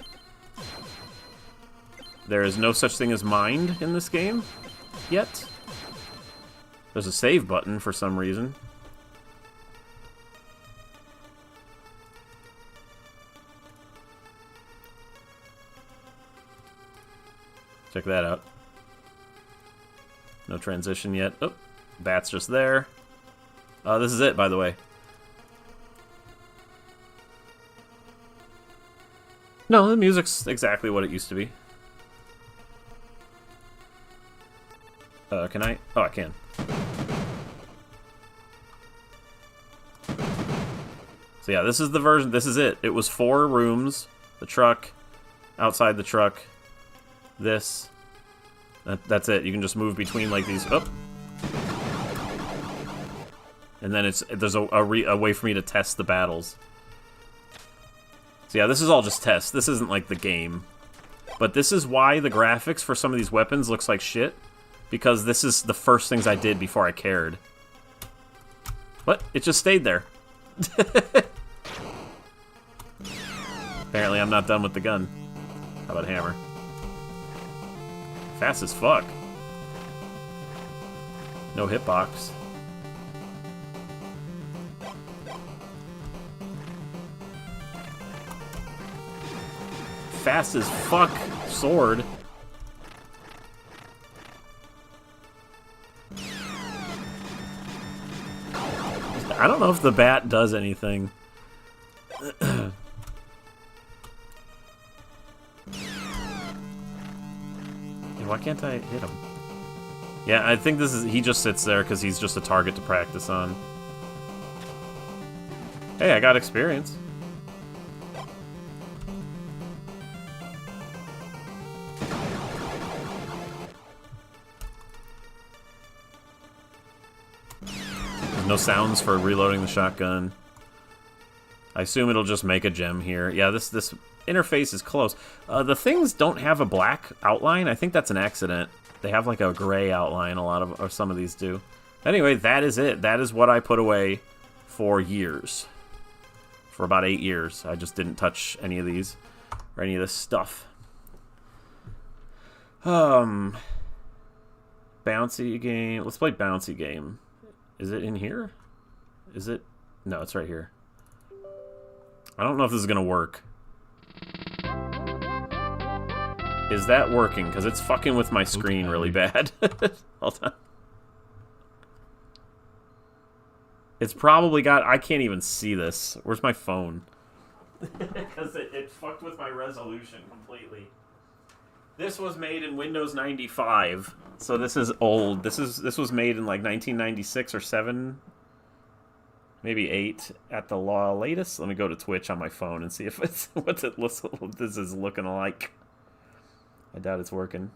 There is no such thing as mind in this game yet. There's a save button for some reason. Check that out. No transition yet. Oh, bat's just there. This is it, by the way. No, the music's exactly what it used to be. Can I? Oh, I can. So yeah, this is the version. This is it. It was 4 rooms. The truck, outside the truck, this. That's it. You can just move between like these. Oh. And then there's a way for me to test the battles. So yeah, this is all just tests. This isn't like the game. But this is why the graphics for some of these weapons looks like shit. Because this is the first things I did before I cared. But it just stayed there. Apparently I'm not done with the gun. How about hammer? Fast as fuck. No hitbox. Fast as fuck sword. I don't know if the bat does anything. Why can't I hit him? Yeah, I think this is... He just sits there because he's just a target to practice on. Hey, I got experience. There's no sounds for reloading the shotgun. I assume it'll just make a gem here. Yeah, this interface is close. The things don't have a black outline. I think that's an accident. They have like a gray outline, or some of these do. Anyway, that is it. That is what I put away for years. For about 8 years. I just didn't touch any of these or any of this stuff. Bouncy game. Let's play bouncy game. Is it in here? Is it? No, it's right here. I don't know if this is gonna work. Is that working? Because it's fucking with my screen really bad. Hold on. It's probably got... I can't even see this. Where's my phone? Because it fucked with my resolution completely. This was made in Windows 95. So this is old. This was made in like 1996 or 7. Maybe 8 at the latest. Let me go to Twitch on my phone and see if it's... what this is looking like. I doubt it's working.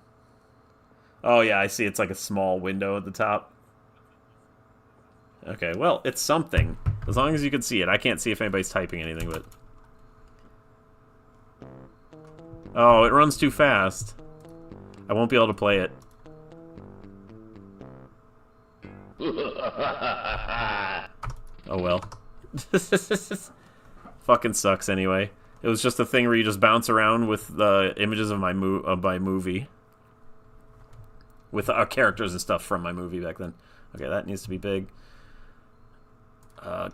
Oh, yeah, I see it's like a small window at the top. Okay, well, it's something. As long as you can see it. I can't see if anybody's typing anything, but... Oh, it runs too fast. I won't be able to play it. Oh, well. Fucking sucks anyway. It was just a thing where you just bounce around with the images of my movie. With characters and stuff from my movie back then. Okay, that needs to be big.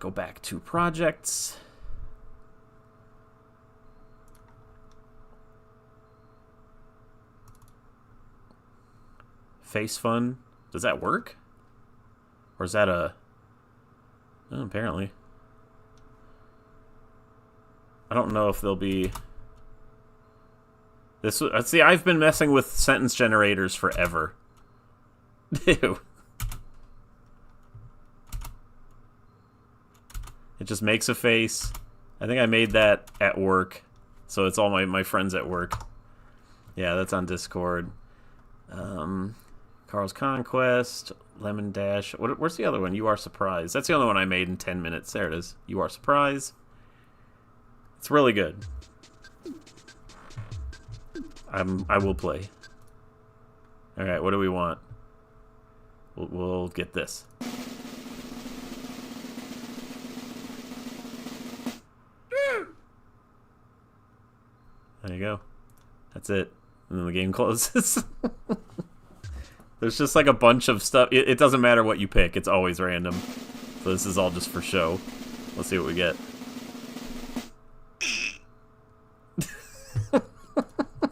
Go back to projects. Face fun. Does that work? Or is that a... Oh, apparently. I don't know if they'll be... This. See, I've been messing with sentence generators forever. Ew. It just makes a face. I think I made that at work. So it's all my friends at work. Yeah, that's on Discord. Carl's Conquest, Lemon Dash. Where's the other one? You Are Surprised. That's the only one I made in 10 minutes. There it is. You Are Surprised. It's really good. I will play. Alright, what do we want? We'll get this. There you go. That's it. And then the game closes. There's just like a bunch of stuff. It doesn't matter what you pick. It's always random. So this is all just for show. Let's see what we get.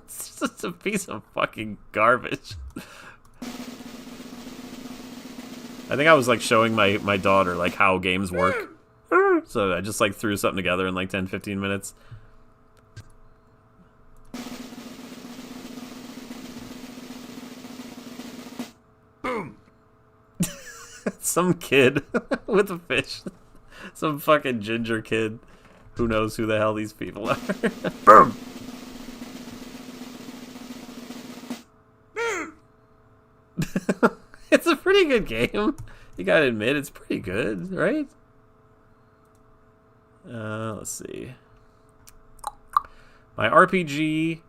It's just a piece of fucking garbage. I think I was like showing my daughter like how games work. So I just like threw something together in like 10-15 minutes. Boom. Some kid with a fish. Some fucking ginger kid. Who knows who the hell these people are? Boom! It's a pretty good game. You gotta admit, it's pretty good, right? Let's see. My RPG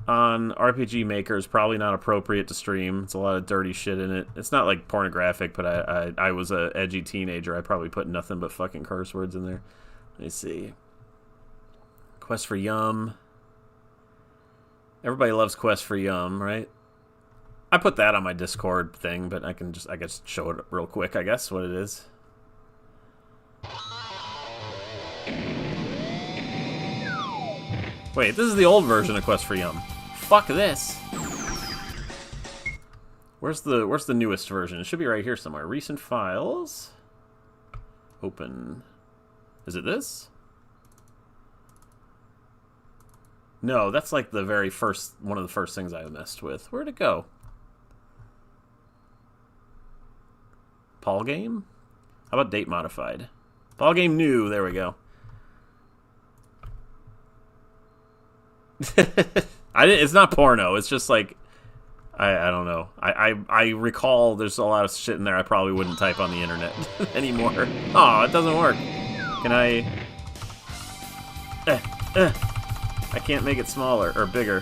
on RPG Maker is probably not appropriate to stream. It's a lot of dirty shit in it. It's not like pornographic, but I was a edgy teenager. I probably put nothing but fucking curse words in there. Let me see. Quest for Yum. Everybody loves Quest for Yum, right? I put that on my Discord thing, but I guess show it real quick, I guess, what it is. Wait, this is the old version of Quest for Yum. Fuck this. Where's the newest version? It should be right here somewhere. Recent files. Open. Is it this? No, that's like the very first, one of the first things I messed with. Where'd it go? Paul game? How about date modified? Paul game new, there we go. It's not porno, it's just like, I don't know. I recall there's a lot of shit in there I probably wouldn't type on the internet anymore. Oh, it doesn't work. Can I... I can't make it smaller, or bigger.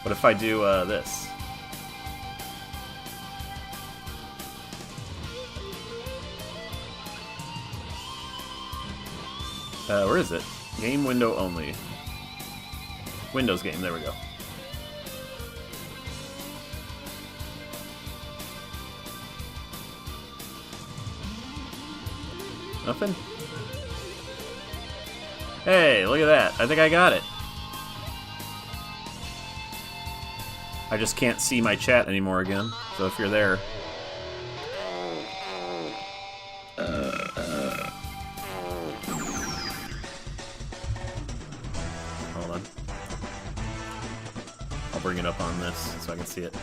What if I do this? Where is it? Game window only. Windows game, there we go. Nothing? Hey, look at that. I think I got it. I just can't see my chat anymore again. So if you're there... Hold on. I'll bring it up on this so I can see it.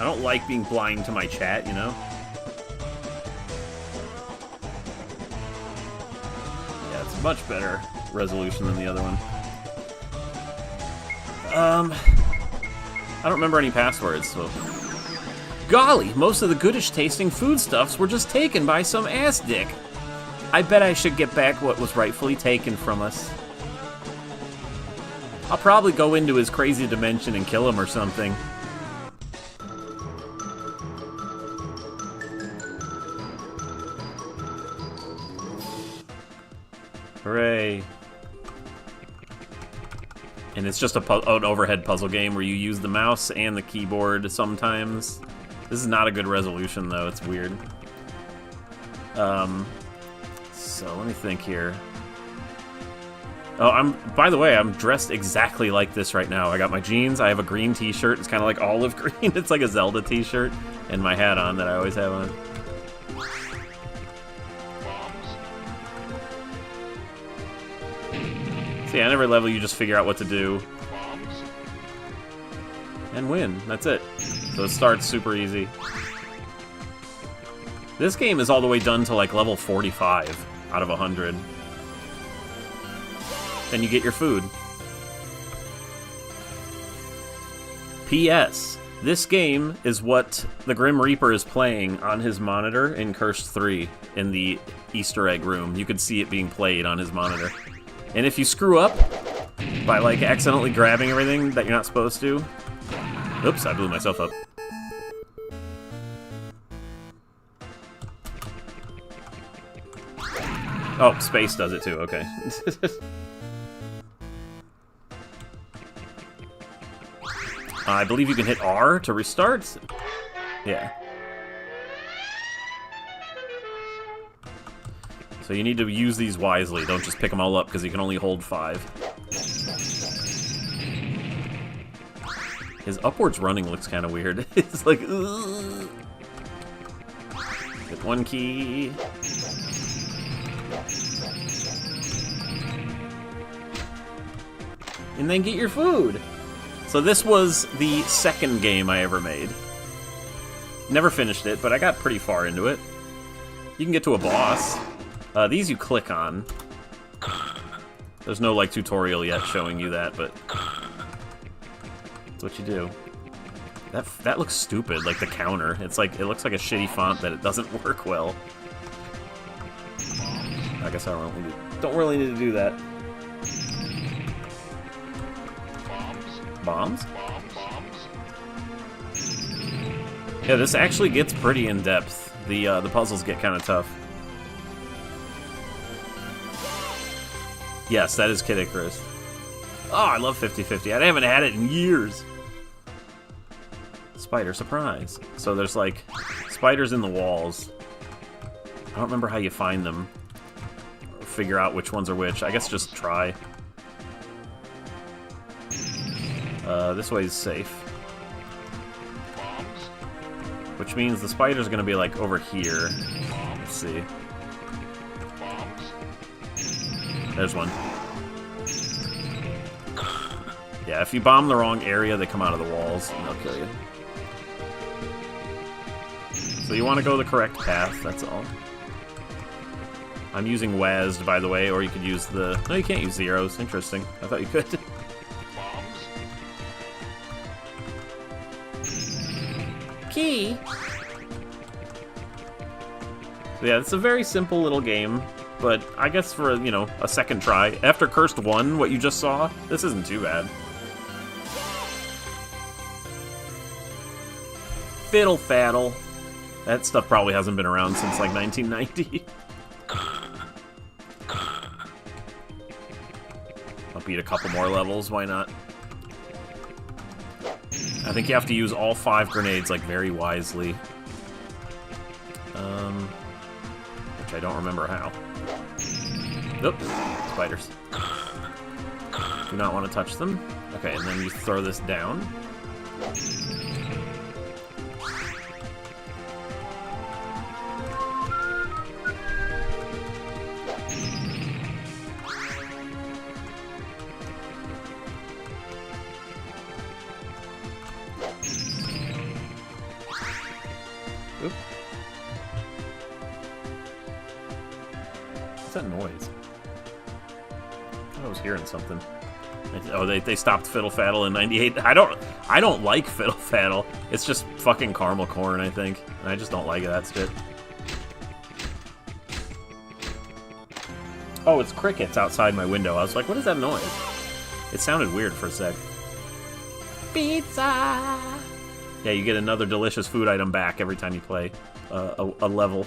I don't like being blind to my chat, you know? Much better resolution than the other one. I don't remember any passwords, so... Golly, most of the goodish tasting foodstuffs were just taken by some ass dick. I bet I should get back what was rightfully taken from us. I'll probably go into his crazy dimension and kill him or something. Hooray. And it's just an overhead puzzle game where you use the mouse and the keyboard sometimes. This is not a good resolution, though. It's weird. So let me think here. Oh, by the way, I'm dressed exactly like this right now. I got my jeans, I have a green t-shirt. It's kind of like olive green. It's like a Zelda t-shirt. And my hat on that I always have on. See, on every level you just figure out what to do. And win. That's it. So it starts super easy. This game is all the way done to like level 45 out of 100. Then you get your food. P.S. This game is what the Grim Reaper is playing on his monitor in Cursed 3 in the Easter egg room. You could see it being played on his monitor. And if you screw up by, like, accidentally grabbing everything that you're not supposed to... Oops, I blew myself up. Oh, space does it too, okay. I believe you can hit R to restart? Yeah. So you need to use these wisely. Don't just pick them all up, because you can only hold 5. His upwards running looks kind of weird. It's like, ugh. Get one key. And then get your food. So this was the second game I ever made. Never finished it, but I got pretty far into it. You can get to a boss. These you click on. There's no, like, tutorial yet showing you that, but that's what you do. That looks stupid, like the counter. It's like, it looks like a shitty font that it doesn't work well. I guess I don't really need to do that. Bombs? Yeah, this actually gets pretty in-depth. The puzzles get kind of tough. Yes, that is Kid Icarus. Oh, I love 50-50. I haven't had it in years. Spider surprise. So there's, like, spiders in the walls. I don't remember how you find them. Or figure out which ones are which. I guess just try. This way is safe. Which means the spider's gonna be, like, over here. Let's see. There's one. Yeah, if you bomb the wrong area, they come out of the walls, and they'll kill you. So you want to go the correct path, that's all. I'm using WASD, by the way, or you could use the... No, you can't use zeros. Interesting. I thought you could. Key. So yeah, it's a very simple little game, but I guess for, you know, a second try, after Cursed 1, what you just saw, this isn't too bad. Fiddle Faddle. That stuff probably hasn't been around since, like, 1990. I'll beat a couple more levels, why not? I think you have to use all 5 grenades, like, very wisely. Which I don't remember how. Oops, spiders. Do not want to touch them. Okay, and then you throw this down. Oop. What's that noise? I was hearing something. Oh, they stopped Fiddle Faddle in '98. I don't like Fiddle Faddle. It's just fucking caramel corn, I think. And I just don't like that shit. Oh, it's crickets outside my window. I was like, what is that noise? It sounded weird for a sec. Pizza. Yeah, you get another delicious food item back every time you play a level.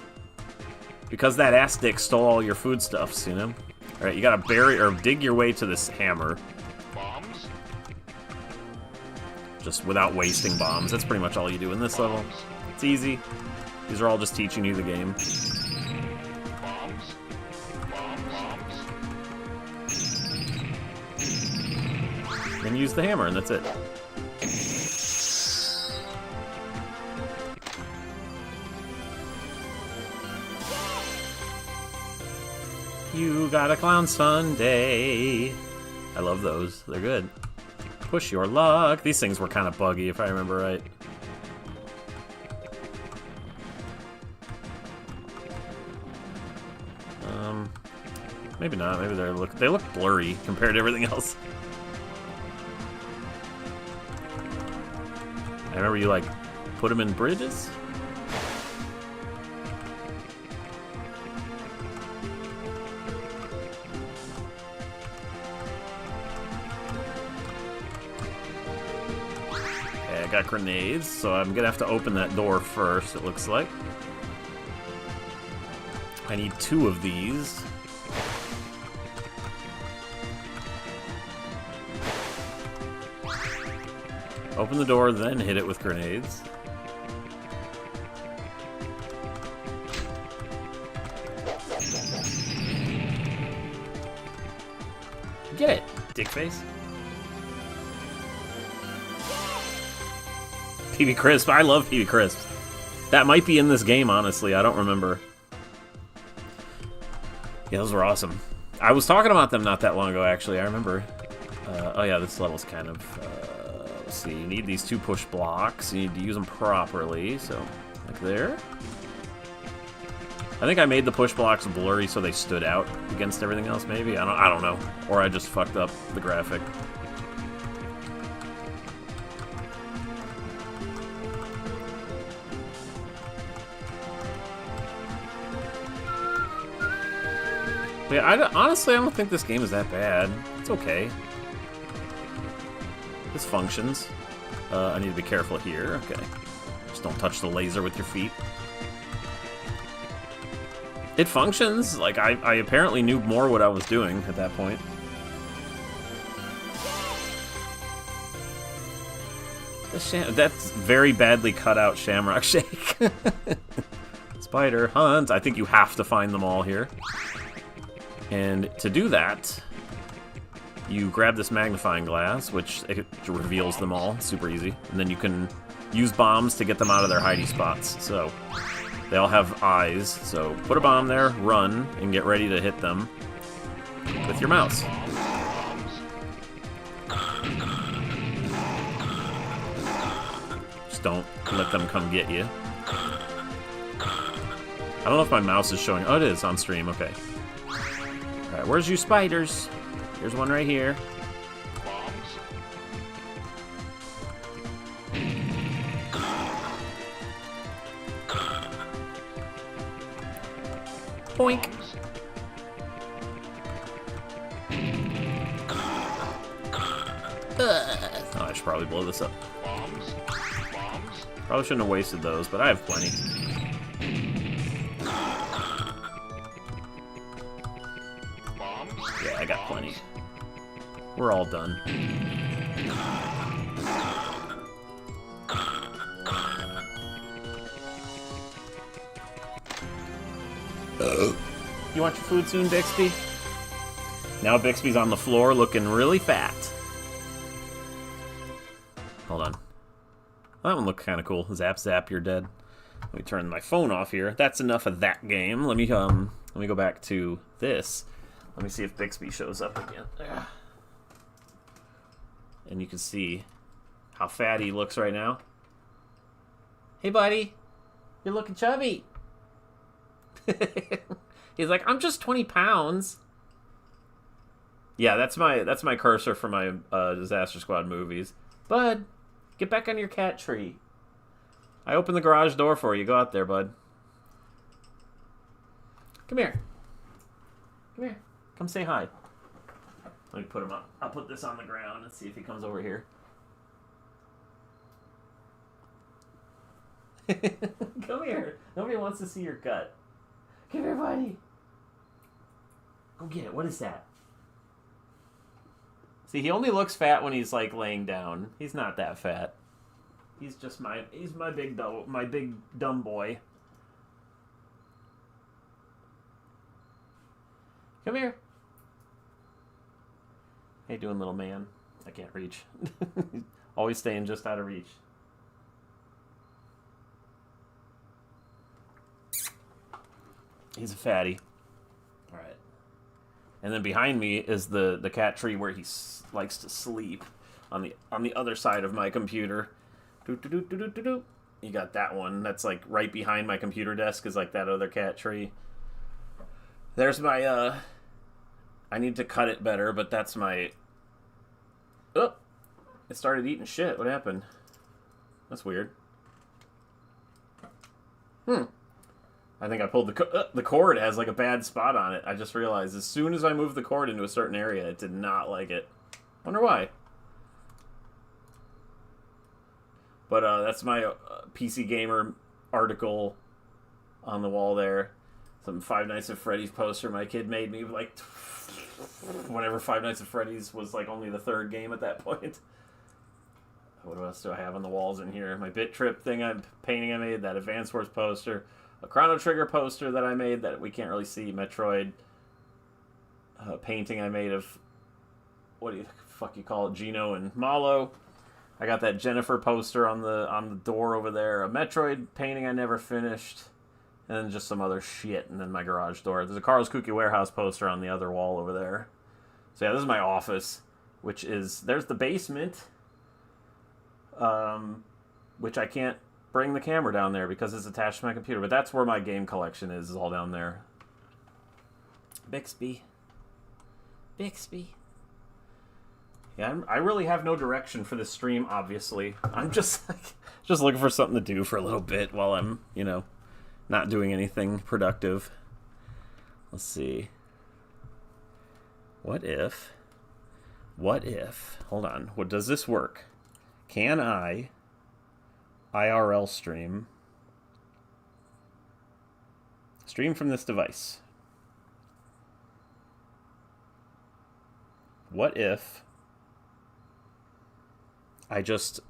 Because that ass dick stole all your foodstuffs, you know? Alright, you gotta bury or dig your way to this hammer. Bombs? Just without wasting bombs. That's pretty much all you do in this level. It's easy. These are all just teaching you the game. Bombs? Bombs? Then use the hammer, and that's it. You got a clown Sunday. I love those. They're good. Push your luck. These things were kind of buggy, if I remember right. Maybe not. Maybe they look blurry compared to everything else. I remember you, like, put them in bridges? Okay, I got grenades, so I'm gonna have to open that door first, it looks like. I need 2 of these. Open the door, then hit it with grenades. Get it, dickface. PB Crisp, I love PB Crisp. That might be in this game, honestly, I don't remember. Yeah, those were awesome. I was talking about them not that long ago, actually, I remember. Oh yeah, this level's kind of... let's see, you need these 2 push blocks. You need to use them properly, so like there. I think I made the push blocks blurry so they stood out against everything else, maybe? I don't know. Or I just fucked up the graphic. But yeah, honestly, I don't think this game is that bad. It's okay. This functions. I need to be careful here. Okay. Just don't touch the laser with your feet. It functions. Like, I apparently knew more what I was doing at that point. That's very badly cut out Shamrock Shake. Spider hunt. I think you have to find them all here. And to do that, you grab this magnifying glass, which it reveals them all. Super easy. And then you can use bombs to get them out of their hidey spots. So they all have eyes. So put a bomb there, run, and get ready to hit them with your mouse. Just don't let them come get you. I don't know if my mouse is showing. Oh, it is on stream. Okay. Alright, where's you spiders? Here's one right here. Boink. Oh, I should probably blow this up. Probably shouldn't have wasted those, but I have plenty. Yeah, I got plenty. We're all done. You want your food soon, Bixby? Now Bixby's on the floor looking really fat. Hold on. That one looked kind of cool. Zap, zap, you're dead. Let me turn my phone off here. That's enough of that game. Let me go back to this. Let me see if Bixby shows up again. And you can see how fat he looks right now. Hey, buddy. You're looking chubby. He's like, I'm just 20 pounds. Yeah, that's my cursor for my Disaster Squad movies. Bud, get back on your cat tree. I opened the garage door for you. Go out there, bud. Come here. Come here. Come say hi. Let me put him up. I'll put this on the ground and see if he comes over here. Come here. Nobody wants to see your gut. Come here, buddy. Go get it. What is that? See, he only looks fat when he's like laying down. He's not that fat. He's just he's my big dumb boy. Come here. How you doing, little man? I can't reach. Always staying just out of reach. He's a fatty. All right. And then behind me is the cat tree where he likes to sleep on the other side of my computer. You got that one. That's like right behind my computer desk is like that other cat tree. There's my I need to cut it better, but that's my... Oh! It started eating shit. What happened? That's weird. I think I pulled the cord has like a bad spot on it. I just realized as soon as I moved the cord into a certain area, it did not like it. Wonder why. But that's my PC Gamer article on the wall there. Some Five Nights at Freddy's poster my kid made me like whenever Five Nights at Freddy's was like only the third game at that point. What else do I have on the walls in here? My Bit Trip painting I made, that Advance Wars poster, a Chrono Trigger poster that I made that we can't really see, Metroid painting I made of, what do you fuck you call it, Gino and Malo. I got that Jennifer poster on the door over there, a Metroid painting I never finished, and then just some other shit, and then my garage door. There's a Carl's Cookie Warehouse poster on the other wall over there. So yeah, this is my office, which is, there's the basement, which I can't bring the camera down there because it's attached to my computer. But that's where my game collection is all down there. Bixby. Bixby. Yeah, I really have no direction for this stream, obviously. I'm just just looking for something to do for a little bit while I'm, not doing anything productive. Let's see. What if, hold on, does this work? Can I IRL stream from this device? What if I just